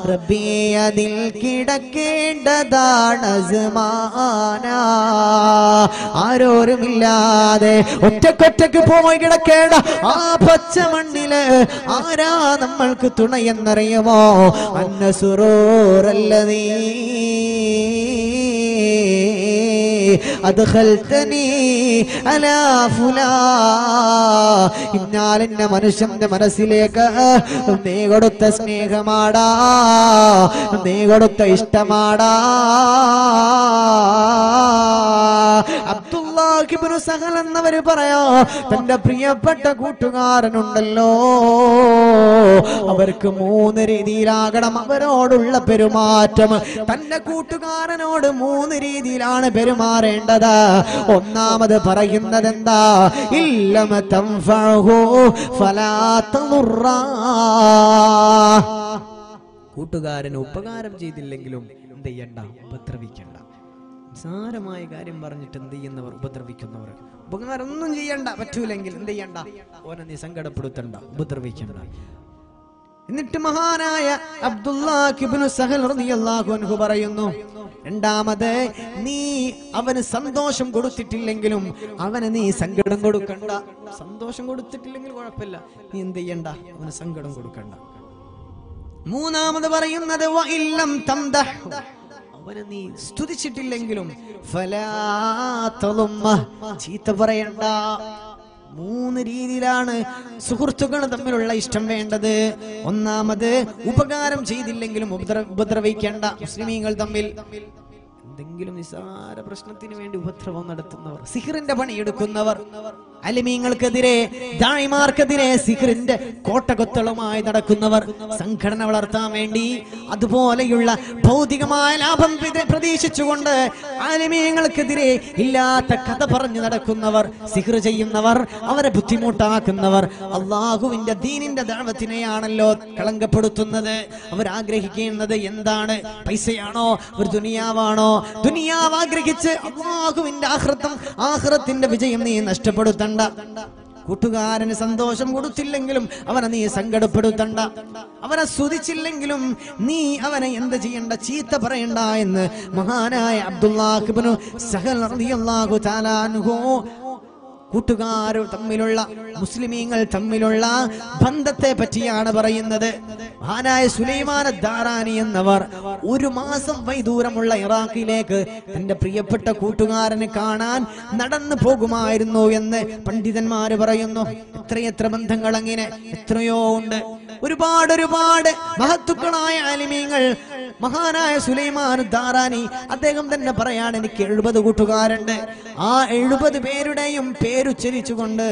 റബ്ബി, അതിൽ കിടക്കേണ്ടതാണ് അസ്മാന. ആരോരുമില്ലാതെ ഒറ്റക്കൊറ്റക്ക് പോയി കിടക്കേണ്ട ആ പച്ച മണ്ണില് ആരാ നമ്മൾക്ക് തുണയെന്നറിയുമോ? അന്ന സുറൂറല്ലദീ അദ്ഖൽതനീ അലാ ഫുലാൻ. ഇന്നാലെന്ന മനുഷ്യന്റെ മനസ്സിലേക്ക് നീ കൊടുത്ത സ്നേഹമാടാ, നീ കൊടുത്ത ഇഷ്ടമാടാ. അബ്ദുല്ലാഹ് ഇബ്നു സഹൽ എന്നവര് പറയാ, തന്റെ പ്രിയപ്പെട്ട കൂട്ടുകാരനുണ്ടല്ലോ, അവർക്ക് 3 രീതിയിലാകണം അവരോടുള്ള പെരുമാറ്റം. തന്റെ കൂട്ടുകാരനോട് 3 രീതിയിലാണ് പെരുമാറേണ്ടത്. ഒന്നാമത് പറയുന്നത് എന്താ? ഇല്ലമ തൻഫഉഹു ഫലാ തദുറ. കൂട്ടുകാരന് ഉപകാരം ചെയ്തില്ലെങ്കിലും എന്ത് ചെയ്യണ്ട, ഉപദ്രവിക്കണ്ട. നിസാരമായ കാര്യം പറഞ്ഞിട്ട് എന്ത് ചെയ്യുന്നവർ, ഉപദ്രവിക്കുന്നവർ. ഉപകാരം ഒന്നും ചെയ്യണ്ട, പറ്റൂലെങ്കിൽ എന്ത് ചെയ്യണ്ട, ഓനെ നീ സങ്കടപ്പെടുത്തണ്ട, ഉപദ്രവിക്കണ്ട. എന്നിട്ട് മഹാനായ അബ്ദുല്ലാഹ് ഇബ്നു സഹൽ റളിയല്ലാഹു അൻഹു പറയുന്നു, രണ്ടാമത്, നീ അവന് സന്തോഷം കൊടുത്തിട്ടില്ലെങ്കിലും അവന് നീ സങ്കടം കൊടുക്കണ്ട. സന്തോഷം കൊടുത്തിട്ടില്ലെങ്കിൽ കുഴപ്പമില്ല, നീ എന്ത് ചെയ്യണ്ട, അവന് സങ്കടം കൊടുക്കണ്ട. മൂന്നാമത് പറയുന്നത്, വഇല്ലം തംദഹ്, അവനെ നീ സ്തുതിച്ചിട്ടില്ലെങ്കിലും ഫലാ തളുമ്മ, ചീത്ത പറയണ്ട. 3 രീതിയിലാണ് സുഹൃത്തുക്കൾ തമ്മിലുള്ള ഇഷ്ടം വേണ്ടത്. ഒന്നാമത്, ഉപകാരം ചെയ്തില്ലെങ്കിലും ഉപദ്രവിക്കേണ്ട. മുസ്ലിമീങ്ങൾ തമ്മിൽ എന്തെങ്കിലും നിസാര പ്രശ്നത്തിന് വേണ്ടി ഉപദ്രവം നടത്തുന്നവർ, സിഹ്റിന്റെ പണിയെടുക്കുന്നവർ, അലിമീങ്ങൾക്കെതിരെ, ദായിമാർക്കെതിരെ സിഹ്റിന്റെ കോട്ടകൊത്തളുമായി നടക്കുന്നവർ, സംഘടന വളർത്താൻ വേണ്ടി അതുപോലെയുള്ള ഭൗതികമായ ലാഭം പ്രതീക്ഷിച്ചുകൊണ്ട് ആലിമീങ്ങൾക്കെതിരെ ഇല്ലാത്ത കഥ പറഞ്ഞു നടക്കുന്നവർ, സിഹ്ർ ചെയ്യുന്നവർ, അവരെ ബുദ്ധിമുട്ടാക്കുന്നവർ, അള്ളാഹുവിന്റെ ദീനിന്റെ ദഅവത്തിനെയാണല്ലോ കളങ്കപ്പെടുത്തുന്നത്. അവർ ആഗ്രഹിക്കുന്നത് എന്താണ്? പൈസയാണോ? ഒരു ദുനിയാവാണോ? ദുനിയാവ് ആഗ്രഹിച്ച് അല്ലാഹുവിന്റെ ആഖിറത്തിന്റെ വിജയം നീ നഷ്ടപ്പെടുത്തണ്ട. കൂട്ടുകാരന് സന്തോഷം കൊടുത്തില്ലെങ്കിലും അവനെ നീ സങ്കടപ്പെടുത്തണ്ട. അവനെ സ്തുതിച്ചില്ലെങ്കിലും നീ അവനെ എന്ത് ചെയ്യണ്ട, ചീത്ത പറയണ്ട എന്ന് മഹാനായ അബ്ദുല്ലാഹ് ഇബ്നു സഹൽ റളിയല്ലാഹു തആല അൻഹു കൂട്ടുകാർ തമ്മിലുള്ള, മുസ്ലിമീങ്ങൾ തമ്മിലുള്ള ബന്ധത്തെ പറ്റിയാണ് പറയുന്നത്. മഹാനായ സുലൈമാൻ അദ്ദാറാനി എന്നവർ 1 മാസം വൈദൂരമുള്ള ഇറാഖിലേക്ക് തന്റെ പ്രിയപ്പെട്ട കൂട്ടുകാരനെ കാണാൻ നടന്നു പോകുമായിരുന്നു എന്ന് പണ്ഡിതന്മാര് പറയുന്നു. എത്രയെത്ര ബന്ധങ്ങൾ അങ്ങനെ എത്രയോ ഉണ്ട്. ഒരുപാട് മഹത്തുക്കളായ ആലിമീങ്ങൾ. മഹാനായ സുലൈമാൻ അദ്ദാറാനി അദ്ദേഹം തന്നെ പറയാണ്, എനിക്ക് 70 കൂട്ടുകാരുണ്ട്. ആ 70 പേരുടെയും പേരുച്ചരിച്ചുകൊണ്ട്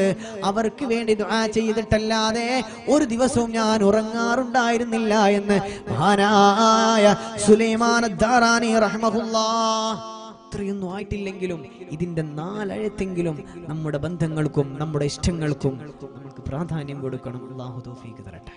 അവർക്ക് വേണ്ടി ദുആ ചെയ്തിട്ടല്ലാതെ ഒരു ദിവസവും ഞാൻ ഉറങ്ങാറുണ്ടായിരുന്നില്ല എന്ന് മഹാനായ സുലൈമാൻ അദ്ദാറാനി റഹ്മഹുല്ലാഹ്. ഇത്രയൊന്നും ആയിട്ടില്ലെങ്കിലും ഇതിന്റെ 4 അഴത്തെങ്കിലും നമ്മുടെ ബന്ധങ്ങൾക്കും നമ്മുടെ ഇഷ്ടങ്ങൾക്കും നമുക്ക് പ്രാധാന്യം കൊടുക്കണം. അല്ലാഹു തൗഫീഖ് തരട്ടെ.